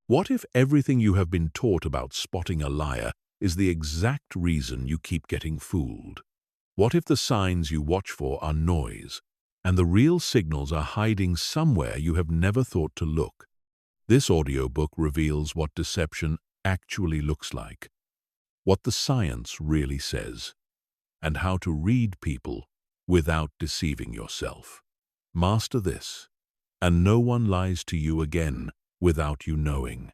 What if everything you have been taught about spotting a liar is the exact reason you keep getting fooled? What if the signs you watch for are noise, and the real signals are hiding somewhere you have never thought to look? This audiobook reveals what deception actually looks like, what the science really says, and how to read people without deceiving yourself. Master this, and no one lies to you again without you knowing.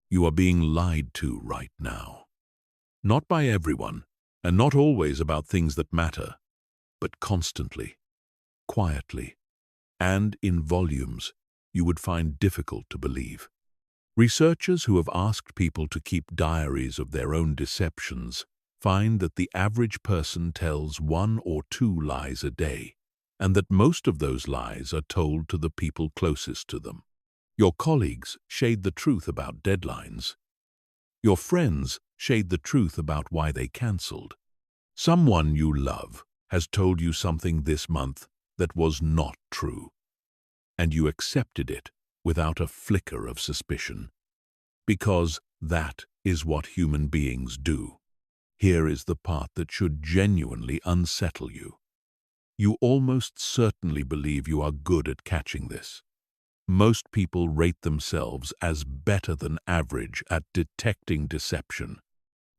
You are being lied to right now. Not by everyone, and not always about things that matter, but constantly, quietly, and in volumes you would find difficult to believe. Researchers who have asked people to keep diaries of their own deceptions find that the average person tells 1 or 2 lies a day, and that most of those lies are told to the people closest to them. Your colleagues shade the truth about deadlines. Your friends shade the truth about why they cancelled. Someone you love has told you something this month that was not true, and you accepted it without a flicker of suspicion. Because that is what human beings do. Here is the part that should genuinely unsettle you. You almost certainly believe you are good at catching this. Most people rate themselves as better than average at detecting deception.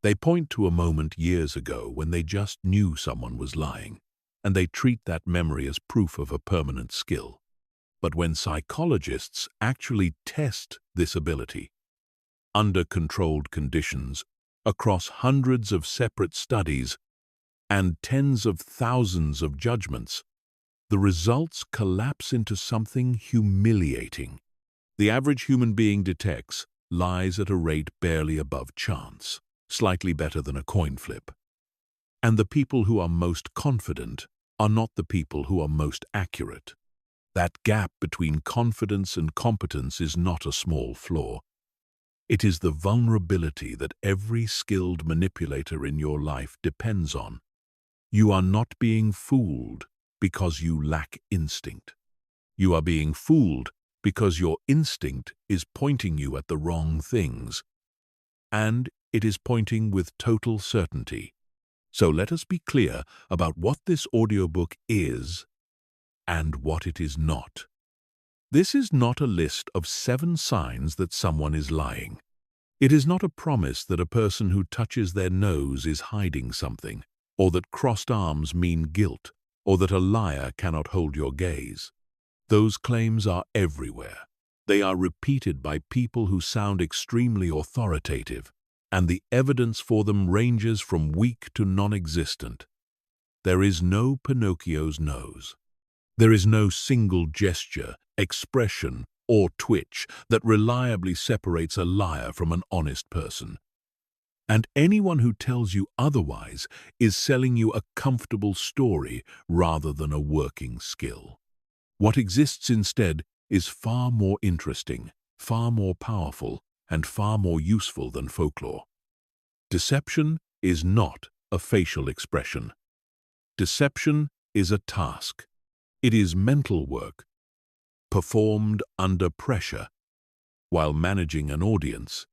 They point to a moment years ago when they just knew someone was lying, and they treat that memory as proof of a permanent skill. But when psychologists actually test this ability, under controlled conditions, across hundreds of separate studies and tens of thousands of judgments, the results collapse into something humiliating. The average human being detects lies at a rate barely above chance, slightly better than a coin flip. And the people who are most confident are not the people who are most accurate. That gap between confidence and competence is not a small flaw. It is the vulnerability that every skilled manipulator in your life depends on. You are not being fooled because you lack instinct. You are being fooled because your instinct is pointing you at the wrong things, and it is pointing with total certainty. So let us be clear about what this audiobook is and what it is not. This is not a list of 7 signs that someone is lying. It is not a promise that a person who touches their nose is hiding something, or that crossed arms mean guilt, or that a liar cannot hold your gaze. Those claims are everywhere. They are repeated by people who sound extremely authoritative, and the evidence for them ranges from weak to non-existent. There is no Pinocchio's nose. There is no single gesture, expression, or twitch that reliably separates a liar from an honest person. And anyone who tells you otherwise is selling you a comfortable story rather than a working skill. What exists instead is far more interesting, far more powerful, and far more useful than folklore. Deception is not a facial expression. Deception is a task. It is mental work, performed under pressure, while managing an audience,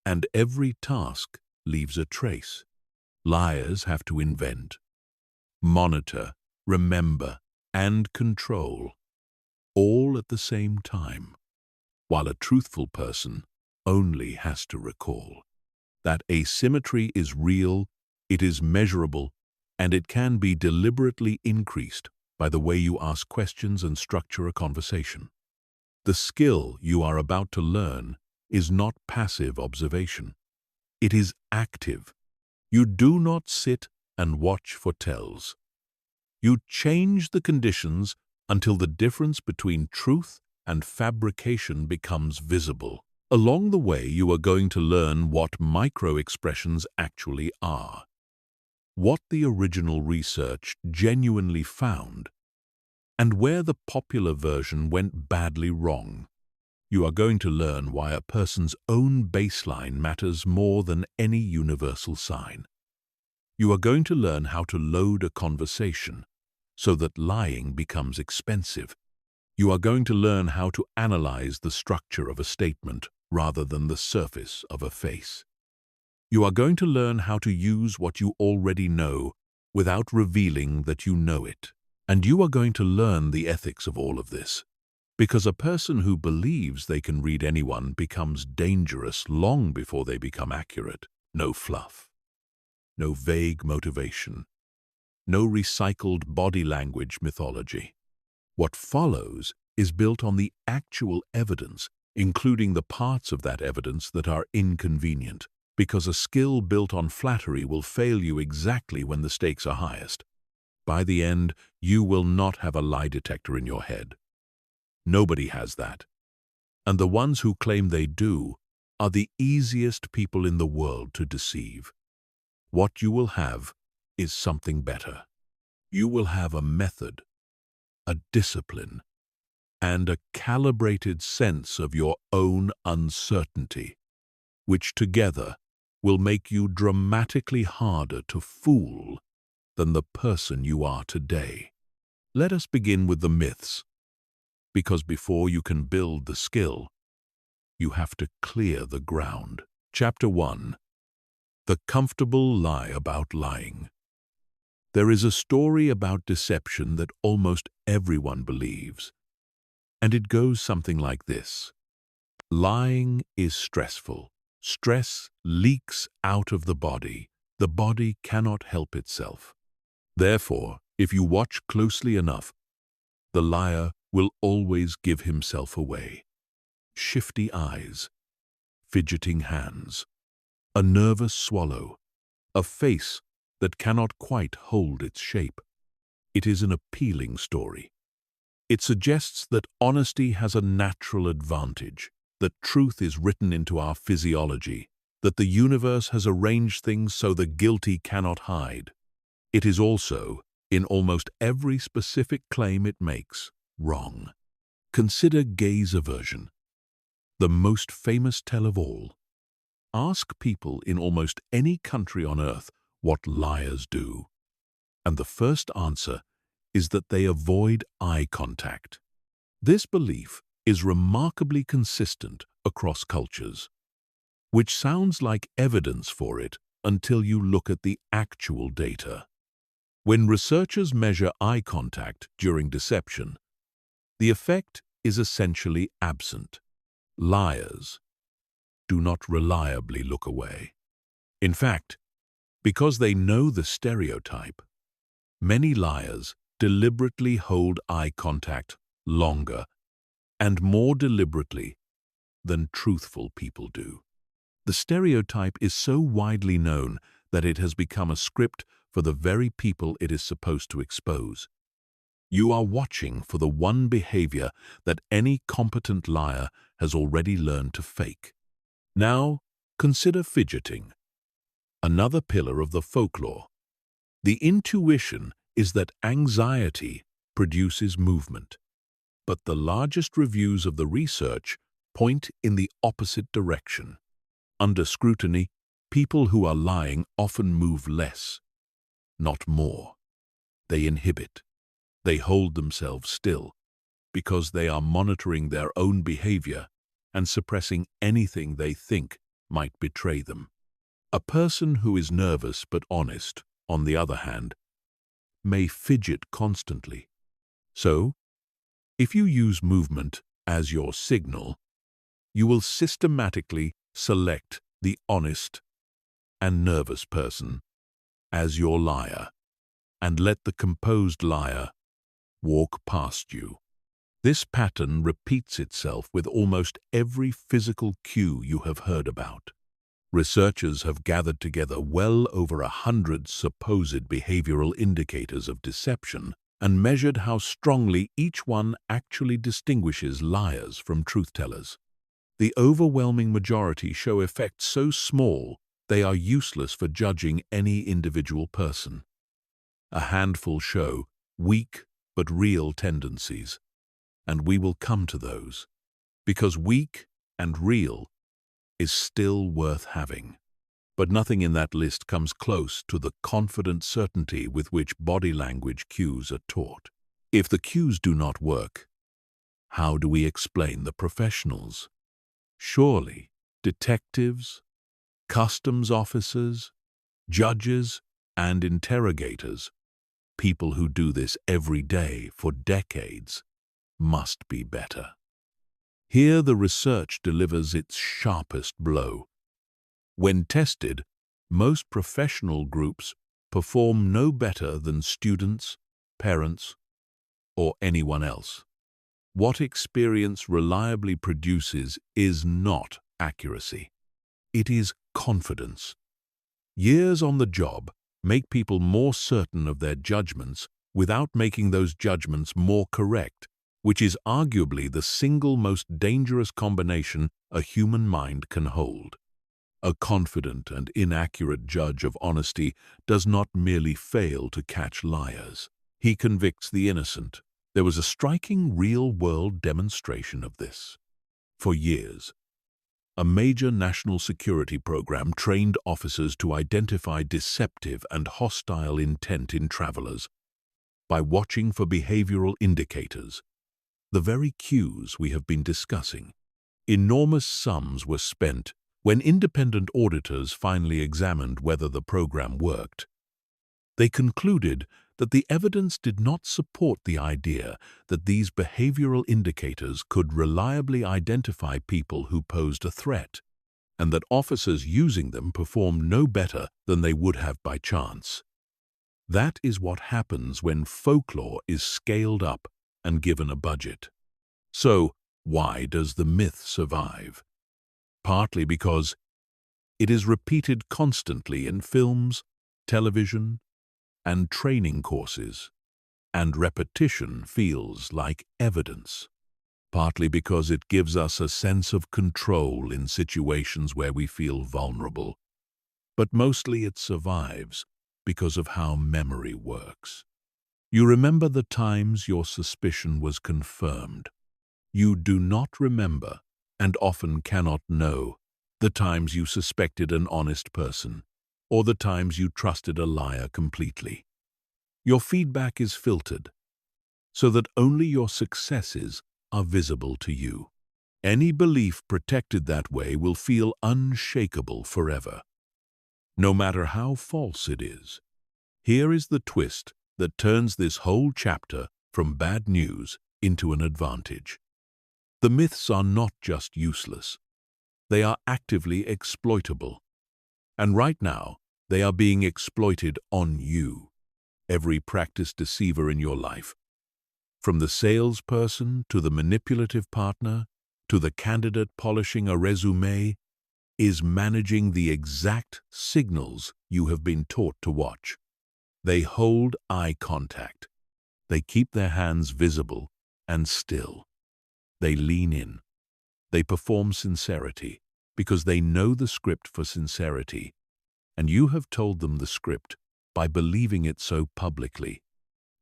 and every task leaves a trace. Liars have to invent, monitor, remember, and control, all at the same time, while a truthful person only has to recall. That asymmetry is real, it is measurable, and it can be deliberately increased by the way you ask questions and structure a conversation. The skill you are about to learn is not passive observation. It is active. You do not sit and watch for tells. You change the conditions until the difference between truth and fabrication becomes visible. Along the way, you are going to learn what micro-expressions actually are, what the original research genuinely found, and where the popular version went badly wrong. You are going to learn why a person's own baseline matters more than any universal sign. You are going to learn how to load a conversation so that lying becomes expensive. You are going to learn how to analyze the structure of a statement rather than the surface of a face. You are going to learn how to use what you already know without revealing that you know it. And you are going to learn the ethics of all of this, because a person who believes they can read anyone becomes dangerous long before they become accurate. No fluff, no vague motivation, no recycled body language mythology. What follows is built on the actual evidence, including the parts of that evidence that are inconvenient, because a skill built on flattery will fail you exactly when the stakes are highest. By the end, you will not have a lie detector in your head. Nobody has that. And the ones who claim they do are the easiest people in the world to deceive. What you will have is something better. You will have a method, a discipline, and a calibrated sense of your own uncertainty, which together will make you dramatically harder to fool than the person you are today. Let us begin with the myths, because before you can build the skill, you have to clear the ground. Chapter 1. The comfortable lie about lying. There is a story about deception that almost everyone believes, and it goes something like this. Lying is stressful. Stress leaks out of the body. The body cannot help itself. Therefore, if you watch closely enough, the liar will always give himself away. Shifty eyes, fidgeting hands, a nervous swallow, a face that cannot quite hold its shape. It is an appealing story. It suggests that honesty has a natural advantage, that truth is written into our physiology, that the universe has arranged things so the guilty cannot hide. It is also, in almost every specific claim it makes, wrong. Consider gaze aversion, the most famous tell of all. Ask people in almost any country on earth what liars do, and the first answer is that they avoid eye contact. This belief is remarkably consistent across cultures, which sounds like evidence for it until you look at the actual data. When researchers measure eye contact during deception, the effect is essentially absent. Liars do not reliably look away. In fact, because they know the stereotype, many liars deliberately hold eye contact longer and more deliberately than truthful people do. The stereotype is so widely known that it has become a script for the very people it is supposed to expose. You are watching for the one behavior that any competent liar has already learned to fake. Now, consider fidgeting, another pillar of the folklore. The intuition is that anxiety produces movement, but the largest reviews of the research point in the opposite direction. Under scrutiny, people who are lying often move less, not more. They inhibit. They hold themselves still because they are monitoring their own behavior and suppressing anything they think might betray them. A person who is nervous but honest, on the other hand, may fidget constantly. So, if you use movement as your signal, you will systematically select the honest and nervous person as your liar and let the composed liar walk past you. This pattern repeats itself with almost every physical cue you have heard about. Researchers have gathered together well over 100 supposed behavioral indicators of deception and measured how strongly each one actually distinguishes liars from truth-tellers. The overwhelming majority show effects so small they are useless for judging any individual person. A handful show weak but real tendencies, and we will come to those, because weak and real is still worth having. But nothing in that list comes close to the confident certainty with which body language cues are taught. If the cues do not work, how do we explain the professionals? Surely, detectives, customs officers, judges, and interrogators, people who do this every day for decades, must be better. Here the research delivers its sharpest blow. When tested, most professional groups perform no better than students, parents, or anyone else. What experience reliably produces is not accuracy. It is confidence. Years on the job make people more certain of their judgments without making those judgments more correct, which is arguably the single most dangerous combination a human mind can hold. A confident and inaccurate judge of honesty does not merely fail to catch liars. He convicts the innocent. There was a striking real-world demonstration of this. For years, a major national security program trained officers to identify deceptive and hostile intent in travelers by watching for behavioral indicators, the very cues we have been discussing. Enormous sums were spent when independent auditors finally examined whether the program worked. They concluded that the evidence did not support the idea that these behavioral indicators could reliably identify people who posed a threat, and that officers using them performed no better than they would have by chance. That is what happens when folklore is scaled up and given a budget. So, why does the myth survive? Partly because it is repeated constantly in films, television, and training courses, and repetition feels like evidence. Partly because it gives us a sense of control in situations where we feel vulnerable. But mostly it survives because of how memory works. You remember the times your suspicion was confirmed. You do not remember, and often cannot know, the times you suspected an honest person, or the times you trusted a liar completely. Your feedback is filtered, so that only your successes are visible to you. Any belief protected that way will feel unshakable forever, no matter how false it is. Here is the twist that turns this whole chapter from bad news into an advantage. The myths are not just useless. They are actively exploitable. And right now, they are being exploited on you, every practiced deceiver in your life. From the salesperson to the manipulative partner to the candidate polishing a resume, is managing the exact signals you have been taught to watch. They hold eye contact. They keep their hands visible and still. They lean in. They perform sincerity because they know the script for sincerity, and you have told them the script by believing it so publicly,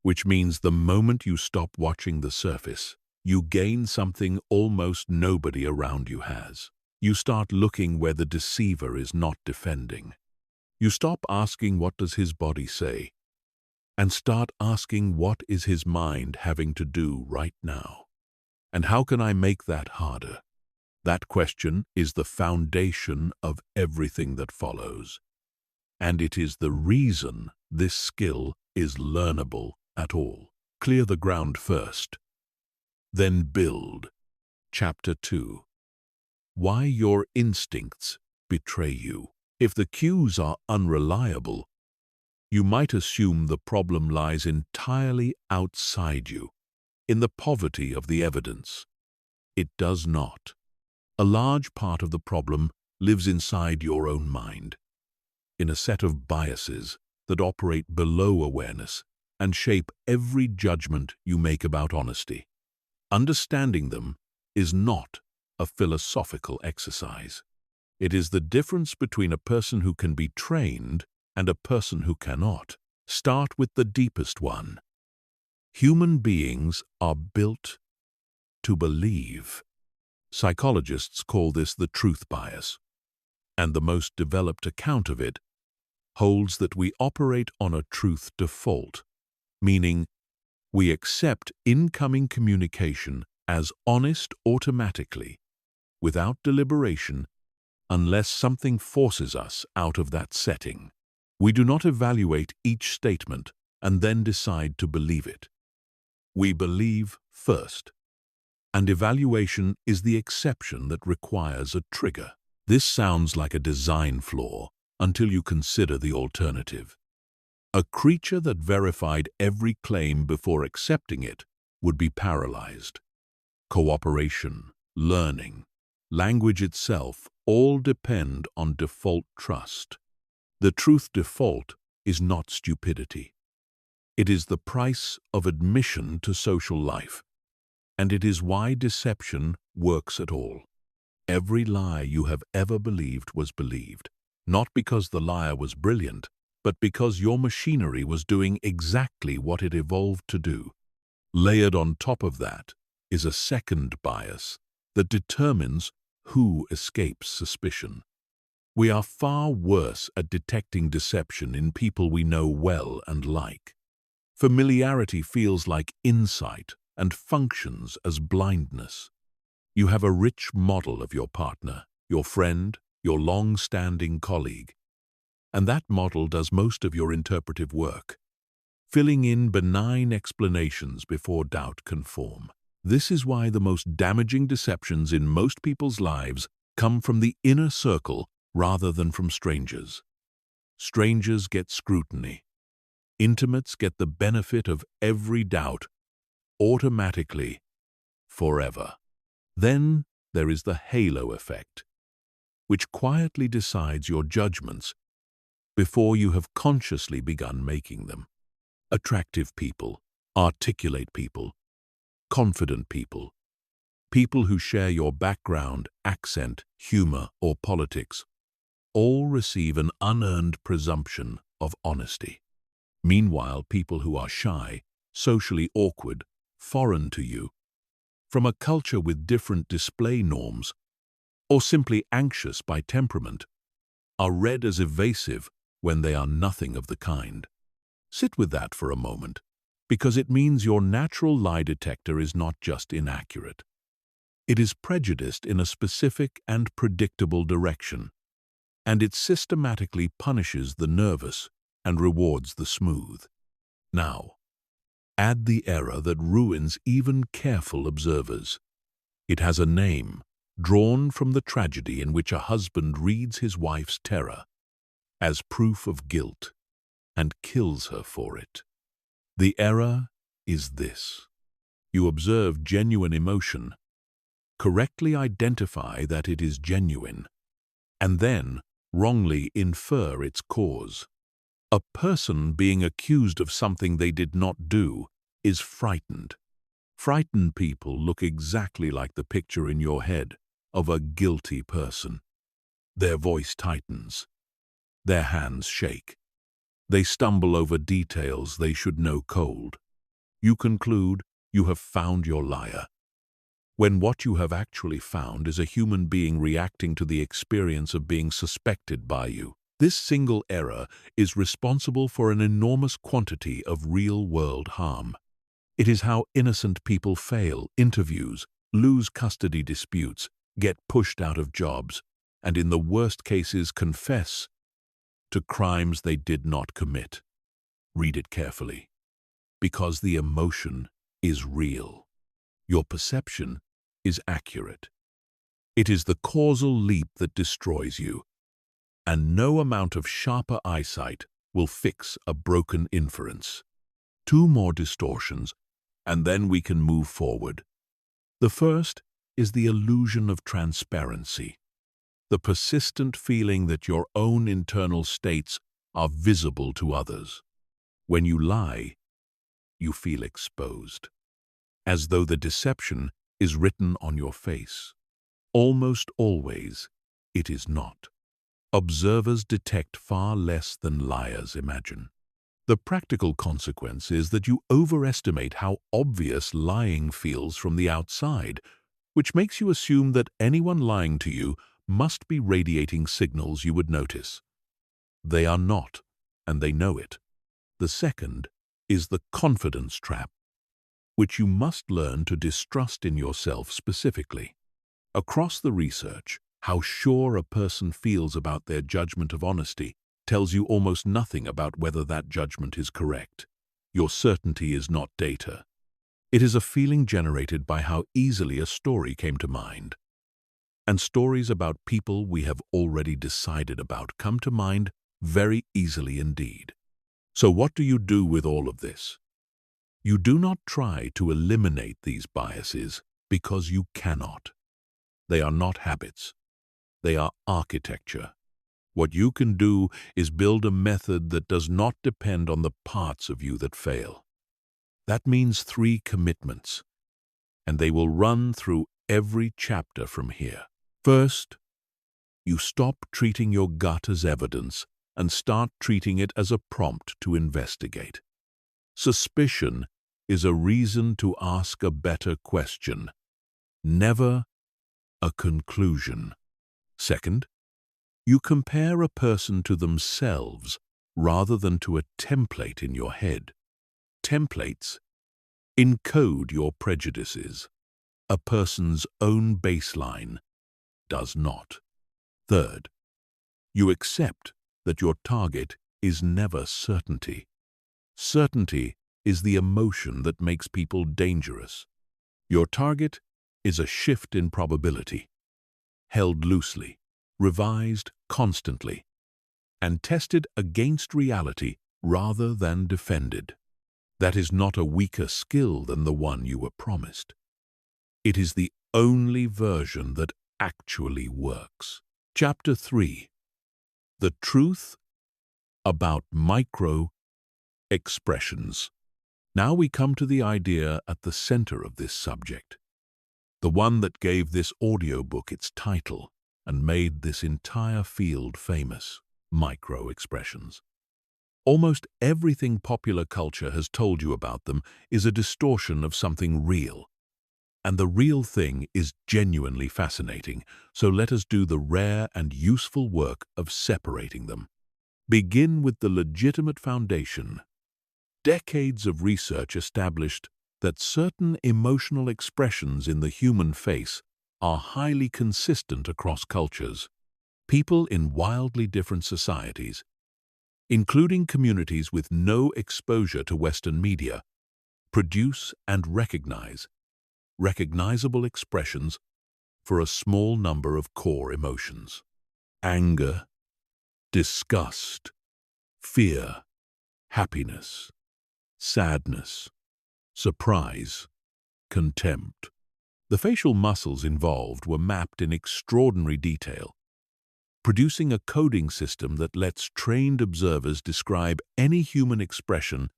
which means the moment you stop watching the surface, you gain something almost nobody around you has. You start looking where the deceiver is not defending. You stop asking what does his body say, and start asking what is his mind having to do right now. And how can I make that harder? That question is the foundation of everything that follows. And it is the reason this skill is learnable at all. Clear the ground first, then build. Chapter 2. Why your instincts betray you. If the cues are unreliable, you might assume the problem lies entirely outside you, in the poverty of the evidence. It does not. A large part of the problem lives inside your own mind, in a set of biases that operate below awareness and shape every judgment you make about honesty. Understanding them is not a philosophical exercise. It is the difference between a person who can be trained and a person who cannot. Start with the deepest one. Human beings are built to believe. Psychologists call this the truth bias, and the most developed account of it holds that we operate on a truth default, meaning we accept incoming communication as honest automatically, without deliberation, unless something forces us out of that setting. We do not evaluate each statement and then decide to believe it. We believe first, and evaluation is the exception that requires a trigger. This sounds like a design flaw until you consider the alternative. A creature that verified every claim before accepting it would be paralyzed. Cooperation, learning, language itself all depend on default trust. The truth default is not stupidity. It is the price of admission to social life, and it is why deception works at all. Every lie you have ever believed was believed, not because the liar was brilliant, but because your machinery was doing exactly what it evolved to do. Layered on top of that is a second bias that determines who escapes suspicion. We are far worse at detecting deception in people we know well and like. Familiarity feels like insight and functions as blindness. You have a rich model of your partner, your friend, your long-standing colleague, and that model does most of your interpretive work, filling in benign explanations before doubt can form. This is why the most damaging deceptions in most people's lives come from the inner circle rather than from strangers. Strangers get scrutiny. Intimates get the benefit of every doubt, automatically, forever. Then there is the halo effect, which quietly decides your judgments before you have consciously begun making them. Attractive people, articulate people, confident people, people who share your background, accent, humor, or politics, all receive an unearned presumption of honesty. Meanwhile, people who are shy, socially awkward, foreign to you, from a culture with different display norms, or simply anxious by temperament, are read as evasive when they are nothing of the kind. Sit with that for a moment, because it means your natural lie detector is not just inaccurate. It is prejudiced in a specific and predictable direction, and it systematically punishes the nervous and rewards the smooth. Now, add the error that ruins even careful observers. It has a name, drawn from the tragedy in which a husband reads his wife's terror as proof of guilt and kills her for it. The error is this: you observe genuine emotion, correctly identify that it is genuine, and then wrongly infer its cause. A person being accused of something they did not do is frightened. Frightened people look exactly like the picture in your head of a guilty person. Their voice tightens. Their hands shake. They stumble over details they should know cold. You conclude you have found your liar, when what you have actually found is a human being reacting to the experience of being suspected by you. This single error is responsible for an enormous quantity of real-world harm. It is how innocent people fail interviews, lose custody disputes, get pushed out of jobs, and in the worst cases confess to crimes they did not commit. Read it carefully, because the emotion is real. Your perception is accurate. It is the causal leap that destroys you, and no amount of sharper eyesight will fix a broken inference. 2 more distortions, and then we can move forward. The first is the illusion of transparency, the persistent feeling that your own internal states are visible to others. When you lie, you feel exposed, as though the deception is written on your face. Almost always, it is not. Observers detect far less than liars imagine. The practical consequence is that you overestimate how obvious lying feels from the outside, which makes you assume that anyone lying to you must be radiating signals you would notice. They are not, and they know it. The second is the confidence trap, which you must learn to distrust in yourself specifically. Across the research, how sure a person feels about their judgment of honesty tells you almost nothing about whether that judgment is correct. Your certainty is not data. It is a feeling generated by how easily a story came to mind. And stories about people we have already decided about come to mind very easily indeed. So what do you do with all of this? You do not try to eliminate these biases because you cannot. They are not habits. They are architecture. What you can do is build a method that does not depend on the parts of you that fail. That means 3 commitments, and they will run through every chapter from here. First, you stop treating your gut as evidence and start treating it as a prompt to investigate. Suspicion is a reason to ask a better question, never a conclusion. Second, you compare a person to themselves rather than to a template in your head. Templates encode your prejudices. A person's own baseline does not. Third, you accept that your target is never certainty. Certainty is the emotion that makes people dangerous. Your target is a shift in probability, held loosely, revised constantly, and tested against reality rather than defended. That is not a weaker skill than the one you were promised. It is the only version that actually works. Chapter 3. The truth about micro-expressions. Now we come to the idea at the center of this subject, the one that gave this audiobook its title and made this entire field famous: micro-expressions. Almost everything popular culture has told you about them is a distortion of something real. And the real thing is genuinely fascinating, so let us do the rare and useful work of separating them. Begin with the legitimate foundation. Decades of research established that certain emotional expressions in the human face are highly consistent across cultures. People in wildly different societies, including communities with no exposure to Western media, produce and recognize recognizable expressions for a small number of core emotions: anger, disgust, fear, happiness, sadness, surprise, contempt. The facial muscles involved were mapped in extraordinary detail, producing a coding system that lets trained observers describe any human expression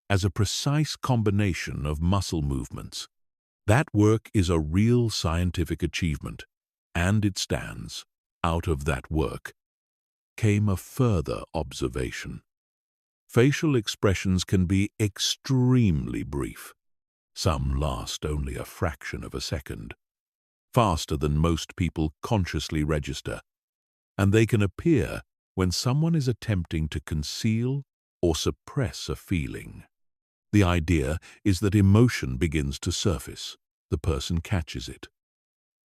as a precise combination of muscle movements. That work is a real scientific achievement, and it stands. Out of that work came a further observation. Facial expressions can be extremely brief. Some last only a fraction of a second, faster than most people consciously register, and they can appear when someone is attempting to conceal or suppress a feeling. The idea is that emotion begins to surface, the person catches it,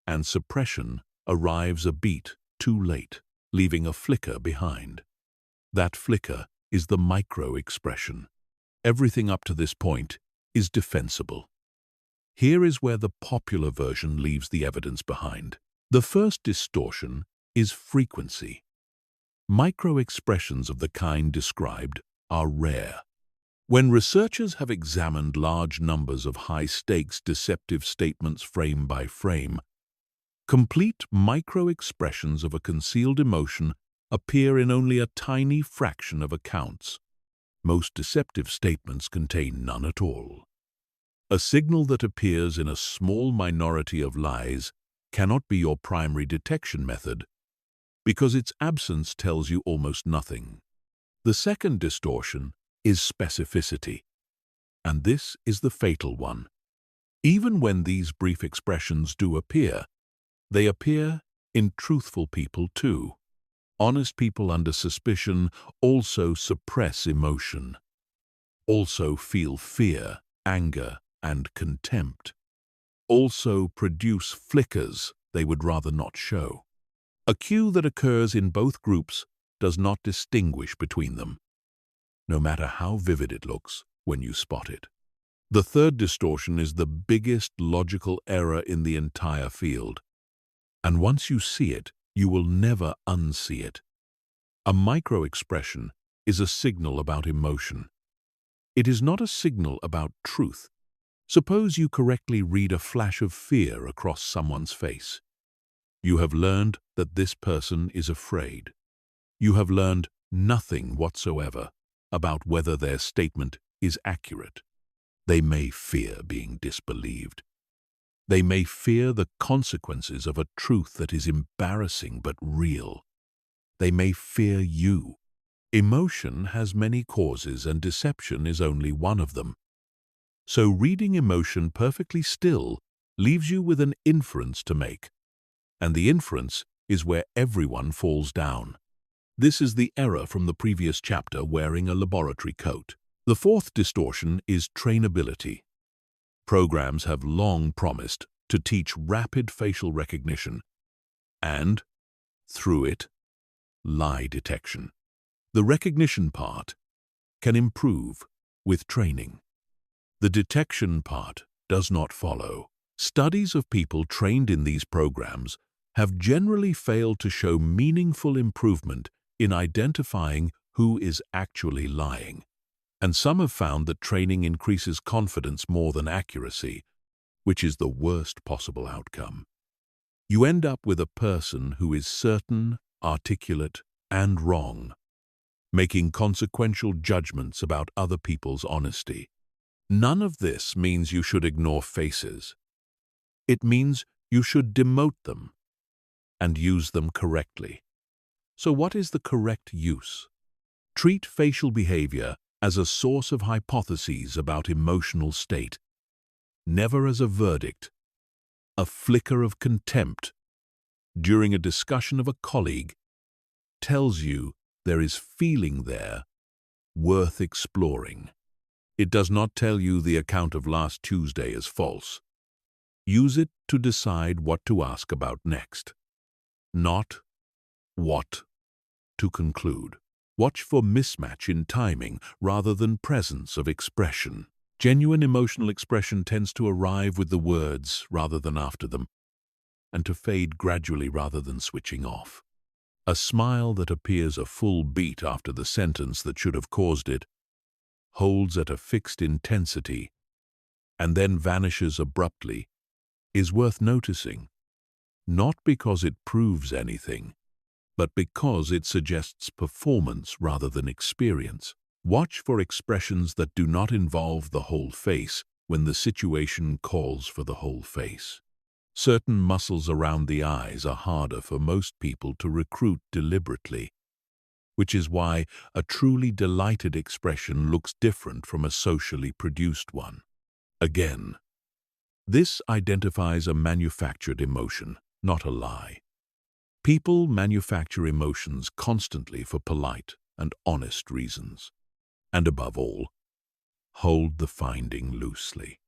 and suppression arrives a beat too late, leaving a flicker behind. That flicker is the micro-expression. Everything up to this point is defensible. Here is where the popular version leaves the evidence behind. The first distortion is frequency. Micro-expressions of the kind described are rare. When researchers have examined large numbers of high-stakes deceptive statements frame by frame, complete micro-expressions of a concealed emotion appear in only a tiny fraction of accounts. Most deceptive statements contain none at all. A signal that appears in a small minority of lies cannot be your primary detection method, because its absence tells you almost nothing. The second distortion is specificity, and this is the fatal one. Even when these brief expressions do appear, they appear in truthful people too. Honest people under suspicion also suppress emotion, also feel fear, anger, and contempt, also produce flickers they would rather not show. A cue that occurs in both groups does not distinguish between them, no matter how vivid it looks when you spot it. The third distortion is the biggest logical error in the entire field, and once you see it, you will never unsee it. A micro-expression is a signal about emotion. It is not a signal about truth. Suppose you correctly read a flash of fear across someone's face. You have learned that this person is afraid. You have learned nothing whatsoever about whether their statement is accurate. They may fear being disbelieved. They may fear the consequences of a truth that is embarrassing but real. They may fear you. Emotion has many causes, and deception is only one of them. So reading emotion perfectly still leaves you with an inference to make, and the inference is where everyone falls down. This is the error from the previous chapter, wearing a laboratory coat. The fourth distortion is trainability. Programs have long promised to teach rapid facial recognition and, through it, lie detection. The recognition part can improve with training. The detection part does not follow. Studies of people trained in these programs have generally failed to show meaningful improvement in identifying who is actually lying. And some have found that training increases confidence more than accuracy, which is the worst possible outcome. You end up with a person who is certain, articulate, and wrong, making consequential judgments about other people's honesty. None of this means you should ignore faces. It means you should demote them and use them correctly. So what is the correct use? Treat facial behavior as a source of hypotheses about emotional state, never as a verdict. A flicker of contempt during a discussion of a colleague tells you there is feeling there worth exploring. It does not tell you the account of last Tuesday is false. Use it to decide what to ask about next, not what to conclude. Watch for mismatch in timing rather than presence of expression. Genuine emotional expression tends to arrive with the words rather than after them, and to fade gradually rather than switching off. A smile that appears a full beat after the sentence that should have caused it, holds at a fixed intensity, and then vanishes abruptly, is worth noticing, not because it proves anything, but because it suggests performance rather than experience. Watch for expressions that do not involve the whole face when the situation calls for the whole face. Certain muscles around the eyes are harder for most people to recruit deliberately, which is why a truly delighted expression looks different from a socially produced one. Again, this identifies a manufactured emotion, not a lie. People manufacture emotions constantly for polite and honest reasons. And above all, hold the finding loosely.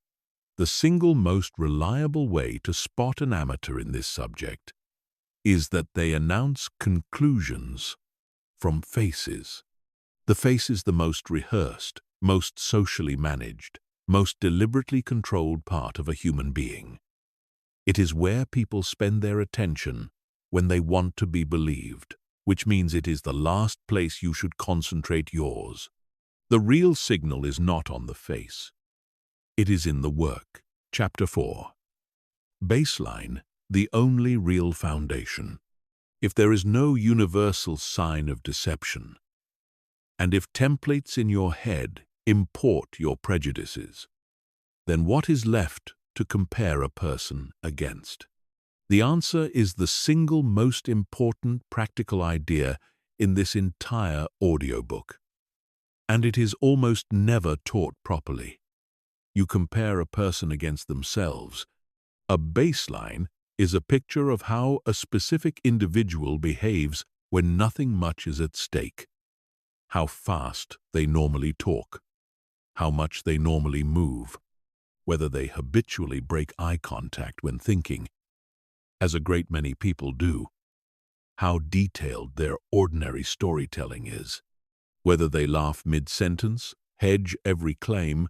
The single most reliable way to spot an amateur in this subject is that they announce conclusions from faces. The face is the most rehearsed, most socially managed, most deliberately controlled part of a human being. It is where people spend their attention when they want to be believed, which means it is the last place you should concentrate yours. The real signal is not on the face. It is in the work. Chapter 4. Baseline, the only real foundation. If there is no universal sign of deception, and if templates in your head import your prejudices, then what is left to compare a person against? The answer is the single most important practical idea in this entire audiobook, and it is almost never taught properly. You compare a person against themselves. A baseline is a picture of how a specific individual behaves when nothing much is at stake. How fast they normally talk, how much they normally move, whether they habitually break eye contact when thinking, as a great many people do, how detailed their ordinary storytelling is. Whether they laugh mid-sentence, hedge every claim,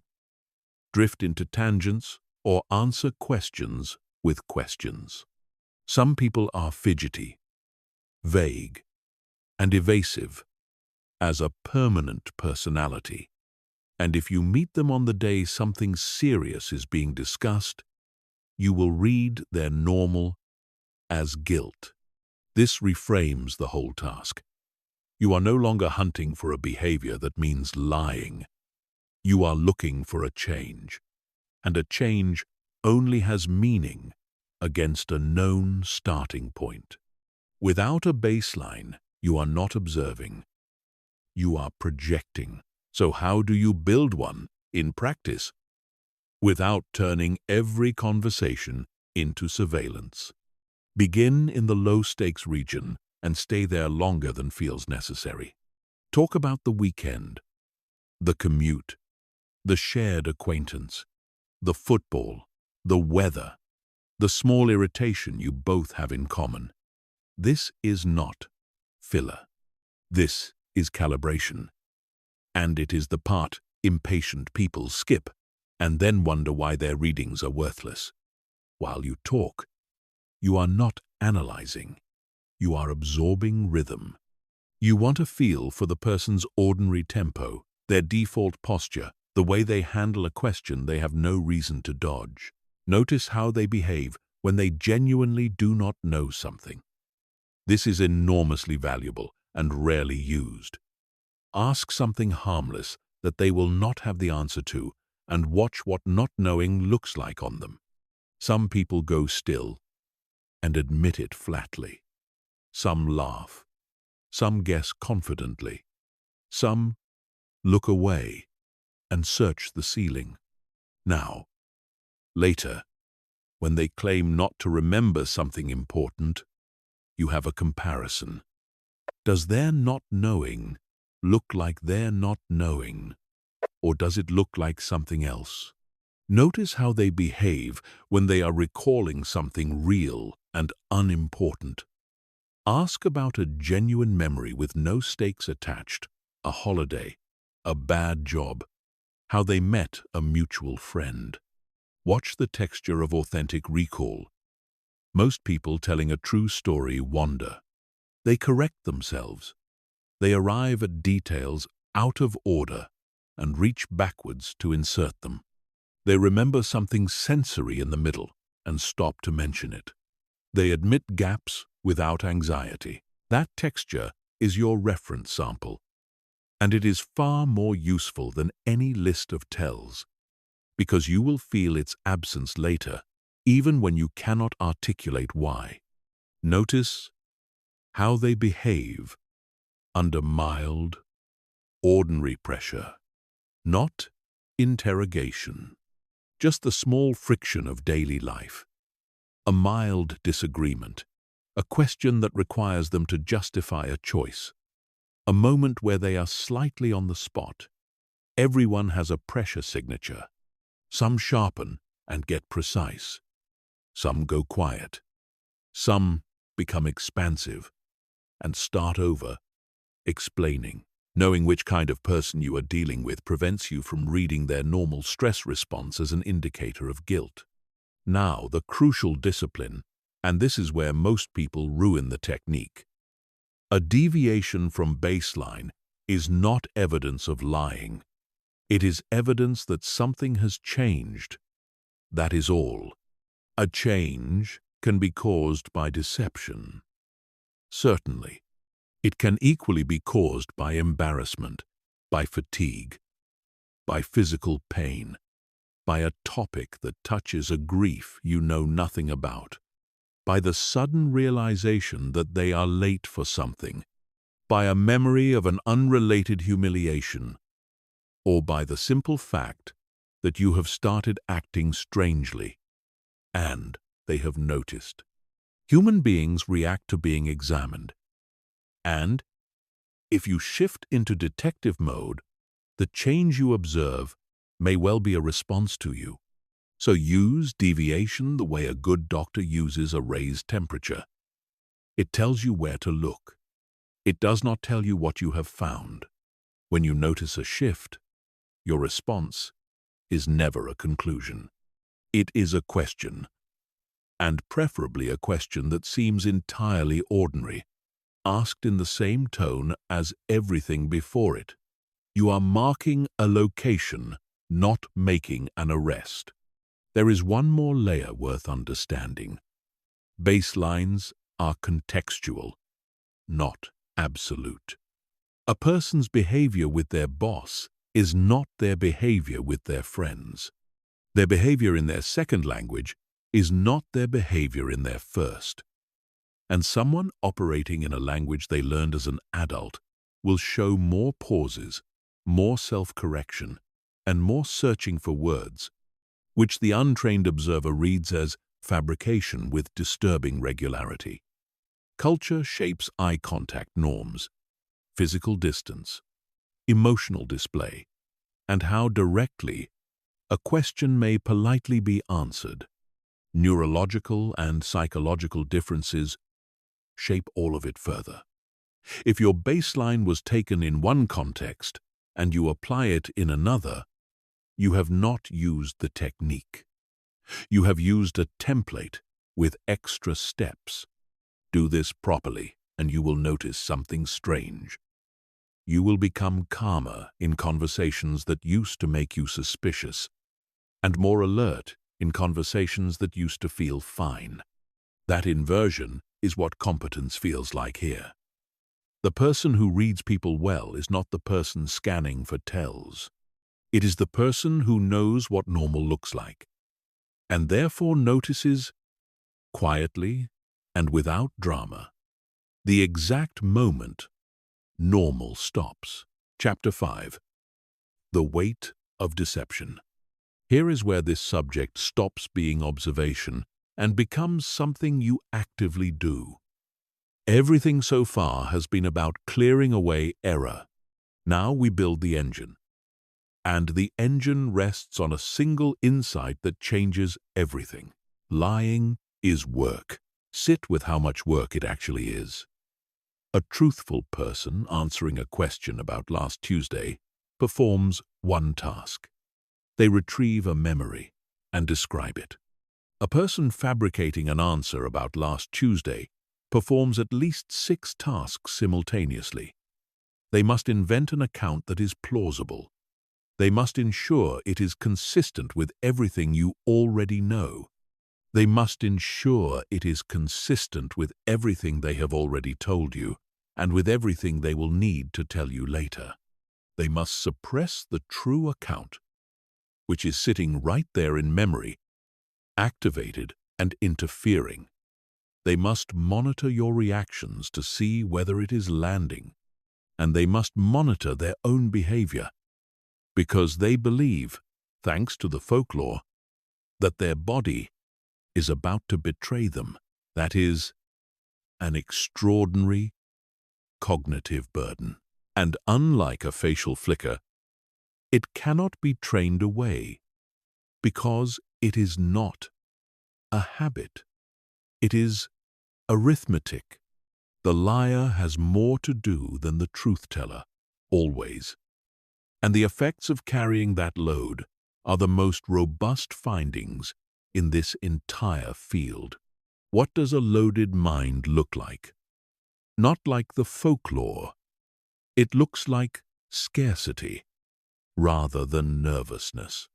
drift into tangents, or answer questions with questions. Some people are fidgety, vague, and evasive as a permanent personality. And if you meet them on the day something serious is being discussed, you will read their normal as guilt. This reframes the whole task. You are no longer hunting for a behavior that means lying. You are looking for a change, and a change only has meaning against a known starting point. Without a baseline, you are not observing. You are projecting. So how do you build one in practice? Without turning every conversation into surveillance. Begin in the low-stakes region and stay there longer than feels necessary. Talk about the weekend, the commute, the shared acquaintance, the football, the weather, the small irritation you both have in common. This is not filler. This is calibration. And it is the part impatient people skip and then wonder why their readings are worthless. While you talk, you are not analyzing. You are absorbing rhythm. You want a feel for the person's ordinary tempo, their default posture, the way they handle a question they have no reason to dodge. Notice how they behave when they genuinely do not know something. This is enormously valuable and rarely used. Ask something harmless that they will not have the answer to and watch what not knowing looks like on them. Some people go still and admit it flatly. Some laugh. Some guess confidently. Some look away and search the ceiling. Now, later, when they claim not to remember something important, you have a comparison. Does their not knowing look like their not knowing, or does it look like something else? Notice how they behave when they are recalling something real and unimportant. Ask about a genuine memory with no stakes attached, a holiday, a bad job, how they met a mutual friend. Watch the texture of authentic recall. Most people telling a true story wander. They correct themselves. They arrive at details out of order and reach backwards to insert them. They remember something sensory in the middle and stop to mention it. They admit gaps without anxiety. That texture is your reference sample, and it is far more useful than any list of tells, because you will feel its absence later, even when you cannot articulate why. Notice how they behave under mild, ordinary pressure, not interrogation, just the small friction of daily life, a mild disagreement, a question that requires them to justify a choice, a moment where they are slightly on the spot. Everyone has a pressure signature. Some sharpen and get precise. Some go quiet. Some become expansive and start over, explaining. Knowing which kind of person you are dealing with prevents you from reading their normal stress response as an indicator of guilt. Now, the crucial discipline, and this is where most people ruin the technique. A deviation from baseline is not evidence of lying. It is evidence that something has changed. That is all. A change can be caused by deception. Certainly. It can equally be caused by embarrassment, by fatigue, by physical pain, by a topic that touches a grief you know nothing about, by the sudden realization that they are late for something, by a memory of an unrelated humiliation, or by the simple fact that you have started acting strangely, and they have noticed. Human beings react to being examined. And, if you shift into detective mode, the change you observe may well be a response to you. So use deviation the way a good doctor uses a raised temperature. It tells you where to look. It does not tell you what you have found. When you notice a shift, your response is never a conclusion. It is a question, and preferably a question that seems entirely ordinary, asked in the same tone as everything before it. You are marking a location, not making an arrest. There is one more layer worth understanding. Baselines are contextual, not absolute. A person's behavior with their boss is not their behavior with their friends. Their behavior in their second language is not their behavior in their first. And someone operating in a language they learned as an adult will show more pauses, more self-correction, and more searching for words, which the untrained observer reads as fabrication with disturbing regularity. Culture shapes eye contact norms, physical distance, emotional display, and how directly a question may politely be answered. Neurological and psychological differences shape all of it further. If your baseline was taken in one context and you apply it in another, you have not used the technique. You have used a template with extra steps. Do this properly, and you will notice something strange. You will become calmer in conversations that used to make you suspicious, and more alert in conversations that used to feel fine. That inversion is what competence feels like here. The person who reads people well is not the person scanning for tells. It is the person who knows what normal looks like, and therefore notices, quietly and without drama, the exact moment normal stops. Chapter 5. The Weight of Deception. Here is where this subject stops being observation and becomes something you actively do. Everything so far has been about clearing away error. Now we build the engine. And the engine rests on a single insight that changes everything. Lying is work. Sit with how much work it actually is. A truthful person answering a question about last Tuesday performs one task. They retrieve a memory and describe it. A person fabricating an answer about last Tuesday performs at least 6 tasks simultaneously. They must invent an account that is plausible. They must ensure it is consistent with everything you already know. They must ensure it is consistent with everything they have already told you and with everything they will need to tell you later. They must suppress the true account, which is sitting right there in memory, activated and interfering. They must monitor your reactions to see whether it is landing, and they must monitor their own behavior, because they believe, thanks to the folklore, that their body is about to betray them. That is an extraordinary cognitive burden. And unlike a facial flicker, it cannot be trained away, because it is not a habit. It is arithmetic. The liar has more to do than the truth-teller, always. And the effects of carrying that load are the most robust findings in this entire field. What does a loaded mind look like? Not like the folklore. It looks like scarcity rather than nervousness.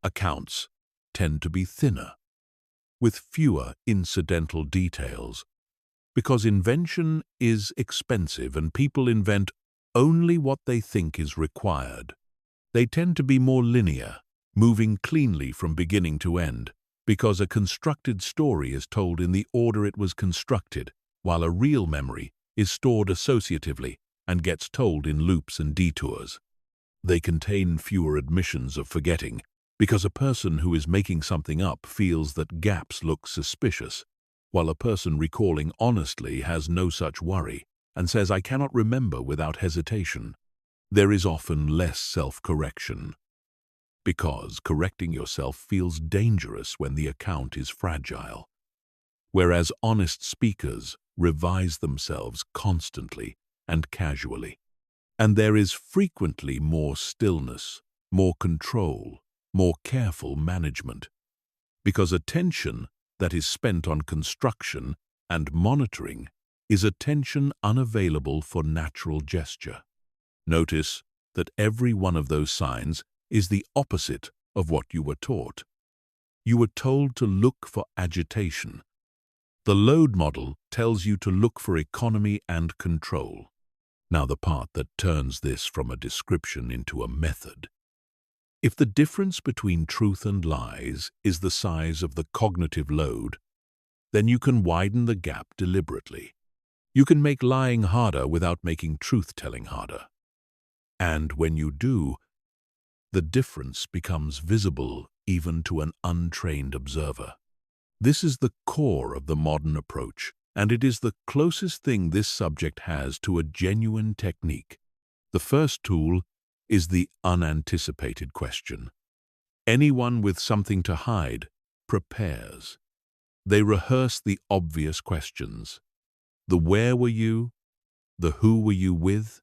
Accounts tend to be thinner, with fewer incidental details, because invention is expensive and people invent only what they think is required. They tend to be more linear, moving cleanly from beginning to end, because a constructed story is told in the order it was constructed, while a real memory is stored associatively and gets told in loops and detours. They contain fewer admissions of forgetting, because a person who is making something up feels that gaps look suspicious, while a person recalling honestly has no such worry and says, "I cannot remember," without hesitation. There is often less self-correction. because correcting yourself feels dangerous when the account is fragile, whereas honest speakers revise themselves constantly and casually. And there is frequently more stillness, more control, more careful management, because attention that is spent on construction and monitoring is attention unavailable for natural gesture. Notice that every one of those signs is the opposite of what you were taught. You were told to look for agitation. The load model tells you to look for economy and control. Now the part that turns this from a description into a method. If the difference between truth and lies is the size of the cognitive load, then you can widen the gap deliberately. You can make lying harder without making truth-telling harder. And when you do, the difference becomes visible even to an untrained observer. This is the core of the modern approach, and it is the closest thing this subject has to a genuine technique. The first tool is the unanticipated question. Anyone with something to hide prepares. They rehearse the obvious questions. The where were you? The who were you with?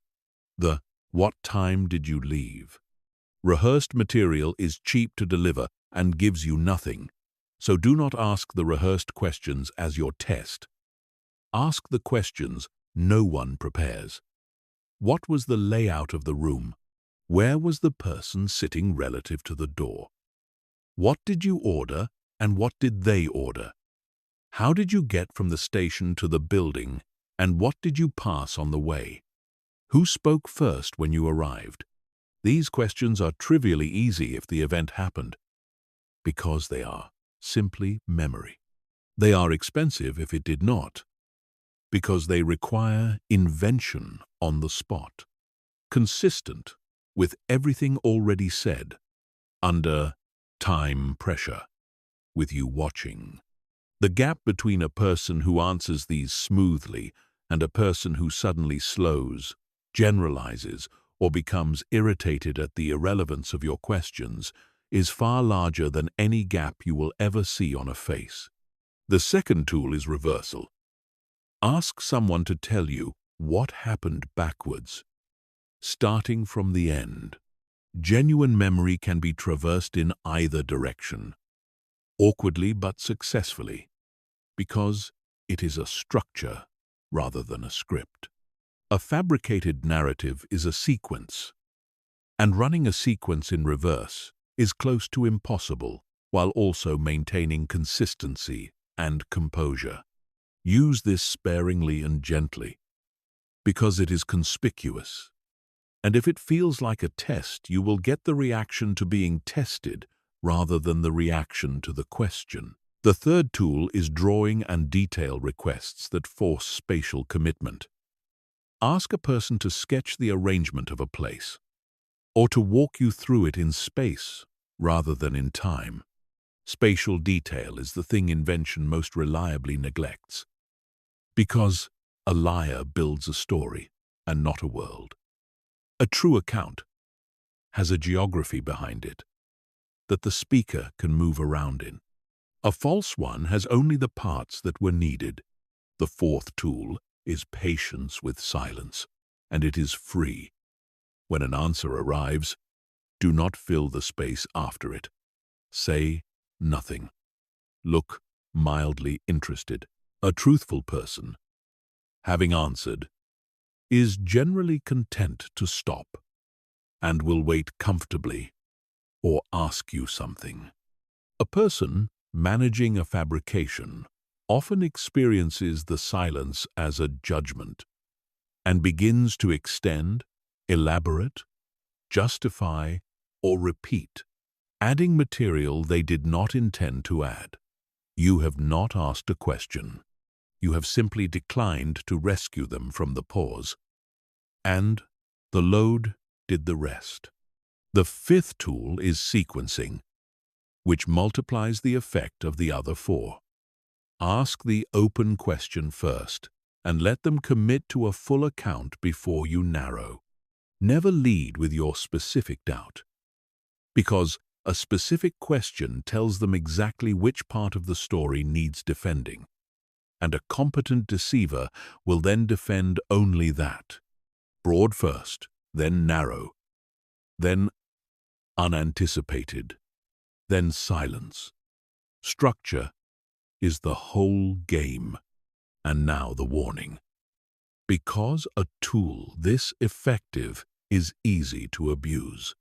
The what time did you leave? Rehearsed material is cheap to deliver and gives you nothing, so do not ask the rehearsed questions as your test. Ask the questions no one prepares. What was the layout of the room? Where was the person sitting relative to the door? What did you order and what did they order? How did you get from the station to the building and what did you pass on the way? Who spoke first when you arrived? These questions are trivially easy if the event happened, because they are simply memory. They are expensive if it did not, because they require invention on the spot, consistent with everything already said, under time pressure, with you watching. The gap between a person who answers these smoothly and a person who suddenly slows, generalizes, or becomes irritated at the irrelevance of your questions is far larger than any gap you will ever see on a face. The second tool is reversal. Ask someone to tell you what happened backwards, starting from the end. Genuine memory can be traversed in either direction, awkwardly but successfully, because it is a structure rather than a script. A fabricated narrative is a sequence, and running a sequence in reverse is close to impossible while also maintaining consistency and composure. Use this sparingly and gently, because it is conspicuous. And if it feels like a test, you will get the reaction to being tested rather than the reaction to the question. The third tool is drawing and detail requests that force spatial commitment. Ask a person to sketch the arrangement of a place, or to walk you through it in space rather than in time. Spatial detail is the thing invention most reliably neglects, because a liar builds a story and not a world. A true account has a geography behind it that the speaker can move around in. A false one has only the parts that were needed. The fourth tool is patience with silence, and it is free. When an answer arrives, do not fill the space after it. Say nothing. Look mildly interested. A truthful person, having answered, is generally content to stop and will wait comfortably or ask you something. A person managing a fabrication often experiences the silence as a judgment and begins to extend, elaborate, justify, or repeat, adding material they did not intend to add. You have not asked a question. You have simply declined to rescue them from the pause. And the load did the rest. The fifth tool is sequencing, which multiplies the effect of the other four. Ask the open question first, and let them commit to a full account before you narrow. Never lead with your specific doubt, because A specific question tells them exactly which part of the story needs defending, and a competent deceiver will then defend only that. Broad first, then narrow, then unanticipated, then silence. Structure is the whole game. And now the warning. Because a tool this effective is easy to abuse.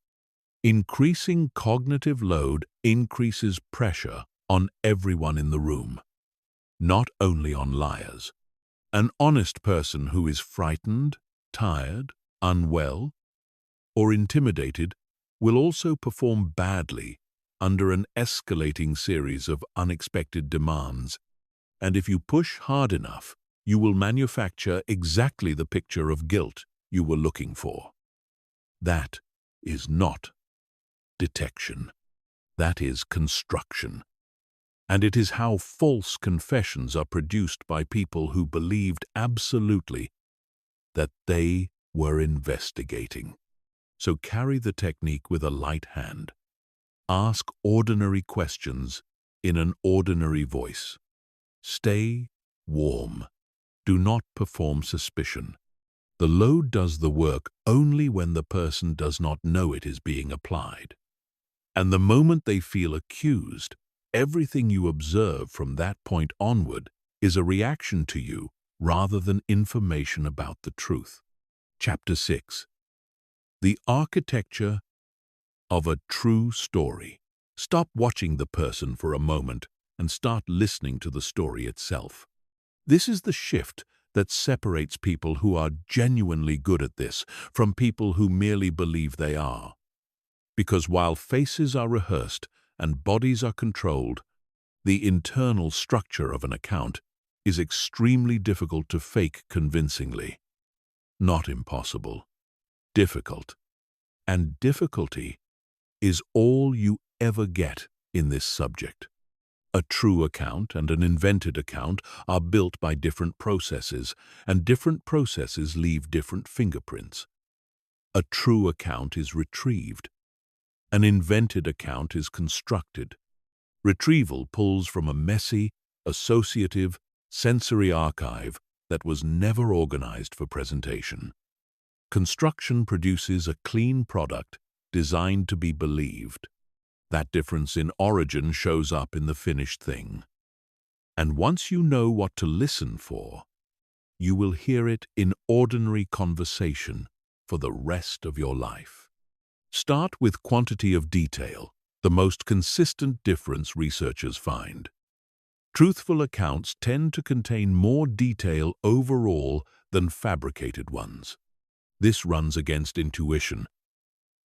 Increasing cognitive load increases pressure on everyone in the room, not only on liars. An honest person who is frightened, tired, unwell, or intimidated will also perform badly under an escalating series of unexpected demands. And if you push hard enough, you will manufacture exactly the picture of guilt you were looking for. That is not detection. That is construction. And it is how false confessions are produced by people who believed absolutely that they were investigating. So carry the technique with a light hand. Ask ordinary questions in an ordinary voice. Stay warm. Do not perform suspicion. The load does the work only when the person does not know it is being applied. And the moment they feel accused, everything you observe from that point onward is a reaction to you rather than information about the truth. Chapter 6. The architecture of a true story. Stop watching the person for a moment and start listening to the story itself. This is the shift that separates people who are genuinely good at this from people who merely believe they are. Because while faces are rehearsed and bodies are controlled, the internal structure of an account is extremely difficult to fake convincingly. Not impossible. Difficult. And difficulty is all you ever get in this subject. A true account and an invented account are built by different processes, and different processes leave different fingerprints. A true account is retrieved. An invented account is constructed. Retrieval pulls from a messy, associative, sensory archive that was never organized for presentation. Construction produces a clean product designed to be believed. That difference in origin shows up in the finished thing. And once you know what to listen for, you will hear it in ordinary conversation for the rest of your life. Start with quantity of detail, the most consistent difference researchers find. Truthful accounts tend to contain more detail overall than fabricated ones. This runs against intuition,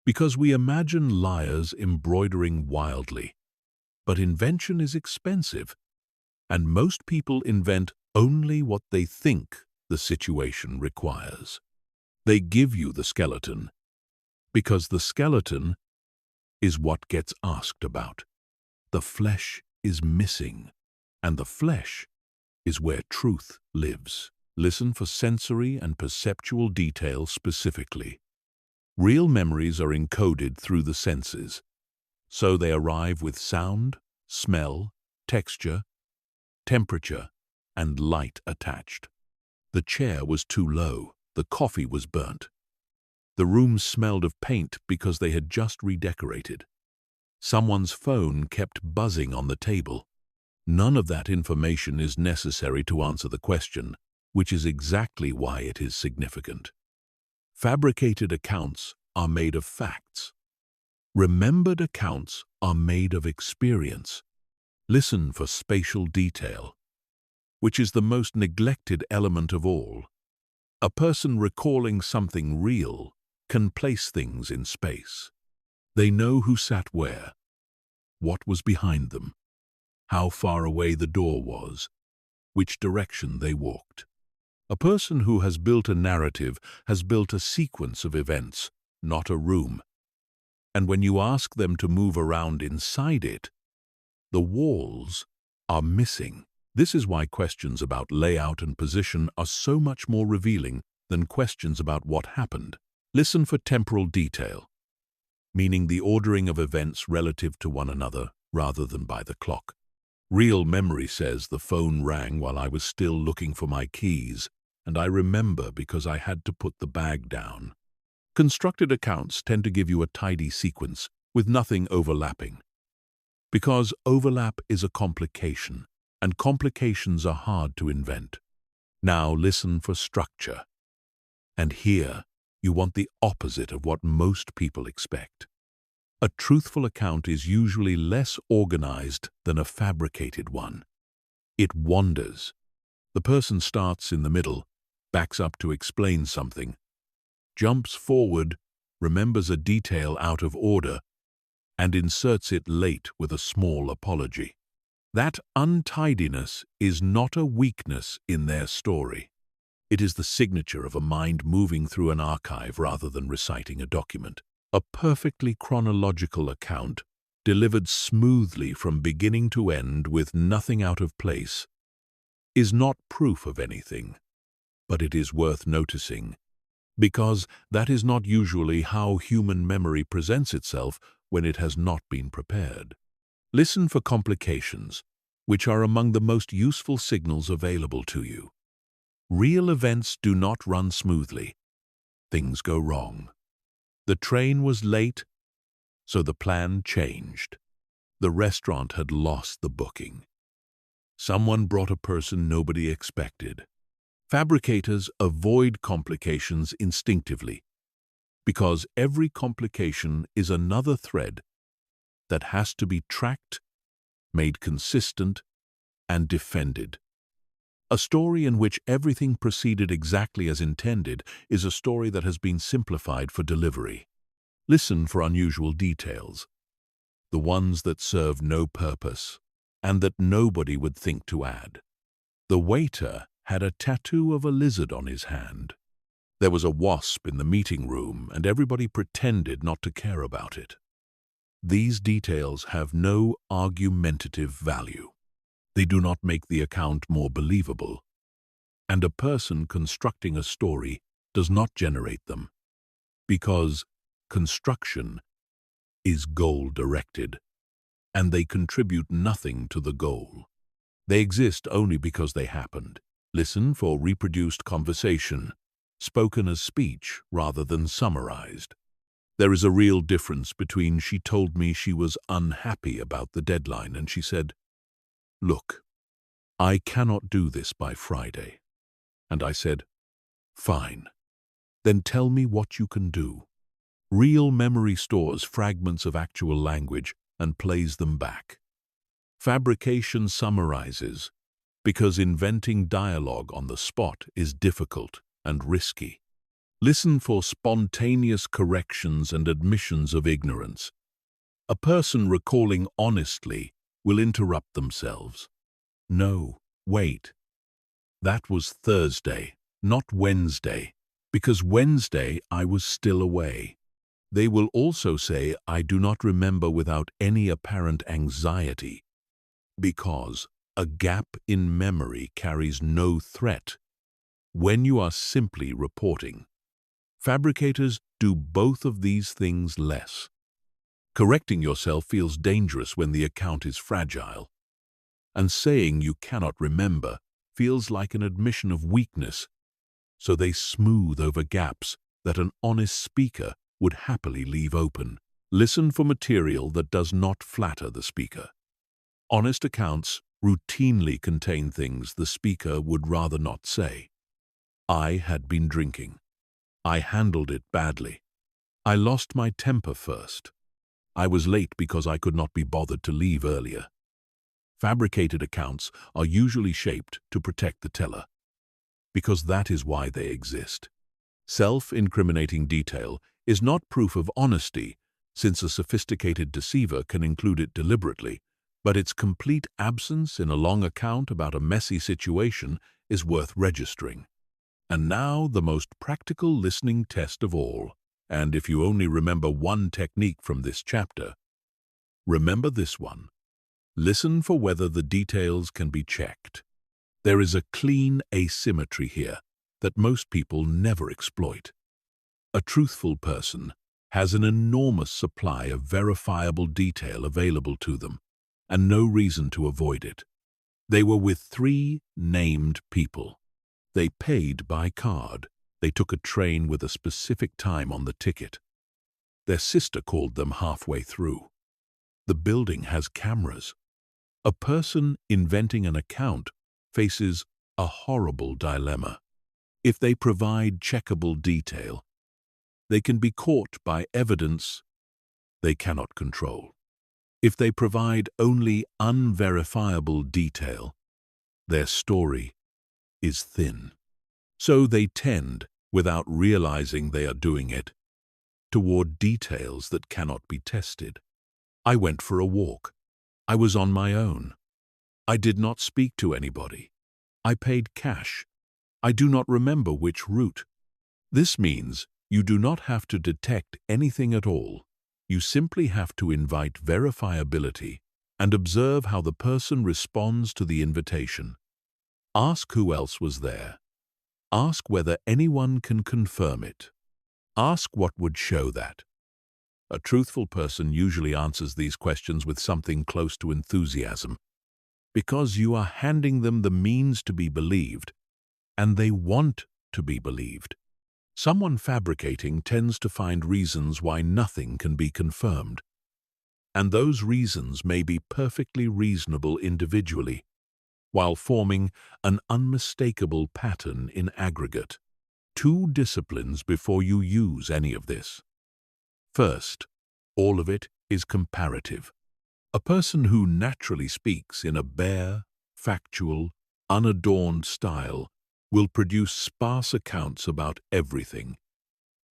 because we imagine liars embroidering wildly. But invention is expensive, and most people invent only what they think the situation requires. They give you the skeleton, because the skeleton is what gets asked about. The flesh is missing, and the flesh is where truth lives. Listen for sensory and perceptual detail specifically. Real memories are encoded through the senses, so they arrive with sound, smell, texture, temperature, and light attached. The chair was too low, the coffee was burnt. The room smelled of paint because they had just redecorated. Someone's phone kept buzzing on the table. None of that information is necessary to answer the question, which is exactly why it is significant. Fabricated accounts are made of facts. Remembered accounts are made of experience. Listen for spatial detail, which is the most neglected element of all. A person recalling something real can place things in space. They know who sat where, what was behind them, how far away the door was, which direction they walked. A person who has built a narrative has built a sequence of events, not a room. And when you ask them to move around inside it, the walls are missing. This is why questions about layout and position are so much more revealing than questions about what happened. Listen for temporal detail. meaning the ordering of events relative to one another rather than by the clock. Real memory says the phone rang while I was still looking for my keys, and I remember because I had to put the bag down. Constructed accounts tend to give you a tidy sequence with nothing overlapping, because overlap is a complication, and complications are hard to invent. Now listen for structure. And here, you want the opposite of what most people expect. A truthful account is usually less organized than a fabricated one. It wanders. The person starts in the middle, backs up to explain something, jumps forward, remembers a detail out of order, and inserts it late with a small apology. That untidiness is not a weakness in their story. It is the signature of a mind moving through an archive rather than reciting a document. A perfectly chronological account, delivered smoothly from beginning to end with nothing out of place, is not proof of anything, but it is worth noticing, because that is not usually how human memory presents itself when it has not been prepared. Listen for complications, which are among the most useful signals available to you. Real events do not run smoothly. Things go wrong. The train was late, so the plan changed. The restaurant had lost the booking. Someone brought a person nobody expected. Fabricators avoid complications instinctively, because every complication is another thread that has to be tracked, made consistent, and defended. A story in which everything proceeded exactly as intended is a story that has been simplified for delivery. Listen for unusual details, the ones that serve no purpose, and that nobody would think to add. The waiter had a tattoo of a lizard on his hand. There was a wasp in the meeting room, and everybody pretended not to care about it. These details have no argumentative value. They do not make the account more believable, and a person constructing a story does not generate them, because construction is goal-directed, and they contribute nothing to the goal. They exist only because they happened. Listen for reproduced conversation, spoken as speech rather than summarized. There is a real difference between "she told me she was unhappy about the deadline" and "she said, 'Look, I cannot do this by Friday.' And I said, 'Fine. Then tell me what you can do.'" Real memory stores fragments of actual language and plays them back. Fabrication summarizes, because inventing dialogue on the spot is difficult and risky. Listen for spontaneous corrections and admissions of ignorance. A person recalling honestly will interrupt themselves. "No, wait. That was Thursday, not Wednesday, because Wednesday I was still away." They will also say, "I do not remember," without any apparent anxiety, because a gap in memory carries no threat when you are simply reporting. Fabricators do both of these things less. Correcting yourself feels dangerous when the account is fragile, and saying you cannot remember feels like an admission of weakness, so they smooth over gaps that an honest speaker would happily leave open. Listen for material that does not flatter the speaker. Honest accounts routinely contain things the speaker would rather not say. "I had been drinking. I handled it badly. I lost my temper first. I was late because I could not be bothered to leave earlier." Fabricated accounts are usually shaped to protect the teller, because that is why they exist. Self-incriminating detail is not proof of honesty, since a sophisticated deceiver can include it deliberately, but its complete absence in a long account about a messy situation is worth registering. And now the most practical listening test of all, and if you only remember one technique from this chapter, remember this one. Listen for whether the details can be checked. There is a clean asymmetry here that most people never exploit. A truthful person has an enormous supply of verifiable detail available to them, and no reason to avoid it. They were with 3 named people. They paid by card. They took a train with a specific time on the ticket. Their sister called them halfway through. The building has cameras. A person inventing an account faces a horrible dilemma. If they provide checkable detail, they can be caught by evidence they cannot control. If they provide only unverifiable detail, their story is thin. So they tend, without realizing they are doing it, toward details that cannot be tested. I went for a walk. I was on my own. I did not speak to anybody. I paid cash. I do not remember which route. This means you do not have to detect anything at all. You simply have to invite verifiability and observe how the person responds to the invitation. Ask who else was there. Ask whether anyone can confirm it. Ask what would show that. A truthful person usually answers these questions with something close to enthusiasm, because you are handing them the means to be believed, and they want to be believed. Someone fabricating tends to find reasons why nothing can be confirmed, and those reasons may be perfectly reasonable individually, while forming an unmistakable pattern in aggregate. 2 disciplines before you use any of this. First, all of it is comparative. A person who naturally speaks in a bare, factual, unadorned style will produce sparse accounts about everything,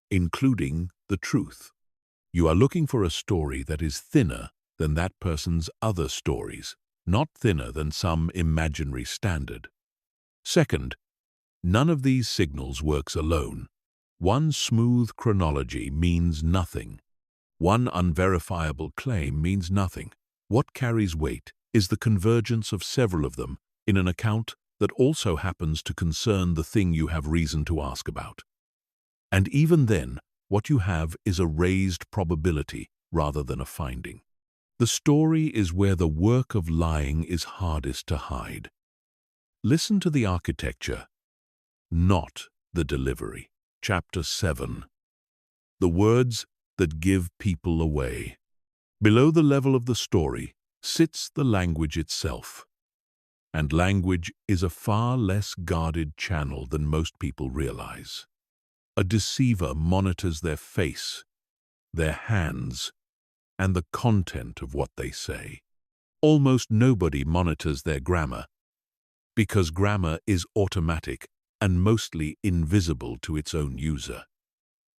including the truth. You are looking for a story that is thinner than that person's other stories, not thinner than some imaginary standard. Second, none of these signals works alone. One smooth chronology means nothing. One unverifiable claim means nothing. What carries weight is the convergence of several of them in an account that also happens to concern the thing you have reason to ask about. And even then, what you have is a raised probability rather than a finding. The story is where the work of lying is hardest to hide. Listen to the architecture, not the delivery. Chapter 7. The words that give people away. Below the level of the story sits the language itself. And language is a far less guarded channel than most people realize. A deceiver monitors their face, their hands, and the content of what they say. Almost nobody monitors their grammar, because grammar is automatic and mostly invisible to its own user.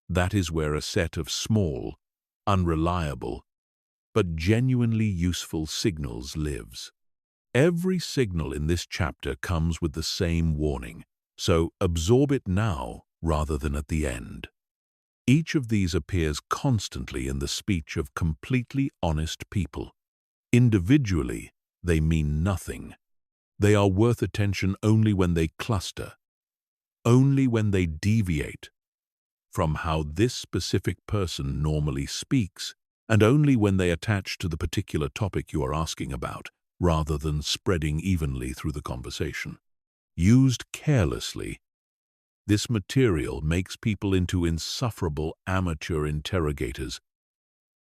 That is where a set of small, unreliable, but genuinely useful signals lives. Every signal in this chapter comes with the same warning, so absorb it now rather than at the end. Each of these appears constantly in the speech of completely honest people. Individually, they mean nothing. They are worth attention only when they cluster, only when they deviate from how this specific person normally speaks, and only when they attach to the particular topic you are asking about, rather than spreading evenly through the conversation. Used carelessly, this material makes people into insufferable amateur interrogators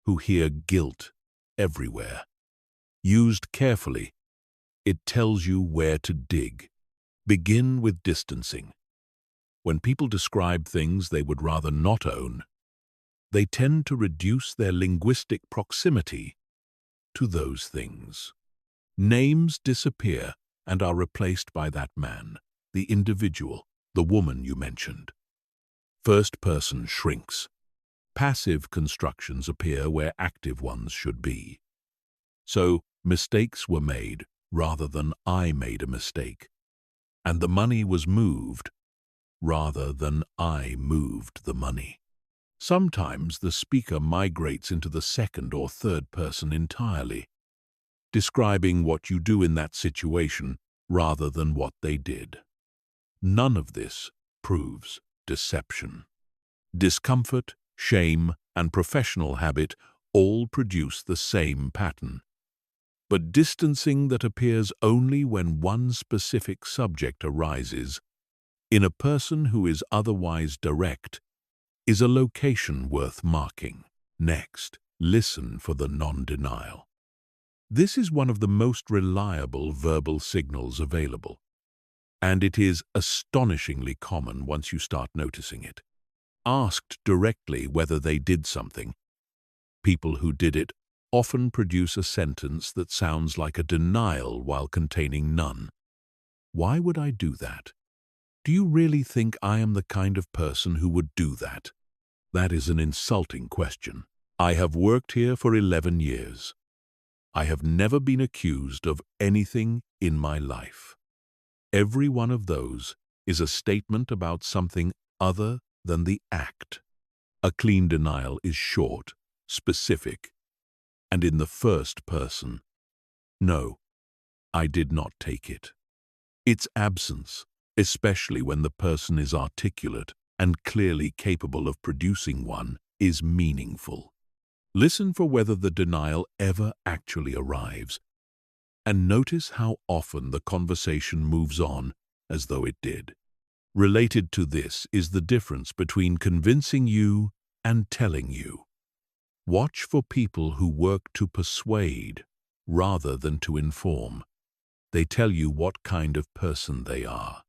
who hear guilt everywhere. Used carefully, it tells you where to dig. Begin with distancing. When people describe things they would rather not own, they tend to reduce their linguistic proximity to those things. Names disappear and are replaced by that man, the individual, the woman you mentioned. First person shrinks. Passive constructions appear where active ones should be. So, mistakes were made rather than I made a mistake. And the money was moved rather than I moved the money. Sometimes the speaker migrates into the second or third person entirely, describing what you do in that situation rather than what they did. None of this proves deception. Discomfort, shame, and professional habit all produce the same pattern. But distancing that appears only when one specific subject arises, in a person who is otherwise direct, is a location worth marking. Next, listen for the non-denial. This is one of the most reliable verbal signals available, and it is astonishingly common once you start noticing it. Asked directly whether they did something, people who did it often produce a sentence that sounds like a denial while containing none. Why would I do that? Do you really think I am the kind of person who would do that? That is an insulting question. I have worked here for 11 years. I have never been accused of anything in my life. Every one of those is a statement about something other than the act. A clean denial is short, specific, and in the first person. No, I did not take it. Its absence, especially when the person is articulate and clearly capable of producing one, is meaningful. Listen for whether the denial ever actually arrives, and notice how often the conversation moves on as though it did. Related to this is the difference between convincing you and telling you. Watch for people who work to persuade rather than to inform. They tell you what kind of person they are.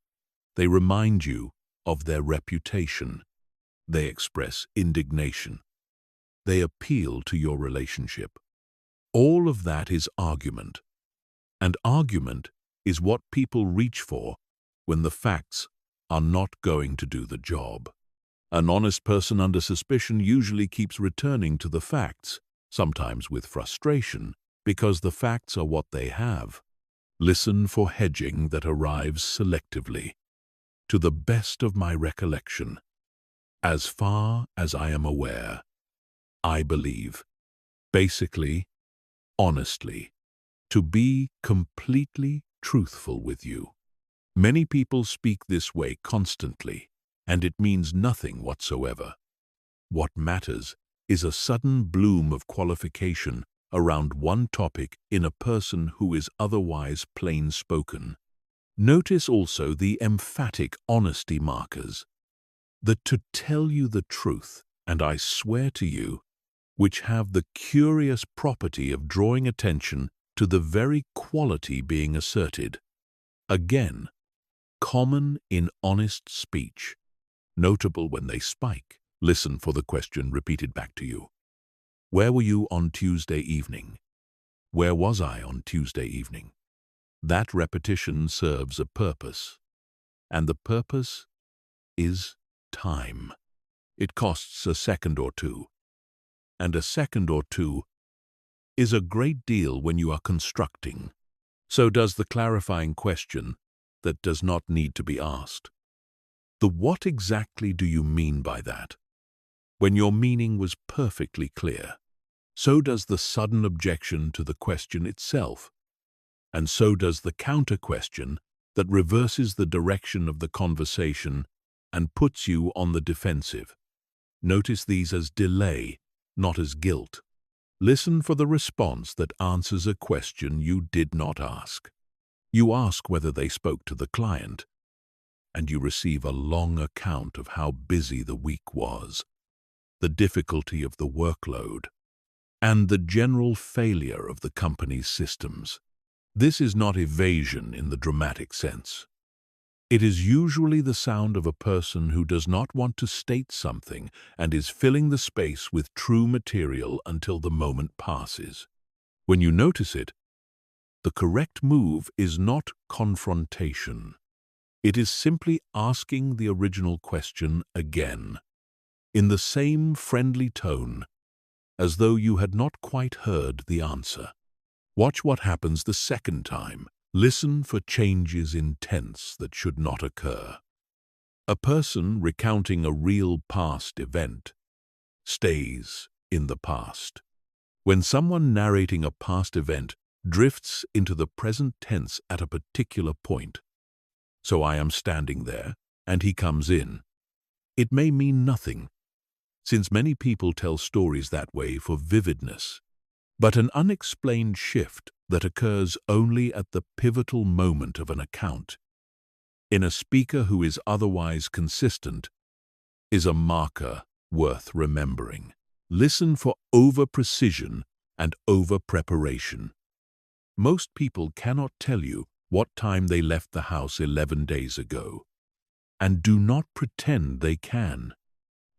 They remind you of their reputation. They express indignation. They appeal to your relationship. All of that is argument. And argument is what people reach for when the facts are not going to do the job. An honest person under suspicion usually keeps returning to the facts, sometimes with frustration, because the facts are what they have. Listen for hedging that arrives selectively. To the best of my recollection, as far as I am aware, I believe, basically, honestly, to be completely truthful with you. Many people speak this way constantly, and it means nothing whatsoever. What matters is a sudden bloom of qualification around one topic in a person who is otherwise plain-spoken. Notice also the emphatic honesty markers, the "to tell you the truth, and I swear to you," which have the curious property of drawing attention to the very quality being asserted. Again, common in honest speech, notable when they spike. Listen for the question repeated back to you. Where were you on Tuesday evening? Where was I on Tuesday evening? That repetition serves a purpose, and the purpose is time. It costs a second or two, and a second or two is a great deal when you are constructing. So does the clarifying question that does not need to be asked. The "what exactly do you mean by that?" when your meaning was perfectly clear. So does the sudden objection to the question itself. And so does the counter-question that reverses the direction of the conversation and puts you on the defensive. Notice these as delay, not as guilt. Listen for the response that answers a question you did not ask. You ask whether they spoke to the client, and you receive a long account of how busy the week was, the difficulty of the workload, and the general failure of the company's systems. This is not evasion in the dramatic sense. It is usually the sound of a person who does not want to state something and is filling the space with true material until the moment passes. When you notice it, the correct move is not confrontation. It is simply asking the original question again, in the same friendly tone, as though you had not quite heard the answer. Watch what happens the second time. Listen for changes in tense that should not occur. A person recounting a real past event stays in the past. When someone narrating a past event drifts into the present tense at a particular point, so I am standing there and he comes in, it may mean nothing. since many people tell stories that way for vividness. But an unexplained shift that occurs only at the pivotal moment of an account, in a speaker who is otherwise consistent, is a marker worth remembering. Listen for over-precision and over-preparation. Most people cannot tell you what time they left the house 11 days ago, and do not pretend they can.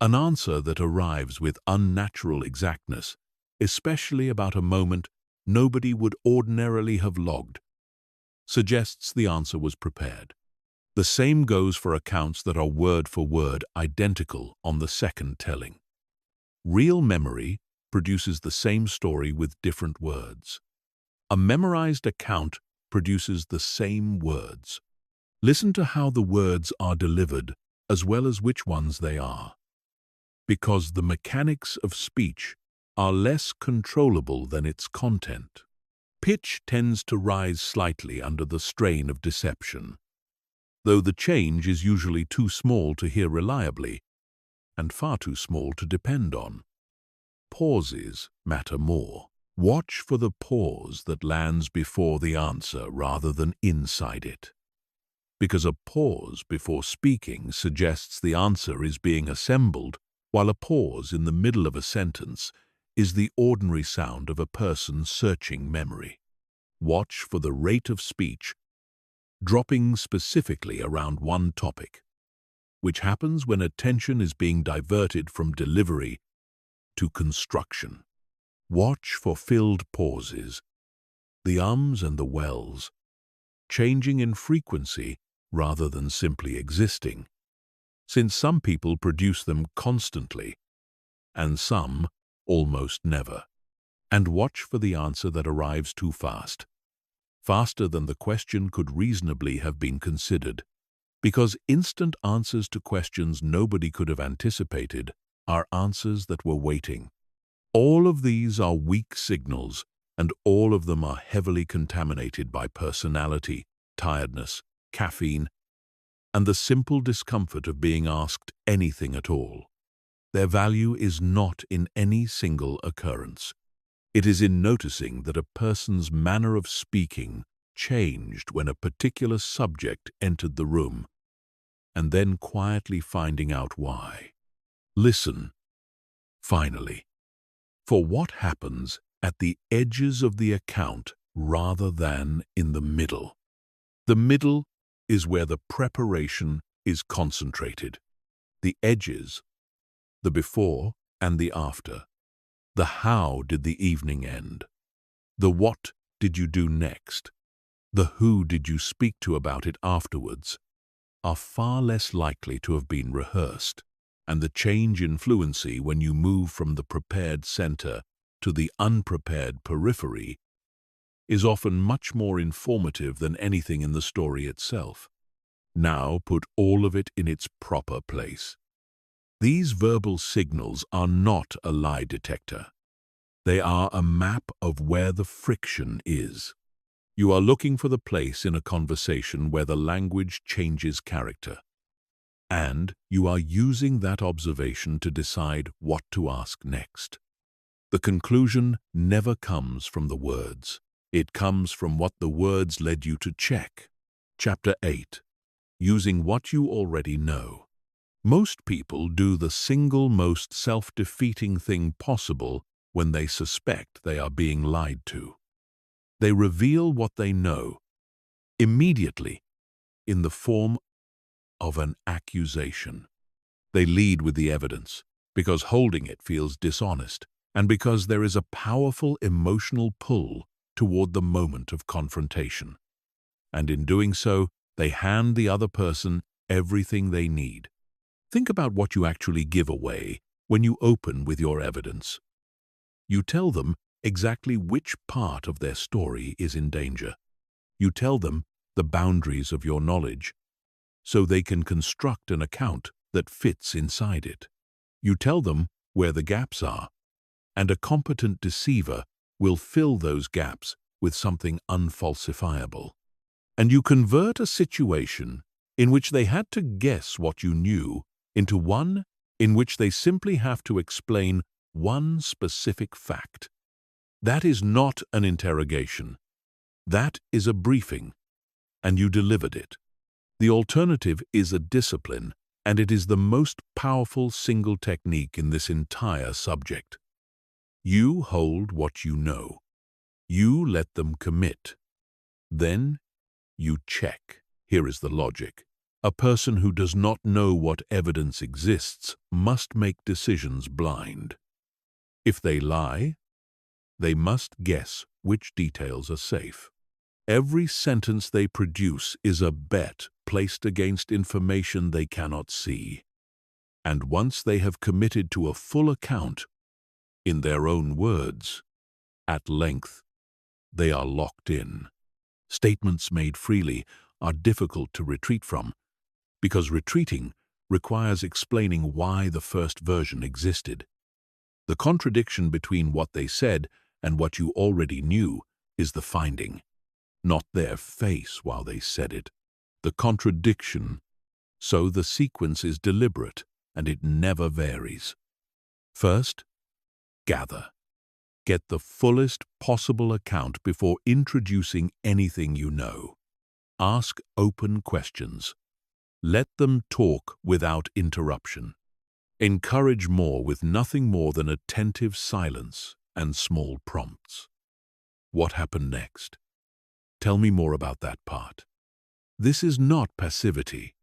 An answer that arrives with unnatural exactness, especially about a moment nobody would ordinarily have logged, suggests the answer was prepared. The same goes for accounts that are word for word identical on the second telling. Real memory produces the same story with different words. A memorized account produces the same words. Listen to how the words are delivered as well as which ones they are. Because the mechanics of speech are less controllable than its content. Pitch tends to rise slightly under the strain of deception, though the change is usually too small to hear reliably and far too small to depend on. Pauses matter more. Watch for the pause that lands before the answer rather than inside it. Because a pause before speaking suggests the answer is being assembled, while a pause in the middle of a sentence is the ordinary sound of a person searching memory. Watch for the rate of speech dropping specifically around one topic, which happens when attention is being diverted from delivery to construction. Watch for filled pauses, the ums and the wells, changing in frequency rather than simply existing, since some people produce them constantly and some almost never. And watch for the answer that arrives too fast, faster than the question could reasonably have been considered, because instant answers to questions nobody could have anticipated are answers that were waiting. All of these are weak signals, and all of them are heavily contaminated by personality, tiredness, caffeine, and the simple discomfort of being asked anything at all. Their value is not in any single occurrence. It is in noticing that a person's manner of speaking changed when a particular subject entered the room, and then quietly finding out why. Listen, finally, for what happens at the edges of the account rather than in the middle. The middle is where the preparation is concentrated. The edges, the before and the after. The how did the evening end? The what did you do next? The who did you speak to about it afterwards? Are far less likely to have been rehearsed, and the change in fluency when you move from the prepared center to the unprepared periphery is often much more informative than anything in the story itself. Now put all of it in its proper place. These verbal signals are not a lie detector. They are a map of where the friction is. You are looking for the place in a conversation where the language changes character, and you are using that observation to decide what to ask next. The conclusion never comes from the words. It comes from what the words led you to check. Chapter 8. Using what you already know. Most people do the single most self-defeating thing possible when they suspect they are being lied to. They reveal what they know immediately in the form of an accusation. They lead with the evidence because holding it feels dishonest and because there is a powerful emotional pull toward the moment of confrontation. And in doing so, they hand the other person everything they need. Think about what you actually give away when you open with your evidence. You tell them exactly which part of their story is in danger. You tell them the boundaries of your knowledge, so they can construct an account that fits inside it. You tell them where the gaps are, and a competent deceiver will fill those gaps with something unfalsifiable. And you convert a situation in which they had to guess what you knew into one in which they simply have to explain one specific fact. That is not an interrogation. That is a briefing, and you delivered it. The alternative is a discipline, and it is the most powerful single technique in this entire subject. You hold what you know. You let them commit. Then you check. Here is the logic. A person who does not know what evidence exists must make decisions blind. If they lie, they must guess which details are safe. Every sentence they produce is a bet placed against information they cannot see. And once they have committed to a full account, in their own words, at length, they are locked in. Statements made freely are difficult to retreat from, because retreating requires explaining why the first version existed. The contradiction between what they said and what you already knew is the finding, not their face while they said it. The contradiction, so the sequence is deliberate and it never varies. First, gather. Get the fullest possible account before introducing anything you know. Ask open questions. Let them talk without interruption. Encourage more with nothing more than attentive silence and small prompts. What happened next? Tell me more about that part. This is not passivity.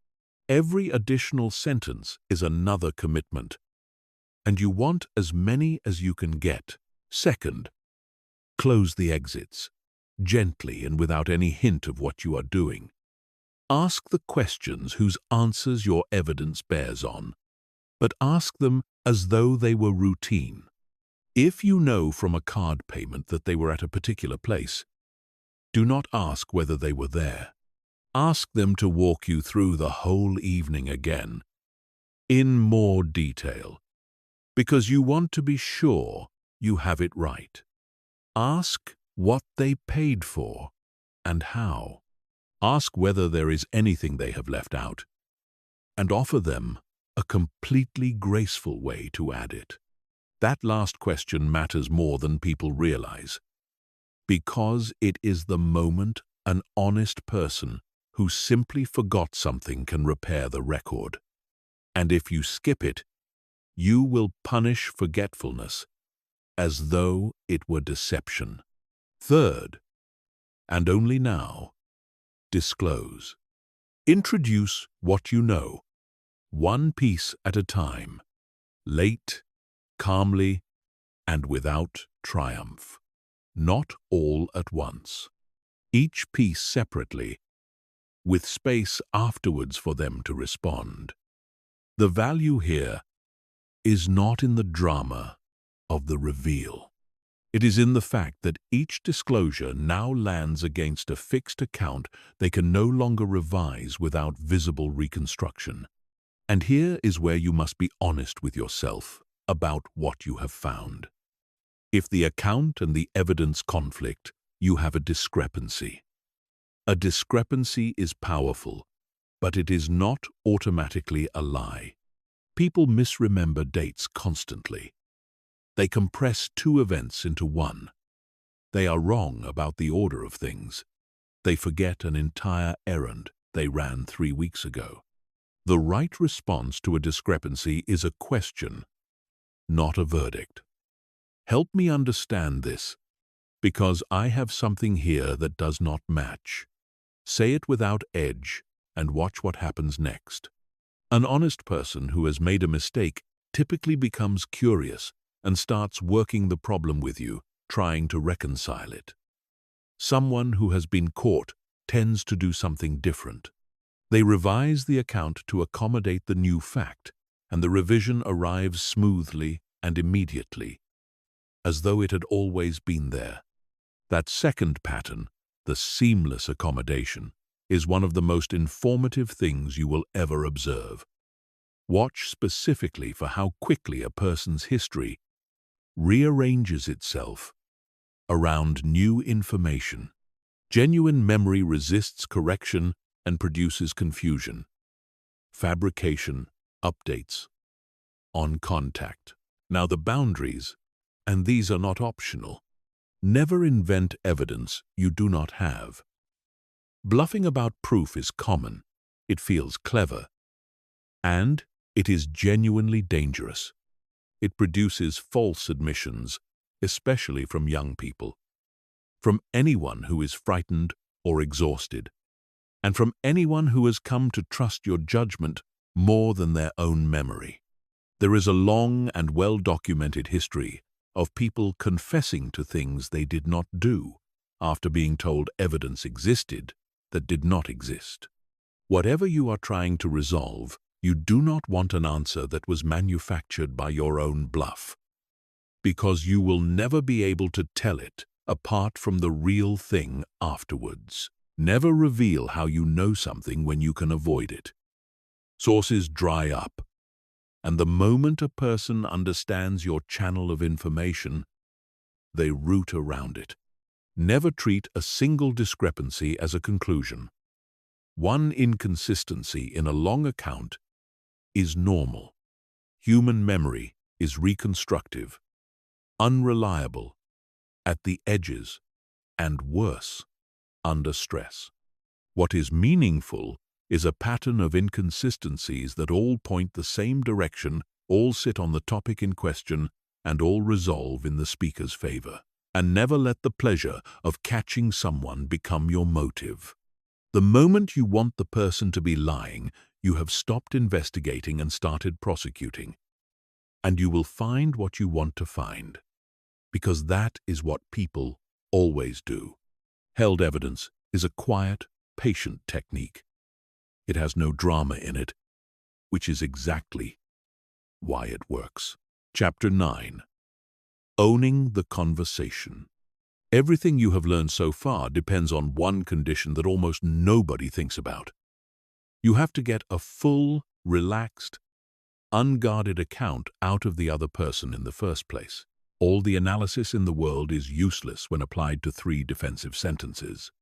Every additional sentence is another commitment, and you want as many as you can get. Second, close the exits, gently and without any hint of what you are doing. Ask the questions whose answers your evidence bears on, but ask them as though they were routine. If you know from a card payment that they were at a particular place, do not ask whether they were there. Ask them to walk you through the whole evening again, in more detail, because you want to be sure you have it right. Ask what they paid for and how. Ask whether there is anything they have left out, and offer them a completely graceful way to add it. That last question matters more than people realize, because it is the moment an honest person who simply forgot something can repair the record. And if you skip it, you will punish forgetfulness as though it were deception. Third, and only now, disclose. Introduce what you know, one piece at a time, late, calmly, and without triumph. Not all at once. Each piece separately, with space afterwards for them to respond. The value here is not in the drama of the reveal. It is in the fact that each disclosure now lands against a fixed account they can no longer revise without visible reconstruction. And here is where you must be honest with yourself about what you have found. If the account and the evidence conflict, you have a discrepancy. A discrepancy is powerful, but it is not automatically a lie. People misremember dates constantly. They compress two events into one. They are wrong about the order of things. They forget an entire errand they ran 3 weeks ago. The right response to a discrepancy is a question, not a verdict. Help me understand this, because I have something here that does not match. Say it without edge and watch what happens next. An honest person who has made a mistake typically becomes curious and starts working the problem with you, trying to reconcile it. Someone who has been caught tends to do something different. They revise the account to accommodate the new fact, and the revision arrives smoothly and immediately, as though it had always been there. That second pattern, the seamless accommodation, is one of the most informative things you will ever observe. Watch specifically for how quickly a person's history rearranges itself around new information. Genuine memory resists correction and produces confusion. Fabrication updates on contact. Now the boundaries, and these are not optional. Never invent evidence you do not have. Bluffing about proof is common, it feels clever, and it is genuinely dangerous. It produces false admissions, especially from young people, from anyone who is frightened or exhausted, and from anyone who has come to trust your judgment more than their own memory. There is a long and well-documented history of people confessing to things they did not do after being told evidence existed that did not exist. Whatever you are trying to resolve, you do not want an answer that was manufactured by your own bluff, because you will never be able to tell it apart from the real thing afterwards. Never reveal how you know something when you can avoid it. Sources dry up, and the moment a person understands your channel of information, they root around it. Never treat a single discrepancy as a conclusion. One inconsistency in a long account is normal. Human memory is reconstructive, unreliable, at the edges, and worse, under stress. What is meaningful is a pattern of inconsistencies that all point the same direction, all sit on the topic in question, and all resolve in the speaker's favor. And never let the pleasure of catching someone become your motive. The moment you want the person to be lying, you have stopped investigating and started prosecuting. And you will find what you want to find, because that is what people always do. Held evidence is a quiet, patient technique. It has no drama in it, which is exactly why it works. Chapter 9. Owning the conversation. Everything you have learned so far depends on one condition that almost nobody thinks about. You have to get a full, relaxed, unguarded account out of the other person in the first place. All the analysis in the world is useless when applied to 3 defensive sentences.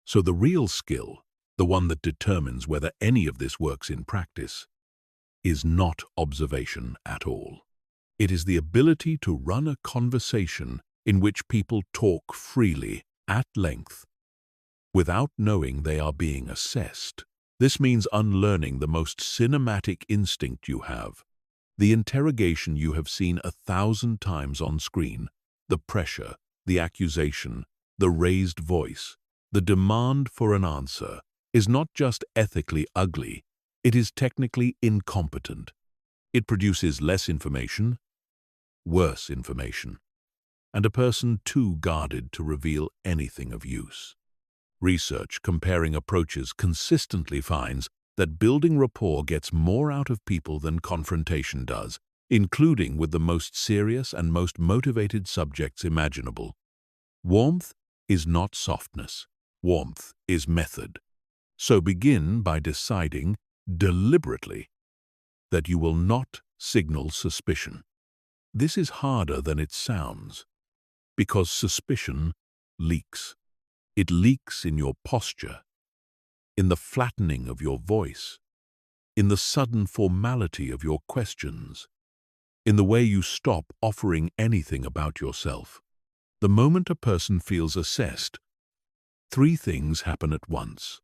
So the real skill, the one that determines whether any of this works in practice, is not observation at all. It is the ability to run a conversation in which people talk freely, at length, without knowing they are being assessed. This means unlearning the most cinematic instinct you have, the interrogation you have seen 1,000 times on screen, the pressure, the accusation, the raised voice. The demand for an answer is not just ethically ugly, it is technically incompetent. It produces less information, worse information, and a person too guarded to reveal anything of use. Research comparing approaches consistently finds that building rapport gets more out of people than confrontation does, including with the most serious and most motivated subjects imaginable. Warmth is not softness. Warmth is method. So begin by deciding deliberately that you will not signal suspicion. This is harder than it sounds, because suspicion leaks. It leaks in your posture, in the flattening of your voice, in the sudden formality of your questions, in the way you stop offering anything about yourself. The moment a person feels assessed, 3 things happen at once,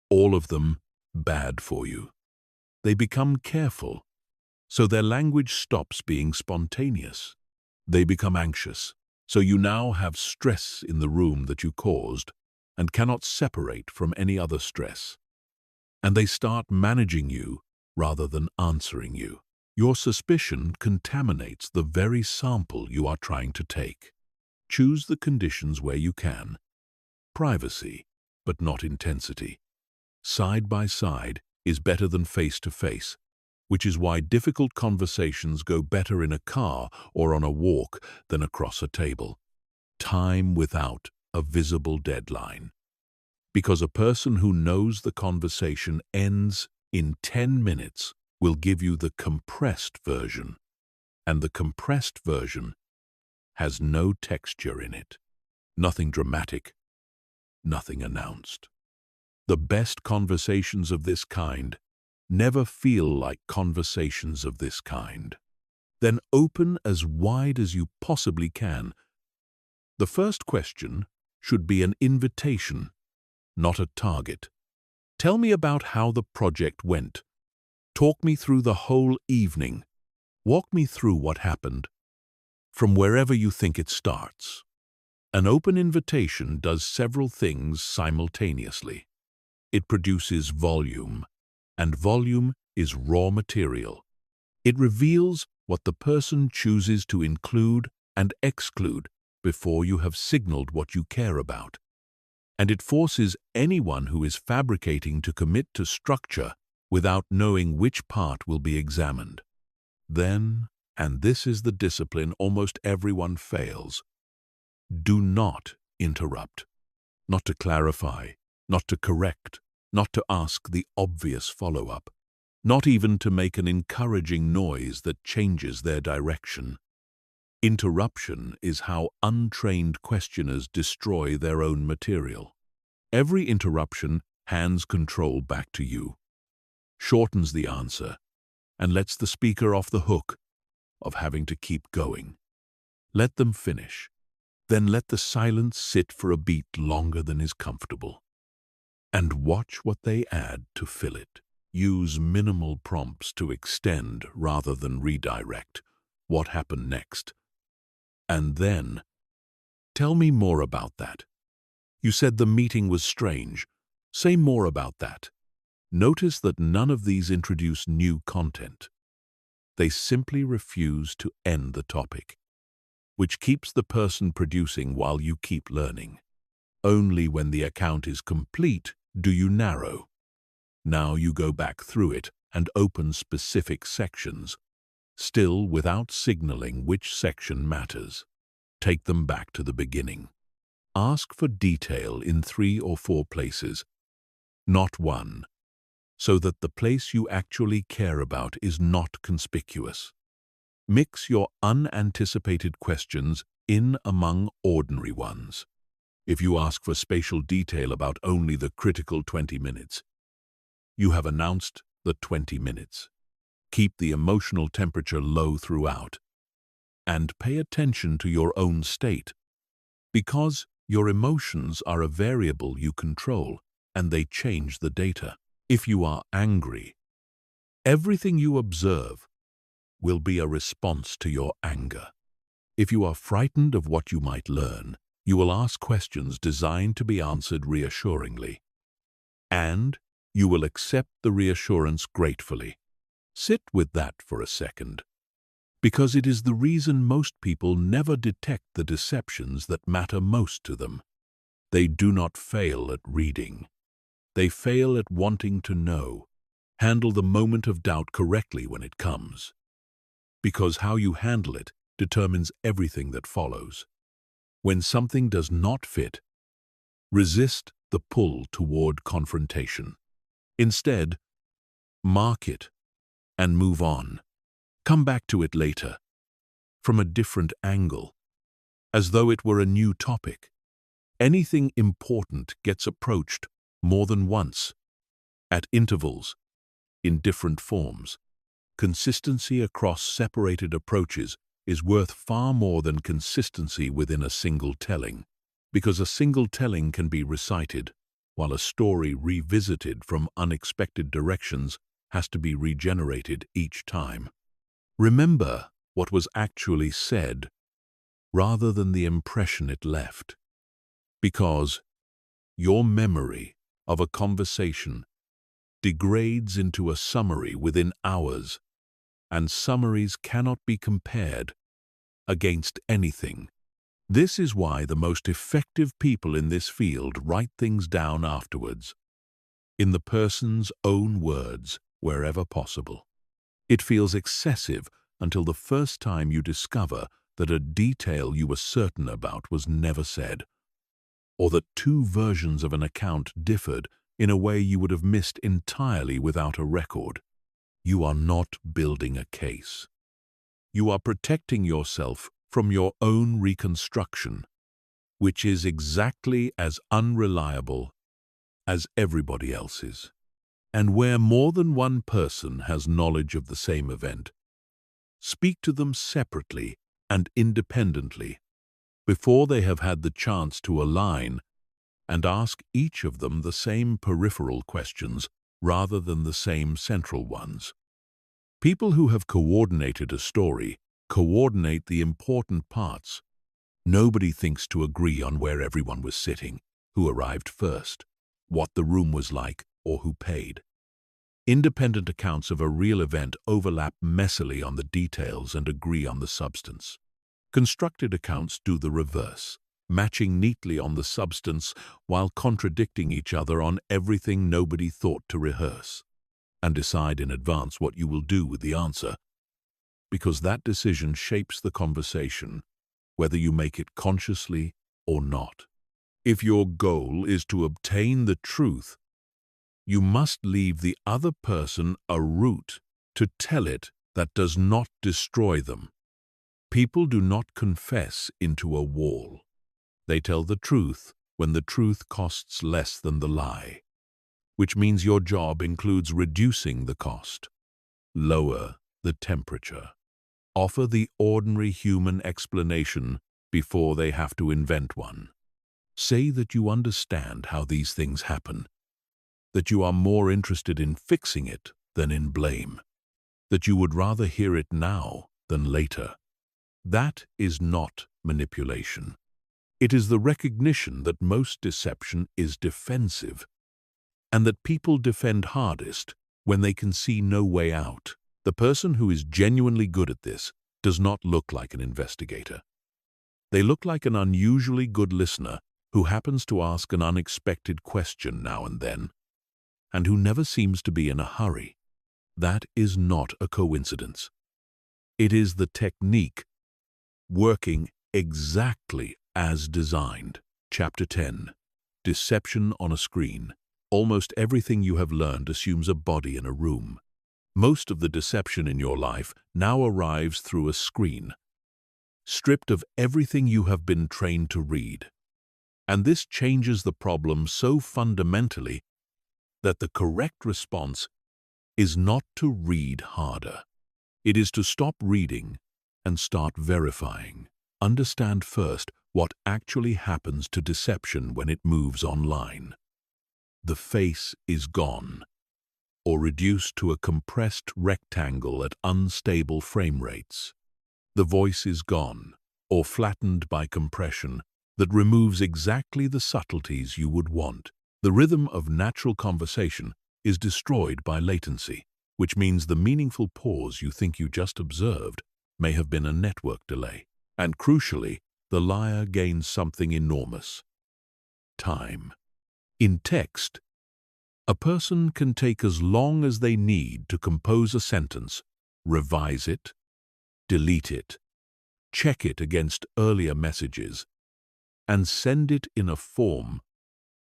all of them bad for you. They become careful, so their language stops being spontaneous. They become anxious, so you now have stress in the room that you caused and cannot separate from any other stress. And they start managing you rather than answering you. Your suspicion contaminates the very sample you are trying to take. Choose the conditions where you can. Privacy, but not intensity. Side by side is better than face to face, which is why difficult conversations go better in a car or on a walk than across a table. Time without a visible deadline. Because a person who knows the conversation ends in 10 minutes will give you the compressed version, and the compressed version has no texture in it. Nothing dramatic, nothing announced. The best conversations of this kind never feel like conversations of this kind. Then open as wide as you possibly can. The first question should be an invitation, not a target. Tell me about how the project went. Talk me through the whole evening. Walk me through what happened. From wherever you think it starts. An open invitation does several things simultaneously. It produces volume, and volume is raw material. It reveals what the person chooses to include and exclude before you have signaled what you care about. And it forces anyone who is fabricating to commit to structure without knowing which part will be examined. Then, and this is the discipline almost everyone fails, do not interrupt. Not to clarify, not to correct, not to ask the obvious follow-up, not even to make an encouraging noise that changes their direction. Interruption is how untrained questioners destroy their own material. Every interruption hands control back to you, shortens the answer, and lets the speaker off the hook of having to keep going. Let them finish. Then let the silence sit for a beat longer than is comfortable. And watch what they add to fill it. Use minimal prompts to extend rather than redirect. What happened next? And then, tell me more about that. You said the meeting was strange. Say more about that. Notice that none of these introduce new content. They simply refuse to end the topic, which keeps the person producing while you keep learning. Only when the account is complete do you narrow. Now you go back through it and open specific sections, still without signaling which section matters. Take them back to the beginning. Ask for detail in 3 or 4 places, not one, so that the place you actually care about is not conspicuous. Mix your unanticipated questions in among ordinary ones. If you ask for spatial detail about only the critical 20 minutes, you have announced the 20 minutes. Keep the emotional temperature low throughout, and pay attention to your own state, because your emotions are a variable you control, and they change the data. If you are angry, everything you observe will be a response to your anger. If you are frightened of what you might learn, you will ask questions designed to be answered reassuringly. And you will accept the reassurance gratefully. Sit with that for a second, because it is the reason most people never detect the deceptions that matter most to them. They do not fail at reading. They fail at wanting to know. Handle the moment of doubt correctly when it comes, because how you handle it determines everything that follows. When something does not fit, resist the pull toward confrontation. Instead, mark it and move on. Come back to it later, from a different angle, as though it were a new topic. Anything important gets approached more than once, at intervals, in different forms. Consistency across separated approaches is worth far more than consistency within a single telling, because a single telling can be recited, while a story revisited from unexpected directions has to be regenerated each time. Remember what was actually said, rather than the impression it left, because your memory of a conversation degrades into a summary within hours, and summaries cannot be compared against anything. This is why the most effective people in this field write things down afterwards, in the person's own words, wherever possible. It feels excessive until the first time you discover that a detail you were certain about was never said, or that 2 versions of an account differed in a way you would have missed entirely without a record. You are not building a case. You are protecting yourself from your own reconstruction, which is exactly as unreliable as everybody else's. And where more than one person has knowledge of the same event, speak to them separately and independently before they have had the chance to align, and ask each of them the same peripheral questions rather than the same central ones. People who have coordinated a story coordinate the important parts. Nobody thinks to agree on where everyone was sitting, who arrived first, what the room was like, or who paid. Independent accounts of a real event overlap messily on the details and agree on the substance. Constructed accounts do the reverse, matching neatly on the substance while contradicting each other on everything nobody thought to rehearse, and decide in advance what you will do with the answer, because that decision shapes the conversation, whether you make it consciously or not. If your goal is to obtain the truth, you must leave the other person a route to tell it that does not destroy them. People do not confess into a wall. They tell the truth when the truth costs less than the lie, which means your job includes reducing the cost, lower the temperature, offer the ordinary human explanation before they have to invent one. Say that you understand how these things happen, that you are more interested in fixing it than in blame, that you would rather hear it now than later. That is not manipulation. It is the recognition that most deception is defensive, and that people defend hardest when they can see no way out. The person who is genuinely good at this does not look like an investigator. They look like an unusually good listener who happens to ask an unexpected question now and then, and who never seems to be in a hurry. That is not a coincidence. It is the technique working exactly as designed. Chapter 10. Deception on a screen. Almost everything you have learned assumes a body in a room. Most of the deception in your life now arrives through a screen, stripped of everything you have been trained to read. And this changes the problem so fundamentally that the correct response is not to read harder. It is to stop reading and start verifying. Understand first what actually happens to deception when it moves online. The face is gone, or reduced to a compressed rectangle at unstable frame rates. The voice is gone, or flattened by compression that removes exactly the subtleties you would want. The rhythm of natural conversation is destroyed by latency, which means the meaningful pause you think you just observed may have been a network delay. And crucially, the liar gains something enormous: time. In text, a person can take as long as they need to compose a sentence, revise it, delete it, check it against earlier messages, and send it in a form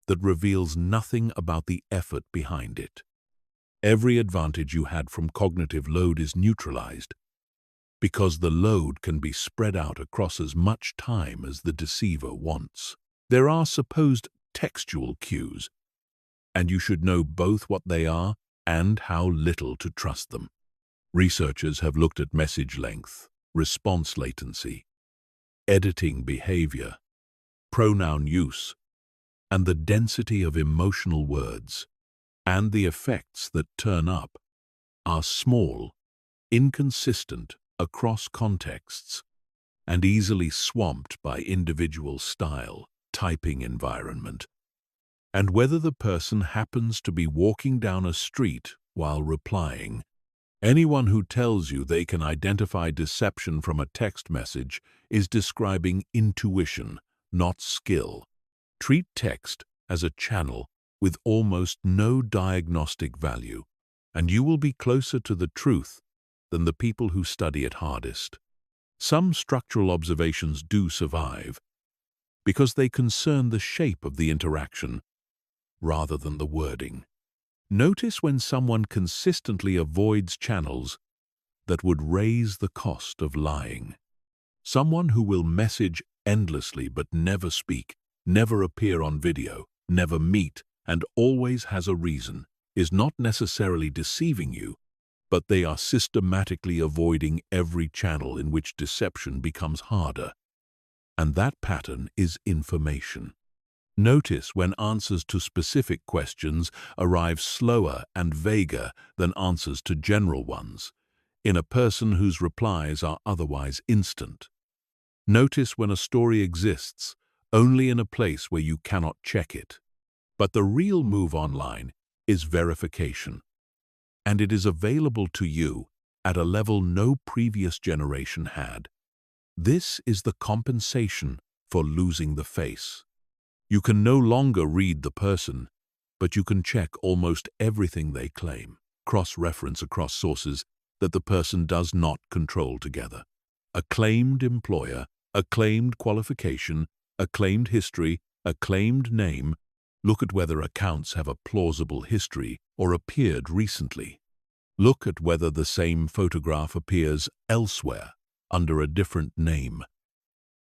that reveals nothing about the effort behind it. Every advantage you had from cognitive load is neutralized, because the load can be spread out across as much time as the deceiver wants. There are supposed textual cues, and you should know both what they are and how little to trust them. Researchers have looked at message length, response latency, editing behavior, pronoun use, and the density of emotional words, and the effects that turn up are small, inconsistent across contexts, and easily swamped by individual style, typing environment, and whether the person happens to be walking down a street while replying. Anyone who tells you they can identify deception from a text message is describing intuition, not skill. Treat text as a channel with almost no diagnostic value, and you will be closer to the truth than the people who study it hardest. Some structural observations do survive because they concern the shape of the interaction rather than the wording. Notice when someone consistently avoids channels that would raise the cost of lying. Someone who will message endlessly but never speak, never appear on video, never meet, and always has a reason, is not necessarily deceiving you, but they are systematically avoiding every channel in which deception becomes harder. And that pattern is information. Notice when answers to specific questions arrive slower and vaguer than answers to general ones, in a person whose replies are otherwise instant. Notice when a story exists only in a place where you cannot check it. But the real move online is verification, and it is available to you at a level no previous generation had. This is the compensation for losing the face. You can no longer read the person, but you can check almost everything they claim, cross-reference across sources that the person does not control together. A claimed employer, a claimed qualification, a claimed history, a claimed name. Look at whether accounts have a plausible history or appeared recently. Look at whether the same photograph appears elsewhere under a different name,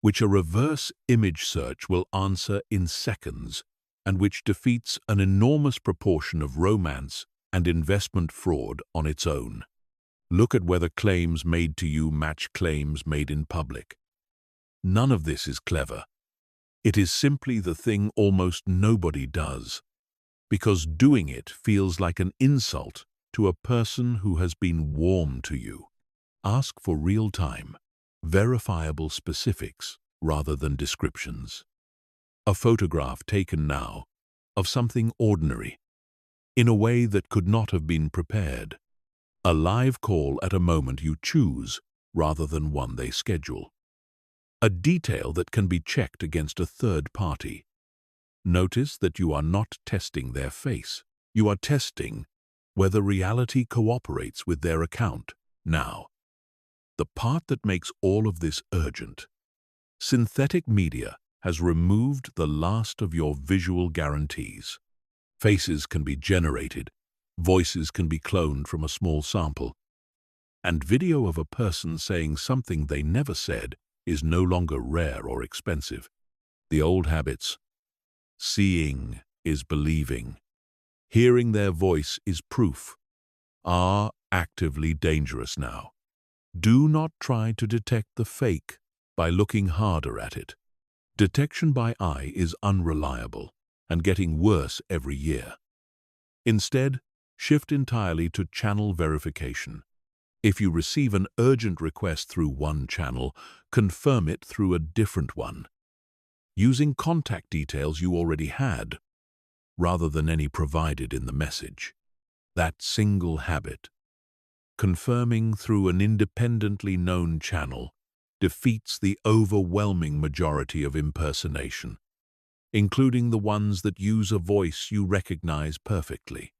which a reverse image search will answer in seconds, and which defeats an enormous proportion of romance and investment fraud on its own. Look at whether claims made to you match claims made in public. None of this is clever. It is simply the thing almost nobody does, because doing it feels like an insult to a person who has been warm to you. Ask for real-time, verifiable specifics rather than descriptions. A photograph taken now of something ordinary, in a way that could not have been prepared. A live call at a moment you choose rather than one they schedule. A detail that can be checked against a third party. Notice that you are not testing their face. You are testing whether reality cooperates with their account now. The part that makes all of this urgent. Synthetic media has removed the last of your visual guarantees. Faces can be generated, voices can be cloned from a small sample, and video of a person saying something they never said is no longer rare or expensive. The old habits. Seeing is believing. Hearing their voice is proof. Are actively dangerous now. Do not try to detect the fake by looking harder at it. Detection by eye is unreliable and getting worse every year. Instead, shift entirely to channel verification. If you receive an urgent request through one channel, confirm it through a different one, using contact details you already had, rather than any provided in the message. That single habit, confirming through an independently known channel, defeats the overwhelming majority of impersonation, including the ones that use a voice you recognize perfectly.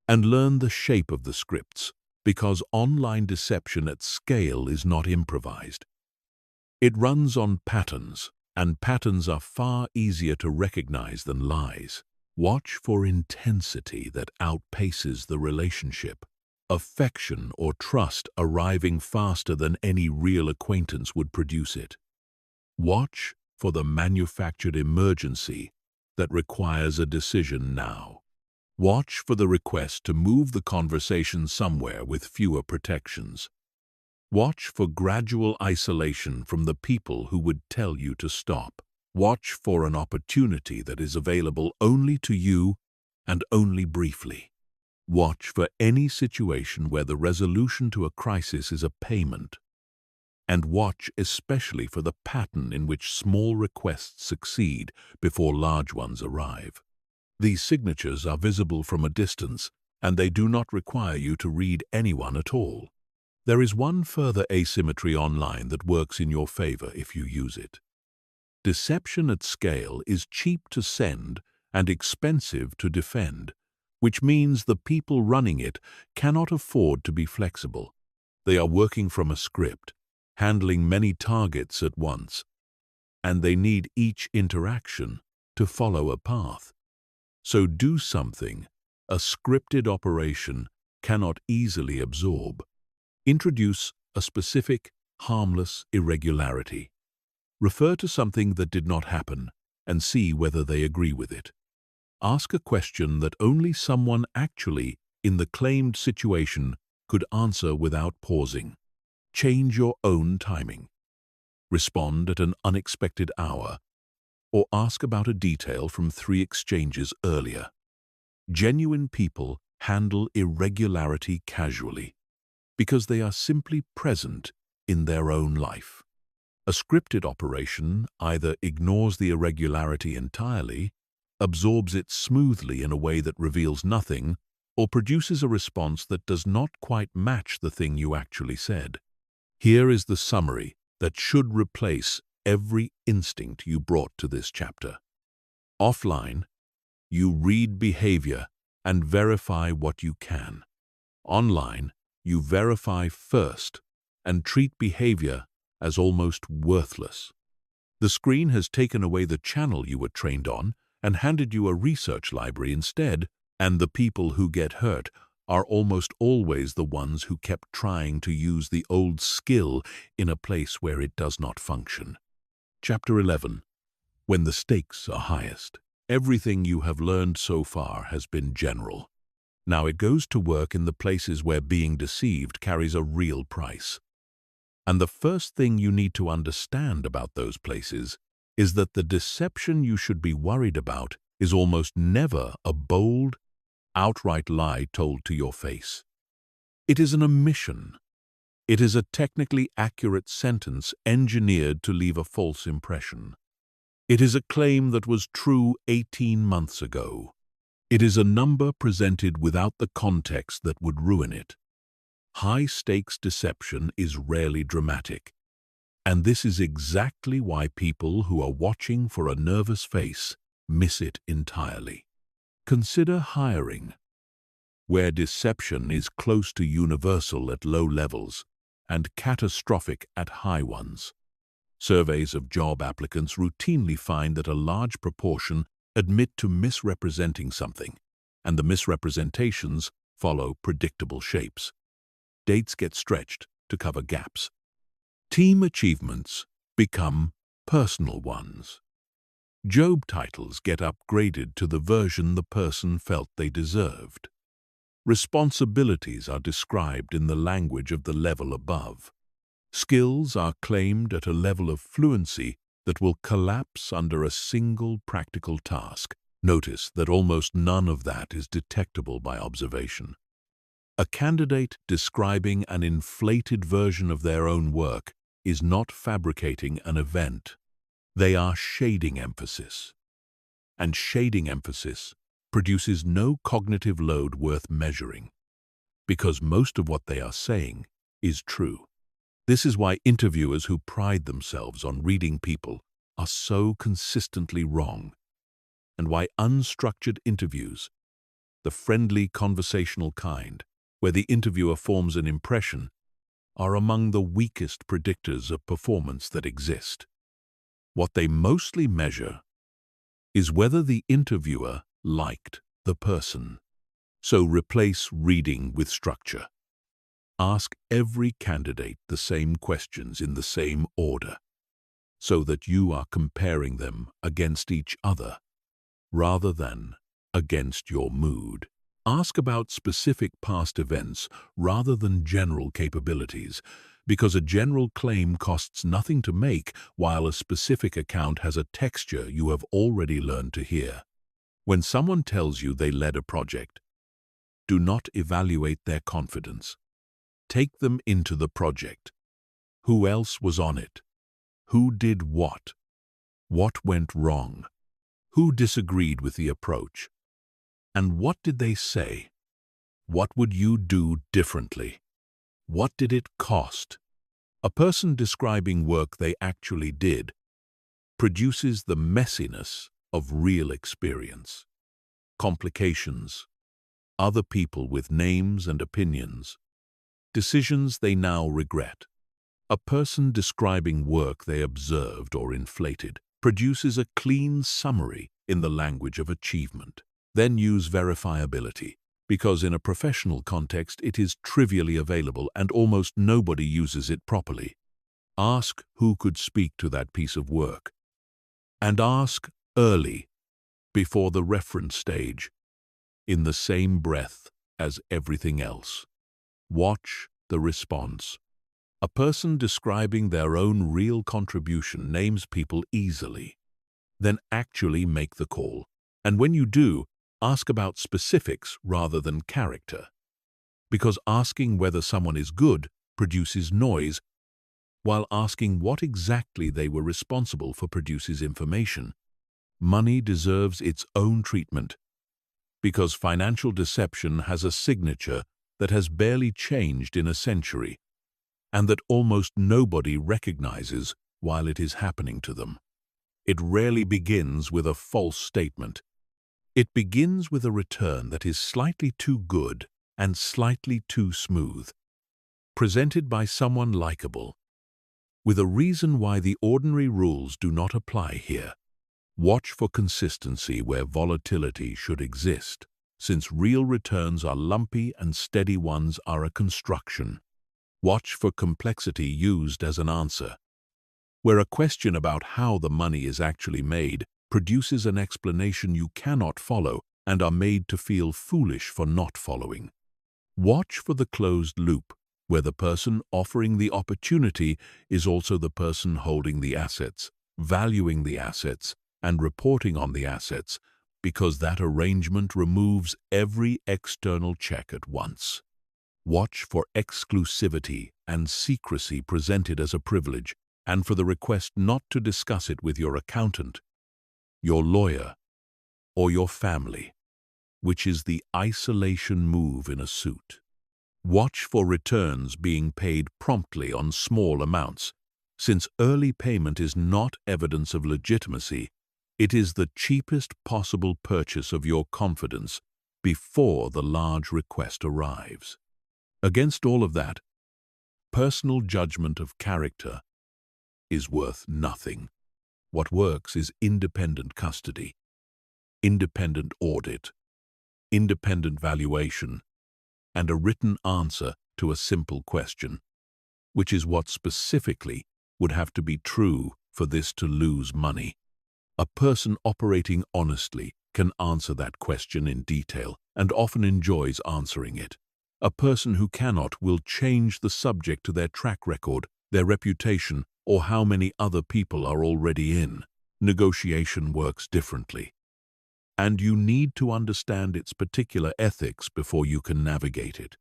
And learn the shape of the scripts, because online deception at scale is not improvised. It runs on patterns, and patterns are far easier to recognize than lies. Watch for intensity that outpaces the relationship, affection or trust arriving faster than any real acquaintance would produce it. Watch for the manufactured emergency that requires a decision now. Watch for the request to move the conversation somewhere with fewer protections. Watch for gradual isolation from the people who would tell you to stop. Watch for an opportunity that is available only to you and only briefly. Watch for any situation where the resolution to a crisis is a payment. And watch especially for the pattern in which small requests succeed before large ones arrive. These signatures are visible from a distance, and they do not require you to read anyone at all. There is one further asymmetry online that works in your favor if you use it. Deception at scale is cheap to send and expensive to defend, which means the people running it cannot afford to be flexible. They are working from a script, handling many targets at once, and they need each interaction to follow a path. So do something a scripted operation cannot easily absorb. Introduce a specific, harmless irregularity. Refer to something that did not happen and see whether they agree with it. Ask a question that only someone actually in the claimed situation could answer without pausing. Change your own timing. Respond at an unexpected hour, or ask about a detail from 3 exchanges earlier. Genuine people handle irregularity casually because they are simply present in their own life. A scripted operation either ignores the irregularity entirely, absorbs it smoothly in a way that reveals nothing, or produces a response that does not quite match the thing you actually said. Here is the summary that should replace every instinct you brought to this chapter. Offline, you read behavior and verify what you can. Online, you verify first and treat behavior as almost worthless. The screen has taken away the channel you were trained on and handed you a research library instead, and the people who get hurt are almost always the ones who kept trying to use the old skill in a place where it does not function. Chapter 11. When the stakes are highest. Everything you have learned so far has been general. Now it goes to work in the places where being deceived carries a real price. And the first thing you need to understand about those places is that the deception you should be worried about is almost never a bold, outright lie told to your face. It is an omission. It is a technically accurate sentence engineered to leave a false impression. It is a claim that was true 18 months ago. It is a number presented without the context that would ruin it. High-stakes deception is rarely dramatic, and this is exactly why people who are watching for a nervous face miss it entirely. Consider hiring, where deception is close to universal at low levels and catastrophic at high ones. Surveys of job applicants routinely find that a large proportion admit to misrepresenting something, and the misrepresentations follow predictable shapes. Dates get stretched to cover gaps. Team achievements become personal ones. Job titles get upgraded to the version the person felt they deserved. Responsibilities are described in the language of the level above. Skills are claimed at a level of fluency that will collapse under a single practical task. Notice that almost none of that is detectable by observation. A candidate describing an inflated version of their own work is not fabricating an event. They are shading emphasis. And shading emphasis produces no cognitive load worth measuring, because most of what they are saying is true. This is why interviewers who pride themselves on reading people are so consistently wrong, and why unstructured interviews, the friendly conversational kind, where the interviewer forms an impression, are among the weakest predictors of performance that exist. What they mostly measure is whether the interviewer liked the person. So replace reading with structure. Ask every candidate the same questions in the same order, so that you are comparing them against each other, rather than against your mood. Ask about specific past events rather than general capabilities, because a general claim costs nothing to make while a specific account has a texture you have already learned to hear. When someone tells you they led a project, do not evaluate their confidence. Take them into the project. Who else was on it? Who did what? What went wrong? Who disagreed with the approach? And what did they say? What would you do differently? What did it cost? A person describing work they actually did produces the messiness of real experience. Complications, other people with names and opinions, decisions they now regret. A person describing work they observed or inflated produces a clean summary in the language of achievement. Then use verifiability, because in a professional context it is trivially available and almost nobody uses it properly. Ask who could speak to that piece of work. And ask early, before the reference stage, in the same breath as everything else. Watch the response. A person describing their own real contribution names people easily. Then actually make the call. And when you do, ask about specifics rather than character. Because asking whether someone is good produces noise, while asking what exactly they were responsible for produces information. Money deserves its own treatment, because financial deception has a signature that has barely changed in a century, and that almost nobody recognizes while it is happening to them. It rarely begins with a false statement. It begins with a return that is slightly too good and slightly too smooth, presented by someone likable, with a reason why the ordinary rules do not apply here. Watch for consistency where volatility should exist, since real returns are lumpy and steady ones are a construction. Watch for complexity used as an answer, where a question about how the money is actually made produces an explanation you cannot follow and are made to feel foolish for not following. Watch for the closed loop, where the person offering the opportunity is also the person holding the assets, valuing the assets, and reporting on the assets, because that arrangement removes every external check at once. Watch for exclusivity and secrecy presented as a privilege, and for the request not to discuss it with your accountant, your lawyer, or your family, which is the isolation move in a suit. Watch for returns being paid promptly on small amounts. Since early payment is not evidence of legitimacy, it is the cheapest possible purchase of your confidence before the large request arrives. Against all of that, personal judgment of character is worth nothing. What works is independent custody, independent audit, independent valuation, and a written answer to a simple question, which is what specifically would have to be true for this to lose money. A person operating honestly can answer that question in detail and often enjoys answering it. A person who cannot will change the subject to their track record, their reputation, or how many other people are already in. Negotiation works differently, and you need to understand its particular ethics before you can navigate it.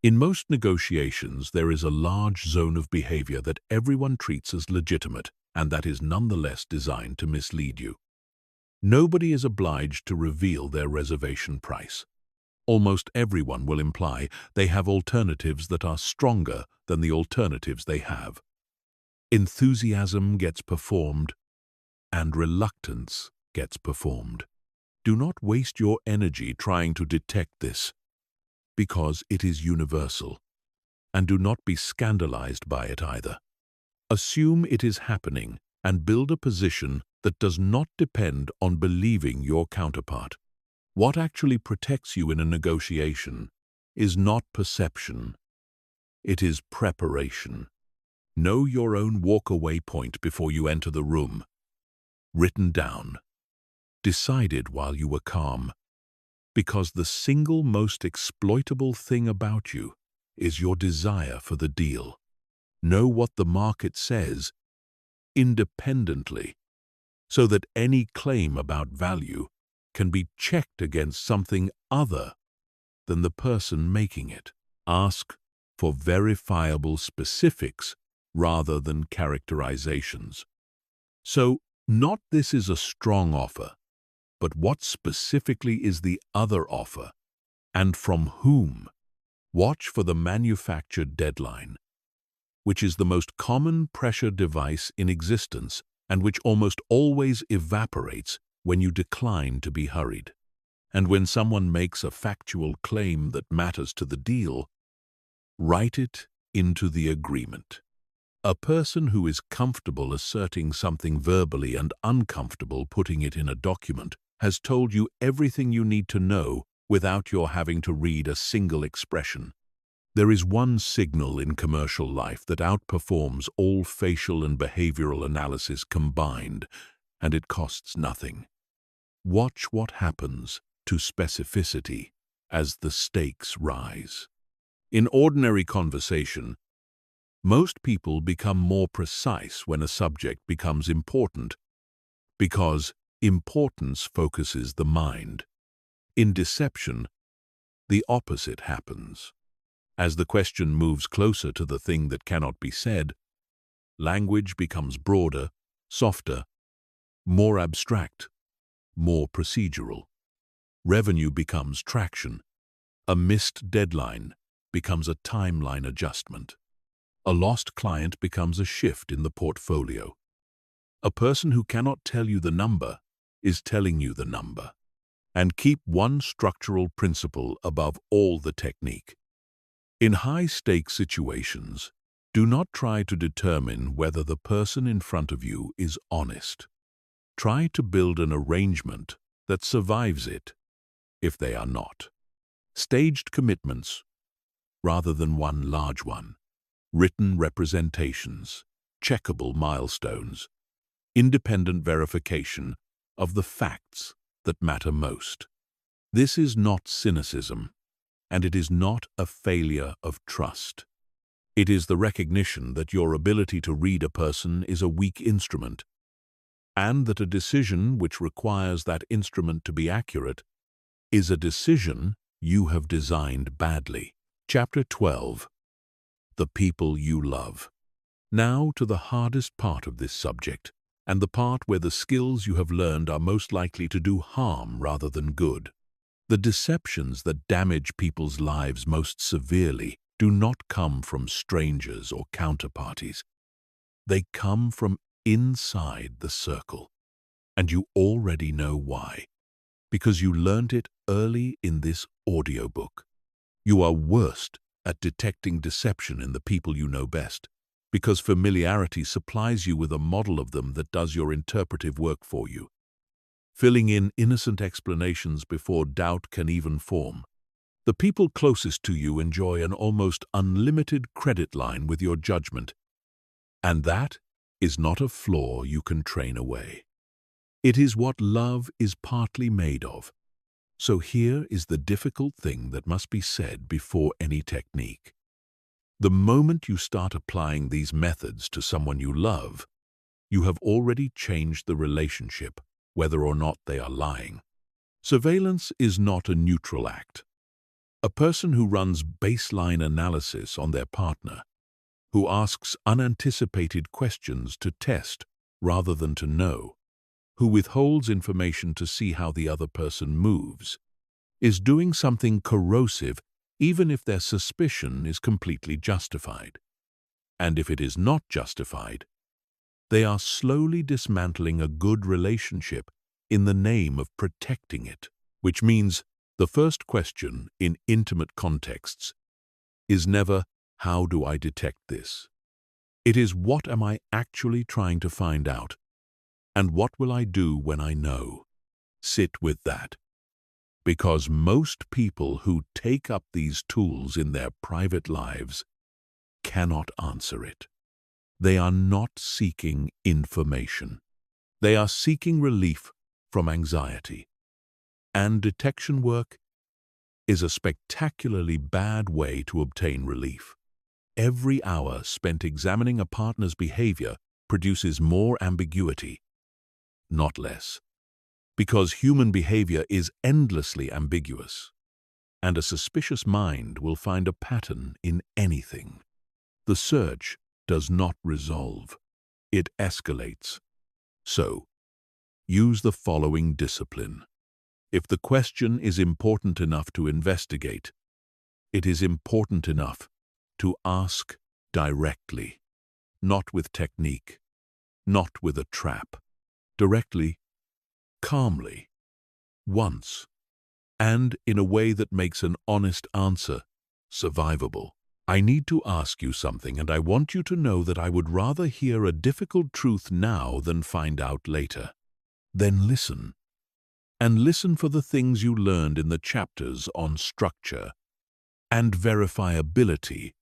In most negotiations, there is a large zone of behavior that everyone treats as legitimate, and that is nonetheless designed to mislead you. Nobody is obliged to reveal their reservation price. Almost everyone will imply they have alternatives that are stronger than the alternatives they have. Enthusiasm gets performed, and reluctance gets performed. Do not waste your energy trying to detect this, because it is universal, and do not be scandalized by it either. Assume it is happening and build a position that does not depend on believing your counterpart. What actually protects you in a negotiation is not perception, it is preparation. Know your own walk-away point before you enter the room. Written down. Decided while you were calm. Because the single most exploitable thing about you is your desire for the deal. Know what the market says independently, so that any claim about value can be checked against something other than the person making it. Ask for verifiable specifics rather than characterizations. So, not this is a strong offer, but what specifically is the other offer, and from whom? Watch for the manufactured deadline, which is the most common pressure device in existence and which almost always evaporates when you decline to be hurried. And when someone makes a factual claim that matters to the deal, write it into the agreement. A person who is comfortable asserting something verbally and uncomfortable putting it in a document has told you everything you need to know without your having to read a single expression. There is one signal in commercial life that outperforms all facial and behavioral analysis combined, and it costs nothing. Watch what happens to specificity as the stakes rise. In ordinary conversation, most people become more precise when a subject becomes important, because importance focuses the mind. In deception, the opposite happens. As the question moves closer to the thing that cannot be said, language becomes broader, softer, more abstract, more procedural. Revenue becomes traction. A missed deadline becomes a timeline adjustment. A lost client becomes a shift in the portfolio. A person who cannot tell you the number is telling you the number. And keep one structural principle above all the technique. In high-stakes situations, do not try to determine whether the person in front of you is honest. Try to build an arrangement that survives it, if they are not. Staged commitments, rather than one large one. Written representations, checkable milestones, independent verification of the facts that matter most. This is not cynicism, and it is not a failure of trust. It is the recognition that your ability to read a person is a weak instrument, and that a decision which requires that instrument to be accurate is a decision you have designed badly. Chapter 12. The people you love. Now to the hardest part of this subject, and the part where the skills you have learned are most likely to do harm rather than good. The deceptions that damage people's lives most severely do not come from strangers or counterparties. They come from inside the circle, and you already know why, because you learned it early in this audiobook. You are worst at detecting deception in the people you know best, because familiarity supplies you with a model of them that does your interpretive work for you, filling in innocent explanations before doubt can even form. The people closest to you enjoy an almost unlimited credit line with your judgment, and that is not a flaw you can train away. It is what love is partly made of. So here is the difficult thing that must be said before any technique. The moment you start applying these methods to someone you love, you have already changed the relationship, whether or not they are lying. Surveillance is not a neutral act. A person who runs baseline analysis on their partner, who asks unanticipated questions to test rather than to know, who withholds information to see how the other person moves, is doing something corrosive even if their suspicion is completely justified. And if it is not justified, they are slowly dismantling a good relationship in the name of protecting it, which means the first question in intimate contexts is never, how do I detect this? It is, what am I actually trying to find out? And what will I do when I know? Sit with that. Because most people who take up these tools in their private lives cannot answer it. They are not seeking information. They are seeking relief from anxiety. And detection work is a spectacularly bad way to obtain relief. Every hour spent examining a partner's behavior produces more ambiguity, not less, because human behavior is endlessly ambiguous, and a suspicious mind will find a pattern in anything. The search does not resolve, it escalates. So, use the following discipline. If the question is important enough to investigate, it is important enough to ask directly, not with technique, not with a trap. Directly, calmly, once, and in a way that makes an honest answer survivable. I need to ask you something, and I want you to know that I would rather hear a difficult truth now than find out later. Then listen, and listen for the things you learned in the chapters on structure and verifiability,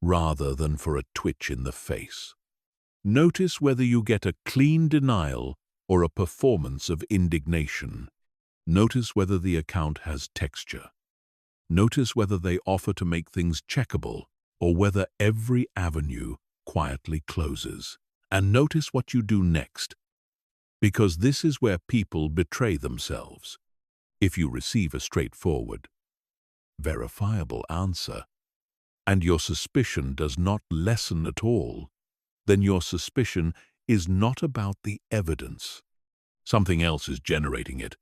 rather than for a twitch in the face. Notice whether you get a clean denial or a performance of indignation. Notice whether the account has texture. Notice whether they offer to make things checkable or whether every avenue quietly closes. And notice what you do next, because this is where people betray themselves. If you receive a straightforward, verifiable answer, and your suspicion does not lessen at all, then your suspicion is not about the evidence. Something else is generating it,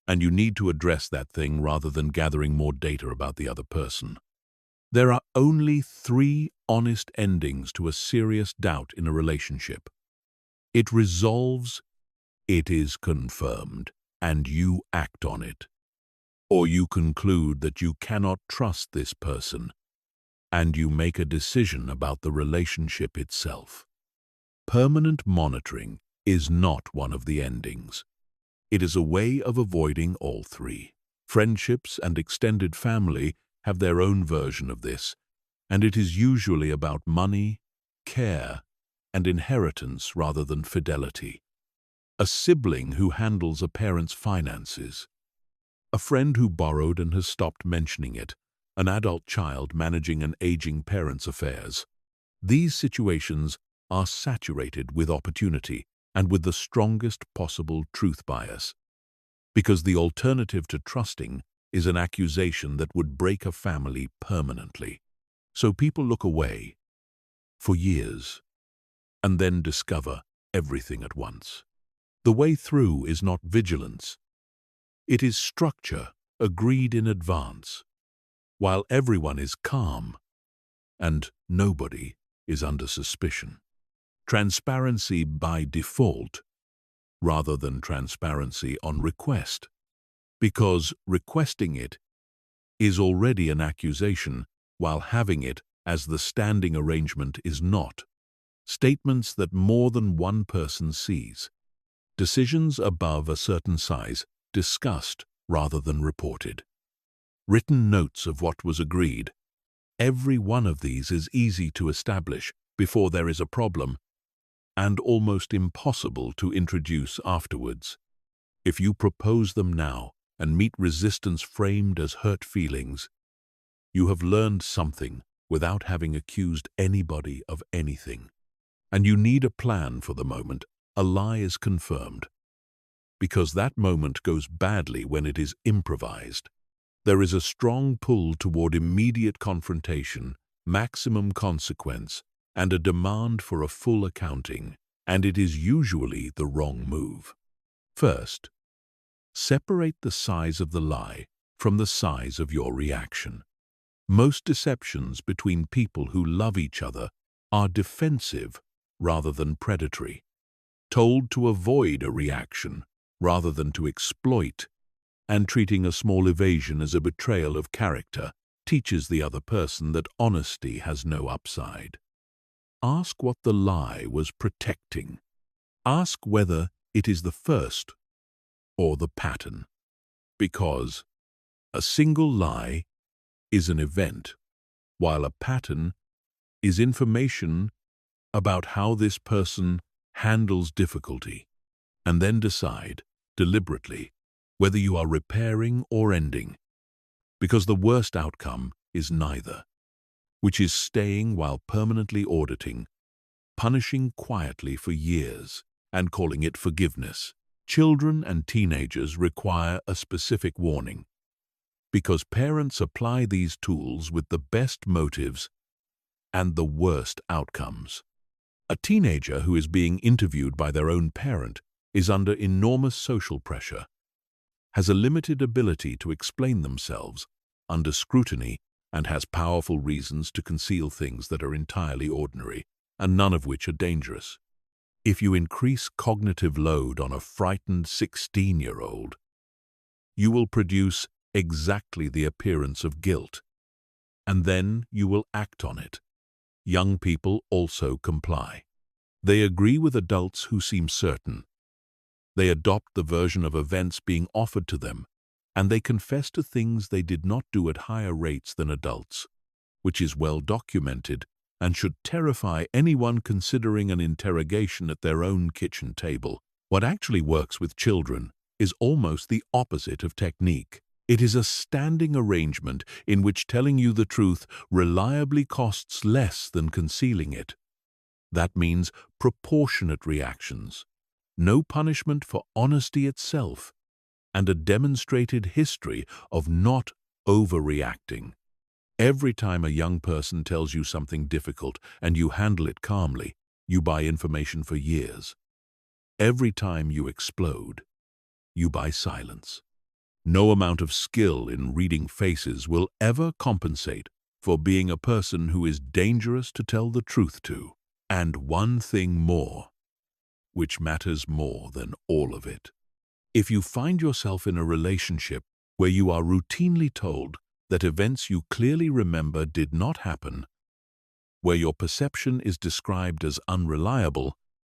and you need to address that thing rather than gathering more data about the other person. There are only 3 honest endings to a serious doubt in a relationship. It resolves, it is confirmed, and you act on it. Or you conclude that you cannot trust this person, and you make a decision about the relationship itself. Permanent monitoring is not one of the endings. It is a way of avoiding all 3. Friendships and extended family have their own version of this, and it is usually about money, care, and inheritance rather than fidelity. A sibling who handles a parent's finances. A friend who borrowed and has stopped mentioning it. An adult child managing an aging parent's affairs. These situations are saturated with opportunity and with the strongest possible truth bias, because the alternative to trusting is an accusation that would break a family permanently. So people look away for years and then discover everything at once. The way through is not vigilance. It is structure agreed in advance, while everyone is calm and nobody is under suspicion. Transparency by default rather than transparency on request, because requesting it is already an accusation, while having it as the standing arrangement is not. Statements that more than one person sees. Decisions above a certain size discussed rather than reported. Written notes of what was agreed. Every one of these is easy to establish before there is a problem and almost impossible to introduce afterwards. If you propose them now and meet resistance framed as hurt feelings, you have learned something without having accused anybody of anything. And you need a plan for the moment a lie is confirmed, because that moment goes badly when it is improvised. There is a strong pull toward immediate confrontation, maximum consequence, and a demand for a full accounting, and it is usually the wrong move. First, separate the size of the lie from the size of your reaction. Most deceptions between people who love each other are defensive rather than predatory, told to avoid a reaction rather than to exploit, and treating a small evasion as a betrayal of character teaches the other person that honesty has no upside. Ask what the lie was protecting. Ask whether it is the first or the pattern, because a single lie is an event, while a pattern is information about how this person handles difficulty, and then decide deliberately whether you are repairing or ending, because the worst outcome is neither, which is staying while permanently auditing, punishing quietly for years, and calling it forgiveness. Children and teenagers require a specific warning, because parents apply these tools with the best motives and the worst outcomes. A teenager who is being interviewed by their own parent is under enormous social pressure, has a limited ability to explain themselves under scrutiny, and has powerful reasons to conceal things that are entirely ordinary, and none of which are dangerous. If you increase cognitive load on a frightened 16-year-old, you will produce exactly the appearance of guilt, and then you will act on it. Young people also comply. They agree with adults who seem certain. They adopt the version of events being offered to them, and they confess to things they did not do at higher rates than adults, which is well documented and should terrify anyone considering an interrogation at their own kitchen table. What actually works with children is almost the opposite of technique. It is a standing arrangement in which telling you the truth reliably costs less than concealing it. That means proportionate reactions, no punishment for honesty itself, and a demonstrated history of not overreacting. Every time a young person tells you something difficult and you handle it calmly, you buy information for years. Every time you explode, you buy silence. No amount of skill in reading faces will ever compensate for being a person who is dangerous to tell the truth to. And one thing more, which matters more than all of it. If you find yourself in a relationship where you are routinely told that events you clearly remember did not happen, where your perception is described as unreliable,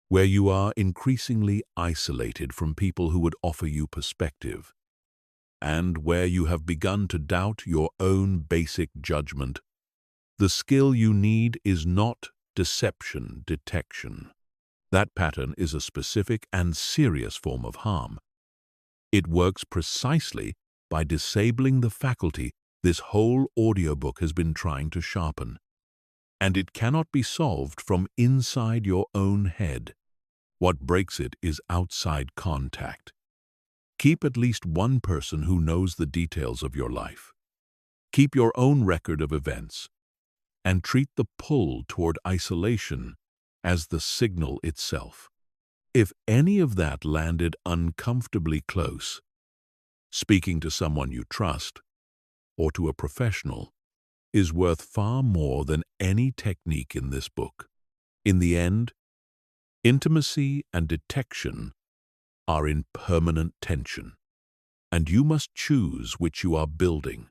where you are increasingly isolated from people who would offer you perspective, and where you have begun to doubt your own basic judgment, the skill you need is not deception detection. That pattern is a specific and serious form of harm. It works precisely by disabling the faculty this whole audiobook has been trying to sharpen. And it cannot be solved from inside your own head. What breaks it is outside contact. Keep at least one person who knows the details of your life. Keep your own record of events, and treat the pull toward isolation as the signal itself. If any of that landed uncomfortably close, speaking to someone you trust, or to a professional, is worth far more than any technique in this book. In the end, intimacy and detection are in permanent tension, and you must choose which you are building.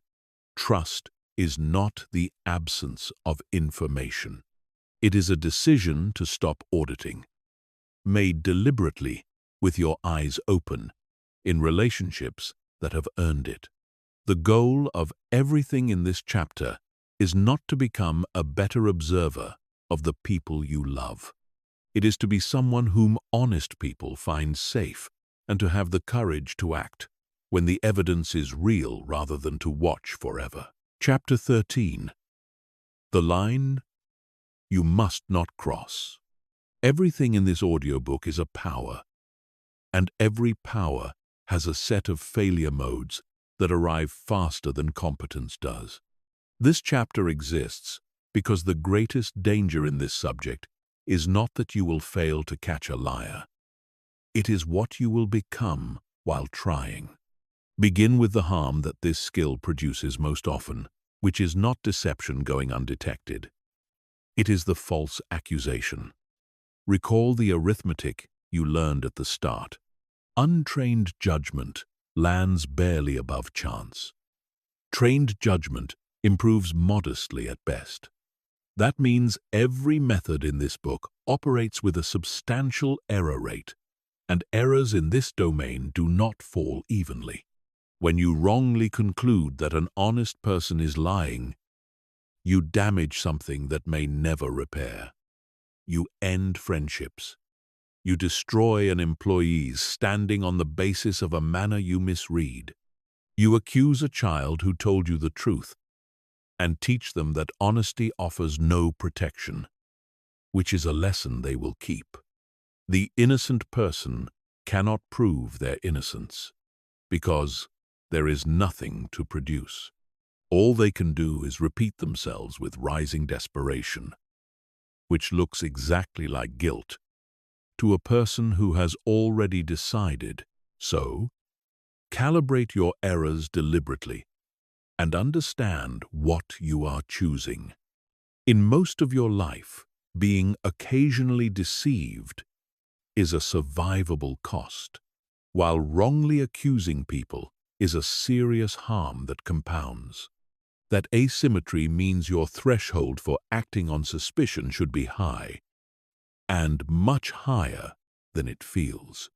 Trust is not the absence of information. It is a decision to stop auditing, made deliberately with your eyes open, in relationships that have earned it. The goal of everything in this chapter is not to become a better observer of the people you love. It is to be someone whom honest people find safe and to have the courage to act when the evidence is real rather than to watch forever. Chapter 13. The line you must not cross. Everything in this audiobook is a power, and every power has a set of failure modes that arrive faster than competence does. This chapter exists because the greatest danger in this subject is not that you will fail to catch a liar. It is what you will become while trying. Begin with the harm that this skill produces most often, which is not deception going undetected. It is the false accusation. Recall the arithmetic you learned at the start. Untrained judgment lands barely above chance. Trained judgment improves modestly at best. That means every method in this book operates with a substantial error rate, and errors in this domain do not fall evenly. When you wrongly conclude that an honest person is lying, you damage something that may never repair. You end friendships. You destroy an employee's standing on the basis of a manner you misread. You accuse a child who told you the truth and teach them that honesty offers no protection, which is a lesson they will keep. The innocent person cannot prove their innocence because there is nothing to produce. All they can do is repeat themselves with rising desperation, which looks exactly like guilt to a person who has already decided. So, calibrate your errors deliberately and understand what you are choosing. In most of your life, being occasionally deceived is a survivable cost, while wrongly accusing people is a serious harm that compounds. That asymmetry means your threshold for acting on suspicion should be high, and much higher than it feels,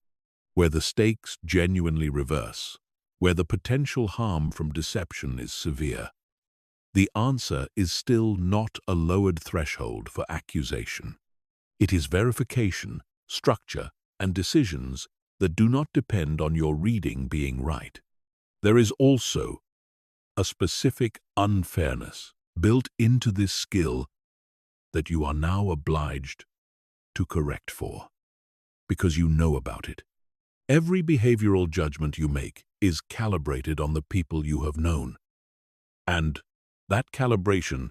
where the stakes genuinely reverse, where the potential harm from deception is severe. The answer is still not a lowered threshold for accusation. It is verification, structure, and decisions that do not depend on your reading being right. There is also a specific unfairness built into this skill that you are now obliged to correct for, because you know about it. Every behavioral judgment you make is calibrated on the people you have known, and that calibration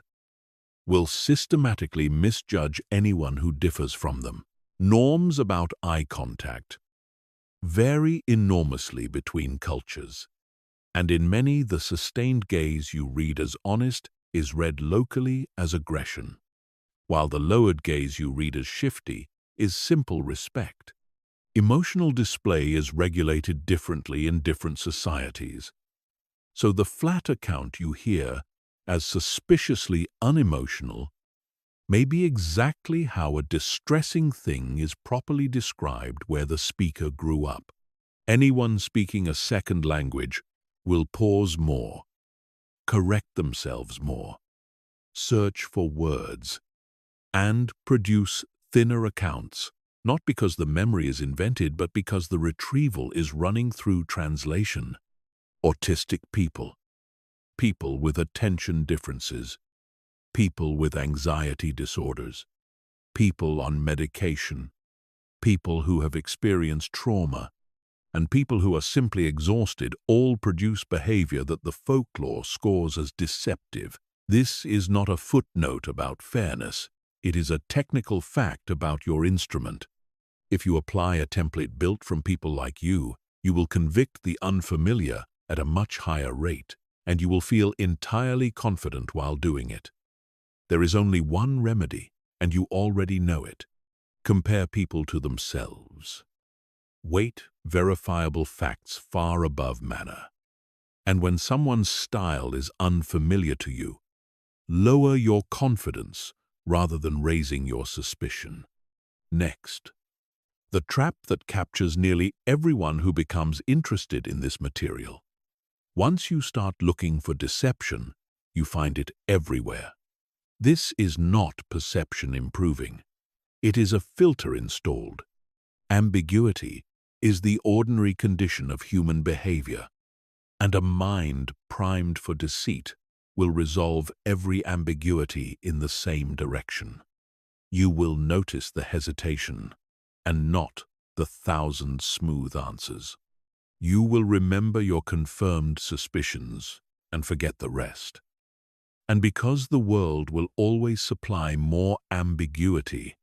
will systematically misjudge anyone who differs from them. Norms about eye contact vary enormously between cultures, and in many, the sustained gaze you read as honest is read locally as aggression, while the lowered gaze you read as shifty is simple respect. Emotional display is regulated differently in different societies, so the flat account you hear as suspiciously unemotional may be exactly how a distressing thing is properly described where the speaker grew up. Anyone speaking a second language will pause more, correct themselves more, search for words, and produce thinner accounts, not because the memory is invented, but because the retrieval is running through translation. Autistic people, people with attention differences, people with anxiety disorders, people on medication, people who have experienced trauma, and people who are simply exhausted all produce behavior that the folklore scores as deceptive. This is not a footnote about fairness. It is a technical fact about your instrument. If you apply a template built from people like you will convict the unfamiliar at a much higher rate, and you will feel entirely confident while doing it. There is only one remedy, and you already know it. Compare people to themselves. Weight verifiable facts far above manner. And when someone's style is unfamiliar to you, lower your confidence rather than raising your suspicion. Next, the trap that captures nearly everyone who becomes interested in this material. Once you start looking for deception, you find it everywhere. This is not perception improving. It is a filter installed. Ambiguity is the ordinary condition of human behavior, and a mind primed for deceit will resolve every ambiguity in the same direction. You will notice the hesitation and not the 1,000 smooth answers. You will remember your confirmed suspicions and forget the rest. And because the world will always supply more ambiguity,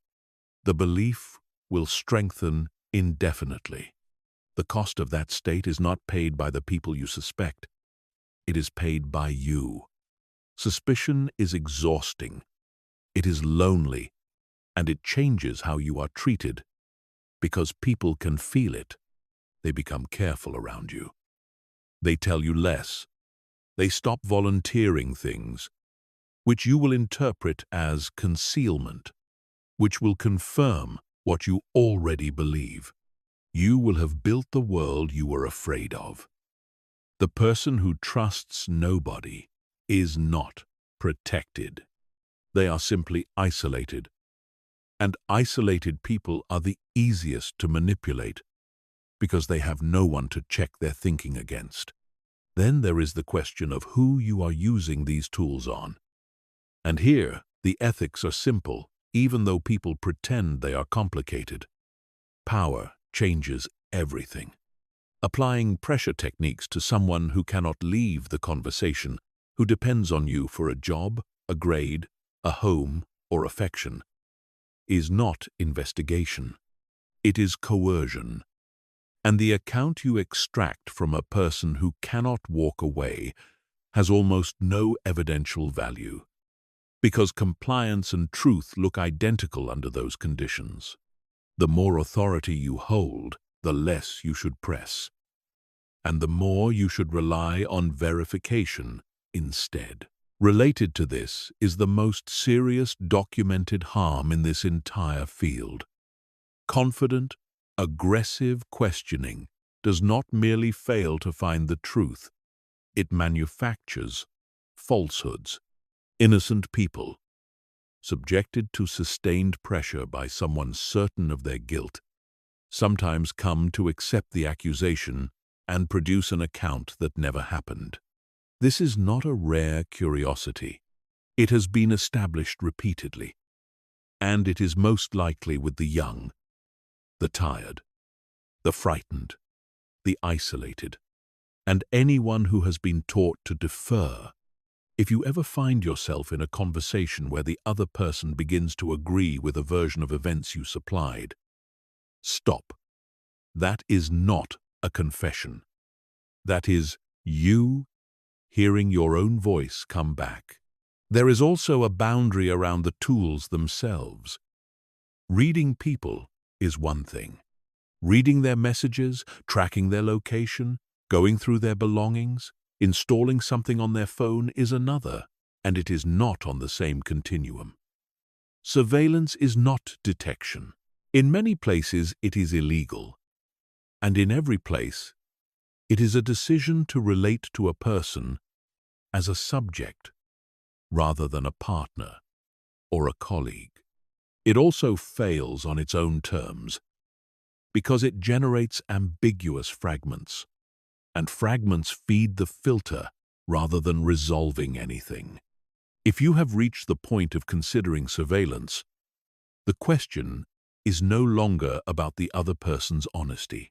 the belief will strengthen indefinitely. The cost of that state is not paid by the people you suspect. It is paid by you. Suspicion is exhausting. It is lonely, and it changes how you are treated. Because people can feel it, they become careful around you. They tell you less. They stop volunteering things, which you will interpret as concealment, which will confirm what you already believe. You will have built the world you were afraid of. The person who trusts nobody is not protected. They are simply isolated. And isolated people are the easiest to manipulate because they have no one to check their thinking against. Then there is the question of who you are using these tools on. And here, the ethics are simple, even though people pretend they are complicated. Power changes everything. Applying pressure techniques to someone who cannot leave the conversation, who depends on you for a job, a grade, a home, or affection, is not investigation. It is coercion. And the account you extract from a person who cannot walk away has almost no evidential value, because compliance and truth look identical under those conditions. The more authority you hold, the less you should press, and the more you should rely on verification instead. Related to this is the most serious documented harm in this entire field. Confident, aggressive questioning does not merely fail to find the truth, it manufactures falsehoods. Innocent people, subjected to sustained pressure by someone certain of their guilt, sometimes come to accept the accusation and produce an account that never happened. This is not a rare curiosity. It has been established repeatedly, and it is most likely with the young, the tired, the frightened, the isolated, and anyone who has been taught to defer. If you ever find yourself in a conversation where the other person begins to agree with a version of events you supplied, stop. That is not a confession. That is you hearing your own voice come back. There is also a boundary around the tools themselves. Reading people is one thing. Reading their messages, tracking their location, going through their belongings, installing something on their phone is another, and it is not on the same continuum. Surveillance is not detection. In many places it is illegal, and in every place it is a decision to relate to a person as a subject rather than a partner or a colleague. It also fails on its own terms because it generates ambiguous fragments, and fragments feed the filter rather than resolving anything. If you have reached the point of considering surveillance, the question is no longer about the other person's honesty.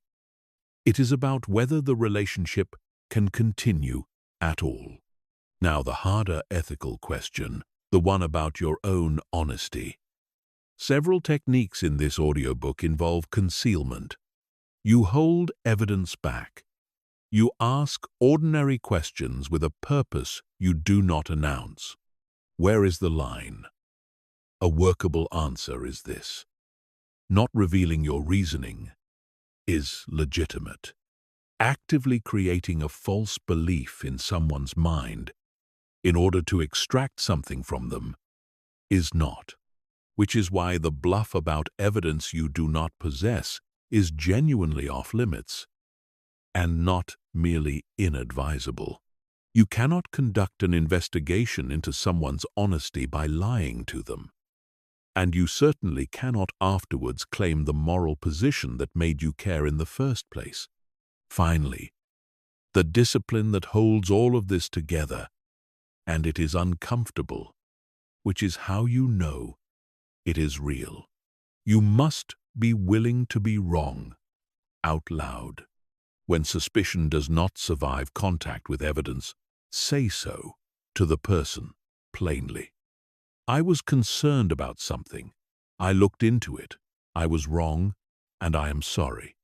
It is about whether the relationship can continue at all. Now, the harder ethical question, the one about your own honesty. Several techniques in this audiobook involve concealment. You hold evidence back. You ask ordinary questions with a purpose you do not announce. Where is the line? A workable answer is this: not revealing your reasoning is legitimate. Actively creating a false belief in someone's mind in order to extract something from them is not. Which is why the bluff about evidence you do not possess is genuinely off limits and not merely inadvisable. You cannot conduct an investigation into someone's honesty by lying to them, and you certainly cannot afterwards claim the moral position that made you care in the first place. Finally, the discipline that holds all of this together, and it is uncomfortable, which is how you know it is real. You must be willing to be wrong out loud. When suspicion does not survive contact with evidence, say so to the person plainly. I was concerned about something. I looked into it. I was wrong, and I am sorry.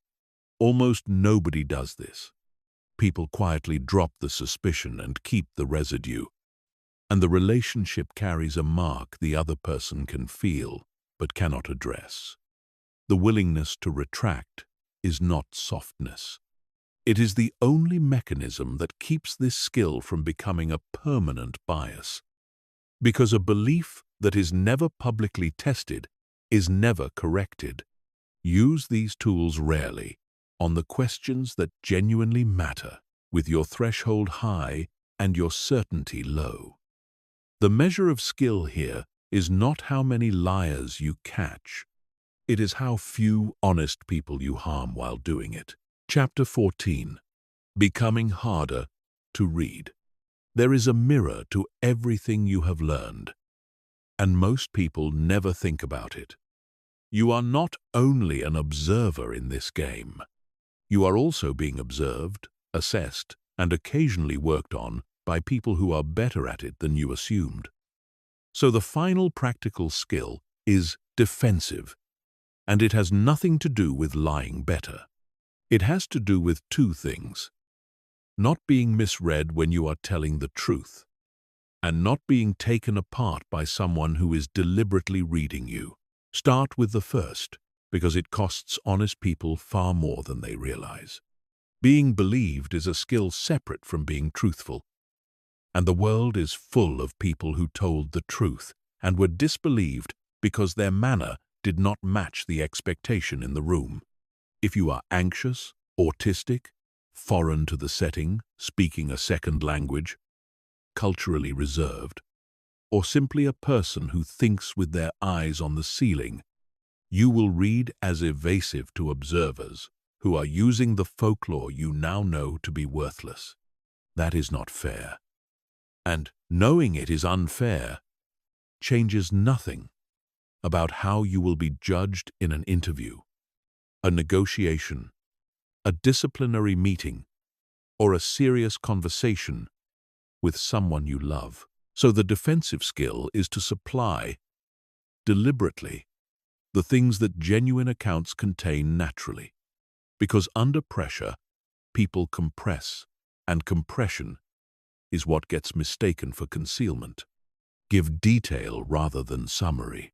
Almost nobody does this. People quietly drop the suspicion and keep the residue, and the relationship carries a mark the other person can feel but cannot address. The willingness to retract is not softness. It is the only mechanism that keeps this skill from becoming a permanent bias. Because a belief that is never publicly tested is never corrected. Use these tools rarely on the questions that genuinely matter, with your threshold high and your certainty low. The measure of skill here is not how many liars you catch. It is how few honest people you harm while doing it. Chapter 14. Becoming harder to read. There is a mirror to everything you have learned, and most people never think about it. You are not only an observer in this game. You are also being observed, assessed, and occasionally worked on by people who are better at it than you assumed. So the final practical skill is defensive, and it has nothing to do with lying better. It has to do with two things: not being misread when you are telling the truth, and not being taken apart by someone who is deliberately reading you. Start with the first, because it costs honest people far more than they realize. Being believed is a skill separate from being truthful, and the world is full of people who told the truth and were disbelieved because their manner did not match the expectation in the room. If you are anxious, autistic, foreign to the setting, speaking a second language, culturally reserved, or simply a person who thinks with their eyes on the ceiling, You will read as evasive to observers who are using the folklore you now know to be worthless. That is not fair. And knowing it is unfair changes nothing about how you will be judged in an interview, a negotiation, a disciplinary meeting, or a serious conversation with someone you love. So the defensive skill is to supply, deliberately, the things that genuine accounts contain naturally. Because under pressure, people compress, and compression is what gets mistaken for concealment. Give detail rather than summary.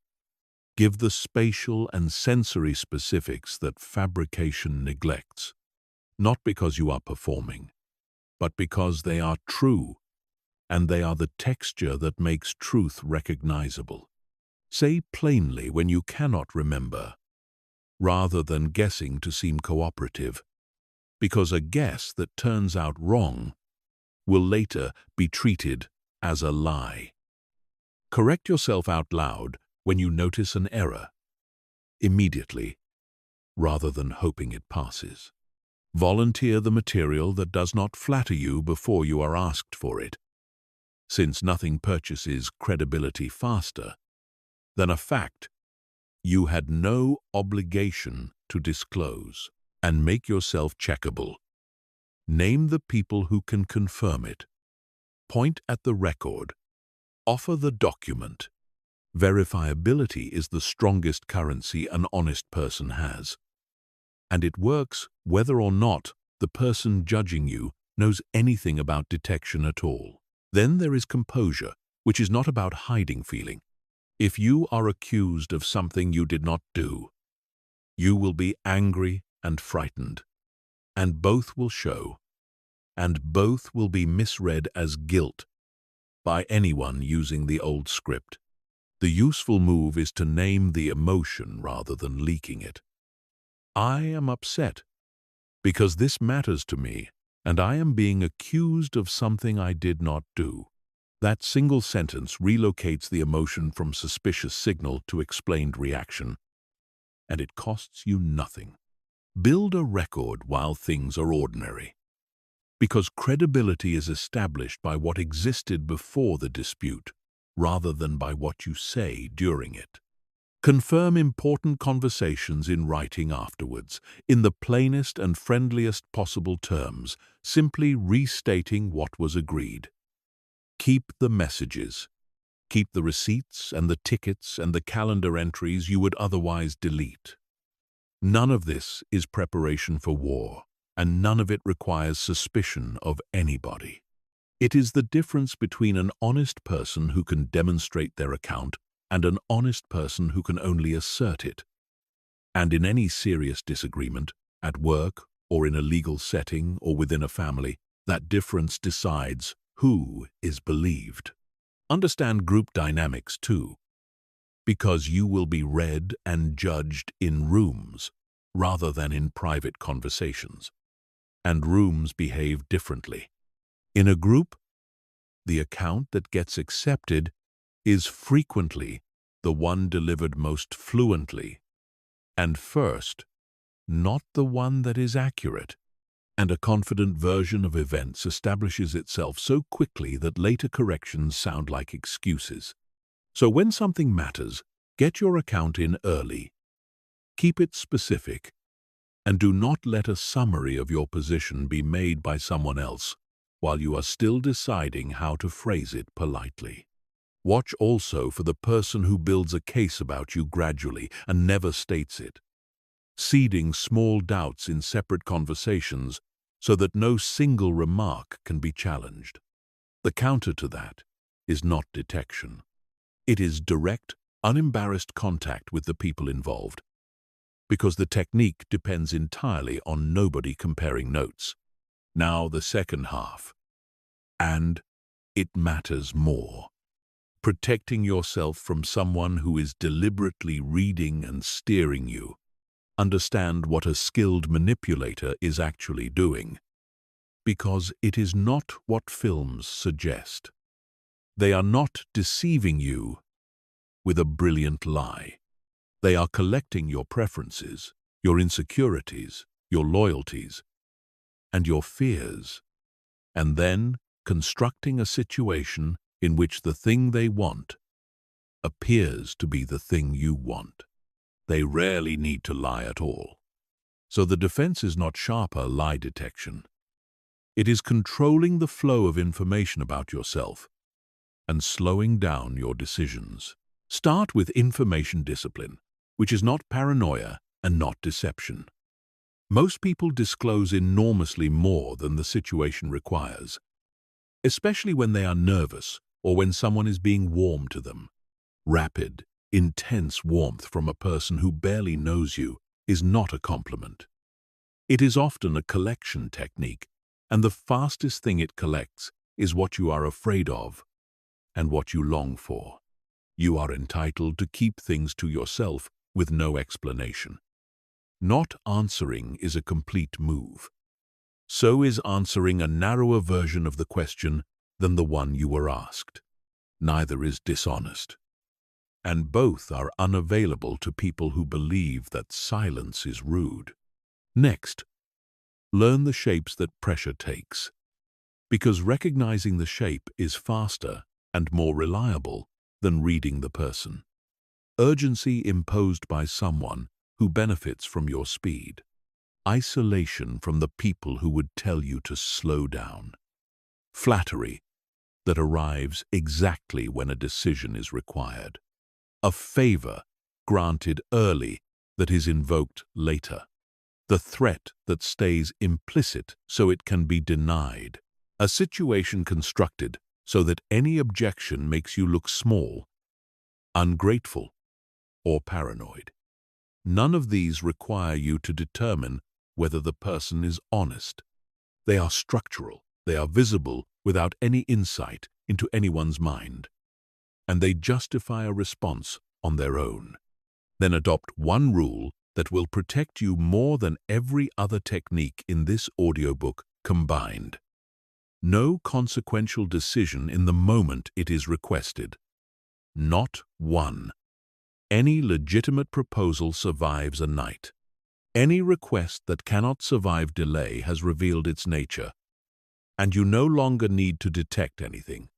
Give the spatial and sensory specifics that fabrication neglects, not because you are performing, but because they are true, and they are the texture that makes truth recognizable. Say plainly when you cannot remember, rather than guessing to seem cooperative, because a guess that turns out wrong will later be treated as a lie. Correct yourself out loud when you notice an error, immediately, rather than hoping it passes. Volunteer the material that does not flatter you before you are asked for it, since nothing purchases credibility faster than a fact you had no obligation to disclose. And make yourself checkable. Name the people who can confirm it. Point at the record. Offer the document. Verifiability is the strongest currency an honest person has. And it works whether or not the person judging you knows anything about detection at all. Then there is composure, which is not about hiding feeling. If you are accused of something you did not do, you will be angry and frightened, and both will show, and both will be misread as guilt by anyone using the old script. The useful move is to name the emotion rather than leaking it. I am upset because this matters to me, and I am being accused of something I did not do. That single sentence relocates the emotion from suspicious signal to explained reaction, and it costs you nothing. Build a record while things are ordinary, because credibility is established by what existed before the dispute, rather than by what you say during it. Confirm important conversations in writing afterwards, in the plainest and friendliest possible terms, simply restating what was agreed. Keep the messages. Keep the receipts and the tickets and the calendar entries you would otherwise delete. None of this is preparation for war, and none of it requires suspicion of anybody. It is the difference between an honest person who can demonstrate their account and an honest person who can only assert it. And in any serious disagreement, at work or in a legal setting or within a family, that difference decides who is believed. Understand group dynamics too, because you will be read and judged in rooms rather than in private conversations. And rooms behave differently. In a group, the account that gets accepted is frequently the one delivered most fluently and first, not the one that is accurate. And a confident version of events establishes itself so quickly that later corrections sound like excuses. So when something matters, get your account in early. Keep it specific, and do not let a summary of your position be made by someone else while you are still deciding how to phrase it politely. Watch also for the person who builds a case about you gradually and never states it, seeding small doubts in separate conversations so that no single remark can be challenged. The counter to that is not detection. It is direct, unembarrassed contact with the people involved, because the technique depends entirely on nobody comparing notes. Now the second half. And it matters more. Protecting yourself from someone who is deliberately reading and steering you. Understand what a skilled manipulator is actually doing, because it is not what films suggest. They are not deceiving you with a brilliant lie. They are collecting your preferences, your insecurities, your loyalties, and your fears, and then constructing a situation in which the thing they want appears to be the thing you want. They rarely need to lie at all. So the defense is not sharper lie detection. It is controlling the flow of information about yourself and slowing down your decisions. Start with information discipline, which is not paranoia and not deception. Most people disclose enormously more than the situation requires, especially when they are nervous or when someone is being warm to them. Rapid, intense warmth from a person who barely knows you is not a compliment. It is often a collection technique, and the fastest thing it collects is what you are afraid of and what you long for. You are entitled to keep things to yourself with no explanation. Not answering is a complete move. So is answering a narrower version of the question than the one you were asked. Neither is dishonest. And both are unavailable to people who believe that silence is rude. Next, learn the shapes that pressure takes, because recognizing the shape is faster and more reliable than reading the person. Urgency imposed by someone who benefits from your speed. Isolation from the people who would tell you to slow down. Flattery that arrives exactly when a decision is required. A favor granted early that is invoked later. The threat that stays implicit so it can be denied. A situation constructed so that any objection makes you look small, ungrateful, or paranoid. None of these require you to determine whether the person is honest. They are structural. They are visible without any insight into anyone's mind. And they justify a response on their own. Then adopt one rule that will protect you more than every other technique in this audiobook combined. No consequential decision in the moment it is requested. Not one. Any legitimate proposal survives a night. Any request that cannot survive delay has revealed its nature, and you no longer need to detect anything,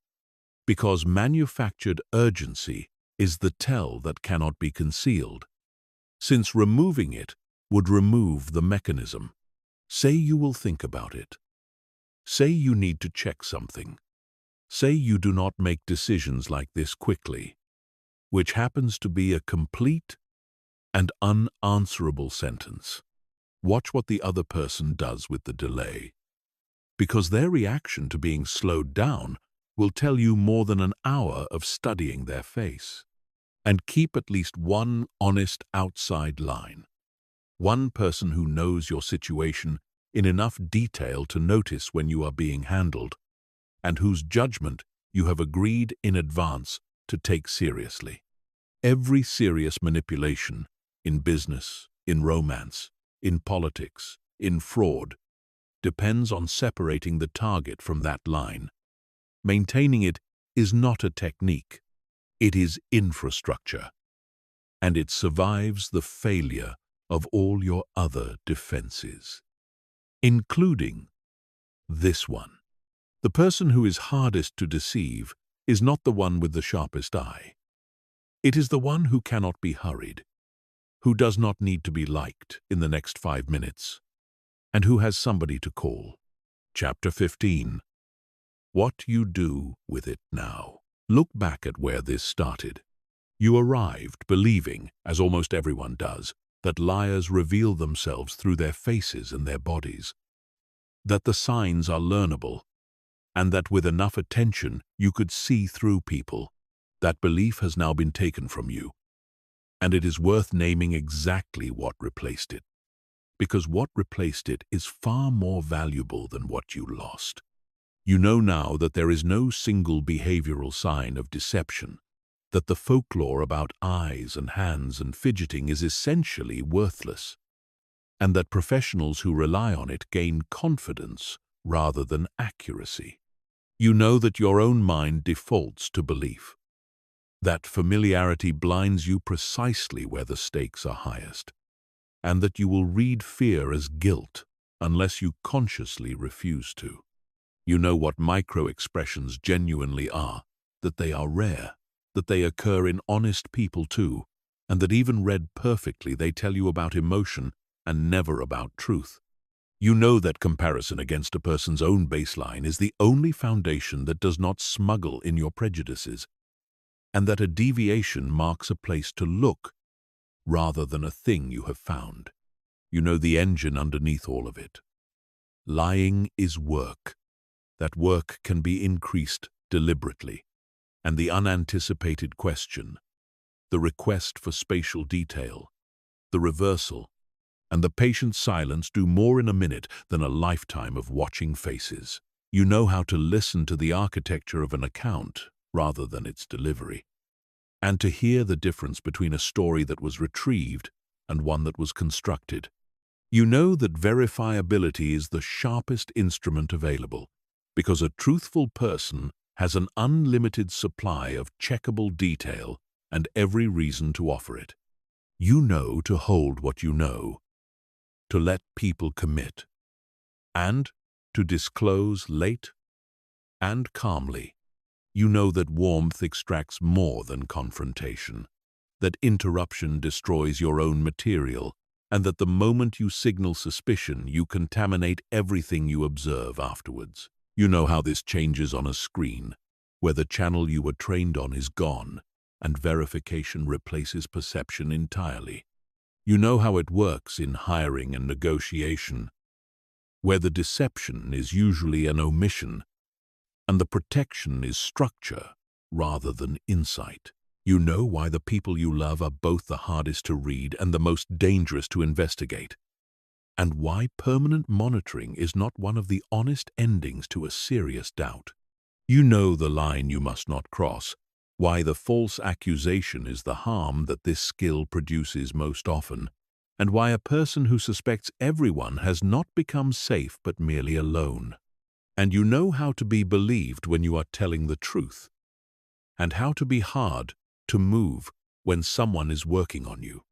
because manufactured urgency is the tell that cannot be concealed, since removing it would remove the mechanism. Say you will think about it. Say you need to check something. Say you do not make decisions like this quickly, which happens to be a complete and unanswerable sentence. Watch what the other person does with the delay, because their reaction to being slowed down will tell you more than an hour of studying their face. And keep at least one honest outside line. One person who knows your situation in enough detail to notice when you are being handled, and whose judgment you have agreed in advance to take seriously. Every serious manipulation, in business, in romance, in politics, in fraud, depends on separating the target from that line. Maintaining it is not a technique. It is infrastructure, and it survives the failure of all your other defenses, including this one. The person who is hardest to deceive is not the one with the sharpest eye. It is the one who cannot be hurried, who does not need to be liked in the next 5 minutes, and who has somebody to call. Chapter 15. What you do with it now. Look back at where this started. You arrived believing, as almost everyone does, that liars reveal themselves through their faces and their bodies, that the signs are learnable, and that with enough attention you could see through people. That belief has now been taken from you, and it is worth naming exactly what replaced it, because what replaced it is far more valuable than what you lost. You know now that there is no single behavioral sign of deception, that the folklore about eyes and hands and fidgeting is essentially worthless, and that professionals who rely on it gain confidence rather than accuracy. You know that your own mind defaults to belief, that familiarity blinds you precisely where the stakes are highest, and that you will read fear as guilt unless you consciously refuse to. You know what micro-expressions genuinely are, that they are rare, that they occur in honest people too, and that even read perfectly they tell you about emotion and never about truth. You know that comparison against a person's own baseline is the only foundation that does not smuggle in your prejudices, and that a deviation marks a place to look rather than a thing you have found. You know the engine underneath all of it. Lying is work. That work can be increased deliberately, and the unanticipated question, the request for spatial detail, the reversal, and the patient silence do more in a minute than a lifetime of watching faces. You know how to listen to the architecture of an account rather than its delivery, and to hear the difference between a story that was retrieved and one that was constructed. You know that verifiability is the sharpest instrument available, because a truthful person has an unlimited supply of checkable detail and every reason to offer it. You know to hold what you know, to let people commit, and to disclose late and calmly. You know that warmth extracts more than confrontation, that interruption destroys your own material, and that the moment you signal suspicion, you contaminate everything you observe afterwards. You know how this changes on a screen, where the channel you were trained on is gone, and verification replaces perception entirely. You know how it works in hiring and negotiation, where the deception is usually an omission, and the protection is structure rather than insight. You know why the people you love are both the hardest to read and the most dangerous to investigate, and why permanent monitoring is not one of the honest endings to a serious doubt. You know the line you must not cross, why the false accusation is the harm that this skill produces most often, and why a person who suspects everyone has not become safe but merely alone. And you know how to be believed when you are telling the truth, and how to be hard to move when someone is working on you.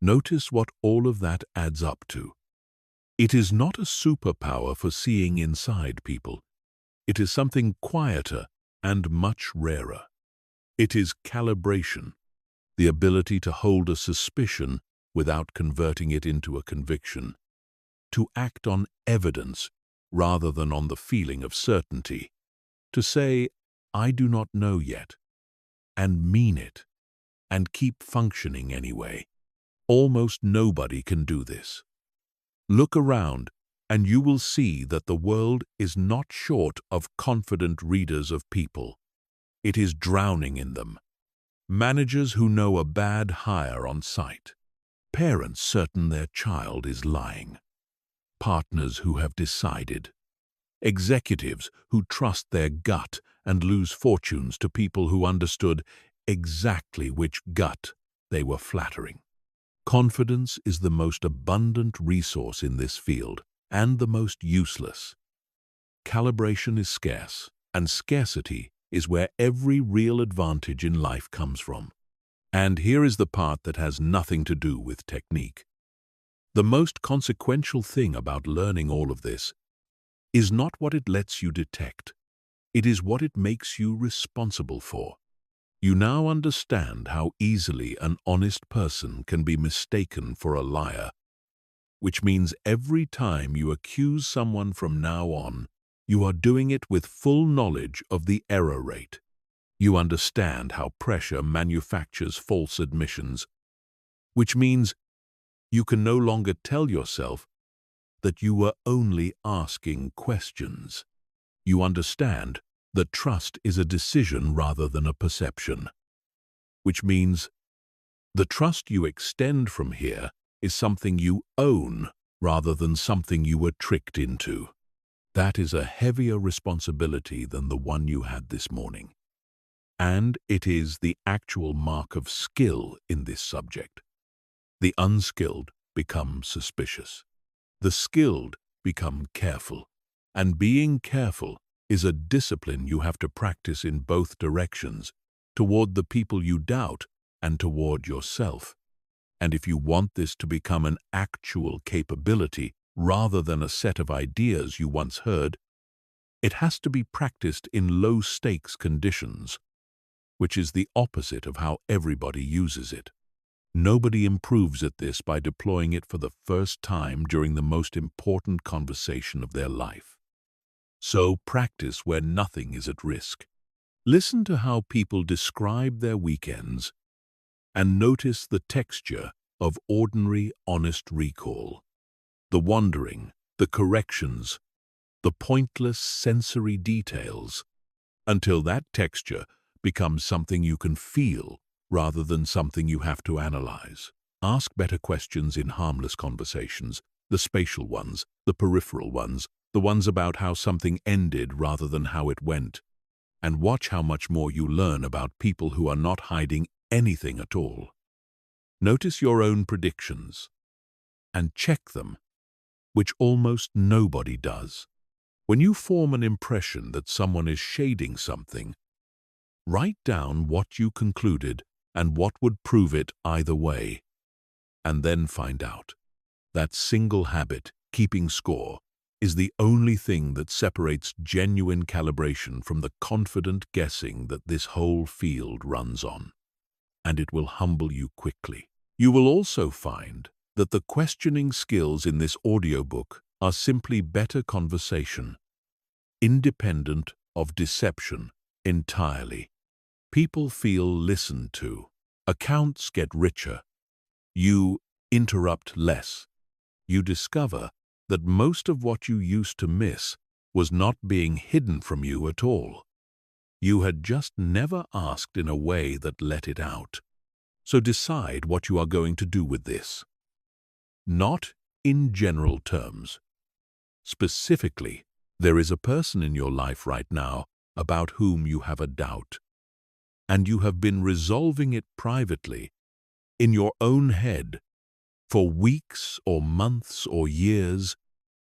Notice what all of that adds up to. It is not a superpower for seeing inside people. It is something quieter and much rarer. It is calibration, the ability to hold a suspicion without converting it into a conviction, to act on evidence rather than on the feeling of certainty, to say, "I do not know yet," and mean it, and keep functioning anyway. Almost nobody can do this. Look around, and you will see that the world is not short of confident readers of people. It is drowning in them. Managers who know a bad hire on sight. Parents certain their child is lying. Partners who have decided. Executives who trust their gut and lose fortunes to people who understood exactly which gut they were flattering. Confidence is the most abundant resource in this field, and the most useless. Calibration is scarce, and scarcity is where every real advantage in life comes from. And here is the part that has nothing to do with technique. The most consequential thing about learning all of this is not what it lets you detect. It is what it makes you responsible for. You now understand how easily an honest person can be mistaken for a liar, which means every time you accuse someone from now on, you are doing it with full knowledge of the error rate. You understand how pressure manufactures false admissions, which means you can no longer tell yourself that you were only asking questions. You understand that trust is a decision rather than a perception, which means the trust you extend from here is something you own rather than something you were tricked into. That is a heavier responsibility than the one you had this morning. And it is the actual mark of skill in this subject. The unskilled become suspicious. The skilled become careful. And being careful is a discipline you have to practice in both directions, toward the people you doubt, and toward yourself. And if you want this to become an actual capability rather than a set of ideas you once heard, it has to be practiced in low-stakes conditions, which is the opposite of how everybody uses it. Nobody improves at this by deploying it for the first time during the most important conversation of their life. So practice where nothing is at risk. Listen to how people describe their weekends and notice the texture of ordinary, honest recall. The wondering, the corrections, the pointless sensory details, until that texture becomes something you can feel rather than something you have to analyze. Ask better questions in harmless conversations, the spatial ones, the peripheral ones, the ones about how something ended rather than how it went, and watch how much more you learn about people who are not hiding anything at all. Notice your own predictions and check them, which almost nobody does. When you form an impression that someone is shading something, write down what you concluded and what would prove it either way, and then find out. That single habit, keeping score, is the only thing that separates genuine calibration from the confident guessing that this whole field runs on. And it will humble you quickly. You will also find that the questioning skills in this audiobook are simply better conversation, independent of deception entirely. People feel listened to. Accounts get richer. You interrupt less. You discover that most of what you used to miss was not being hidden from you at all. You had just never asked in a way that let it out. So decide what you are going to do with this. Not in general terms. Specifically, there is a person in your life right now about whom you have a doubt, and you have been resolving it privately, in your own head, for weeks or months or years,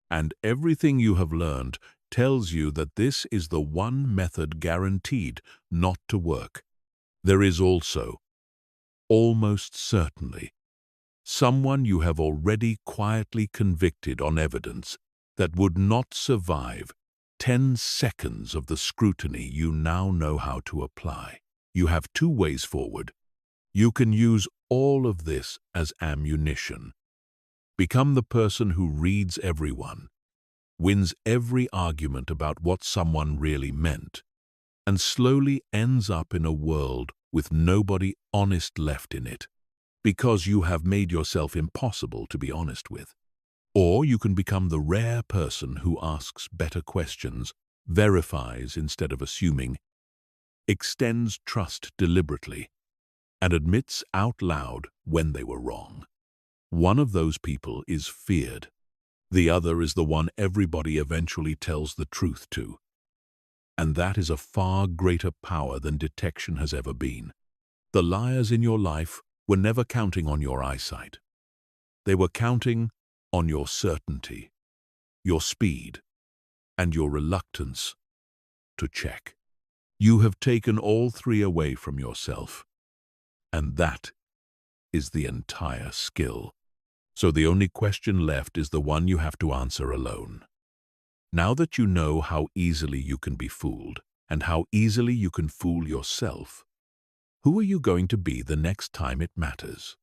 and everything you have learned tells you that this is the one method guaranteed not to work. There is also, almost certainly, someone you have already quietly convicted on evidence that would not survive 10 seconds of the scrutiny you now know how to apply. You have two ways forward. You can use all of this as ammunition. Become the person who reads everyone, wins every argument about what someone really meant, and slowly ends up in a world with nobody honest left in it, because you have made yourself impossible to be honest with. Or you can become the rare person who asks better questions, verifies instead of assuming, extends trust deliberately, and admits out loud when they were wrong. One of those people is feared. The other is the one everybody eventually tells the truth to. And that is a far greater power than detection has ever been. The liars in your life were never counting on your eyesight. They were counting on your certainty, your speed, and your reluctance to check. You have taken all three away from yourself, and that is the entire skill. So the only question left is the one you have to answer alone. Now that you know how easily you can be fooled, and how easily you can fool yourself, who are you going to be the next time it matters?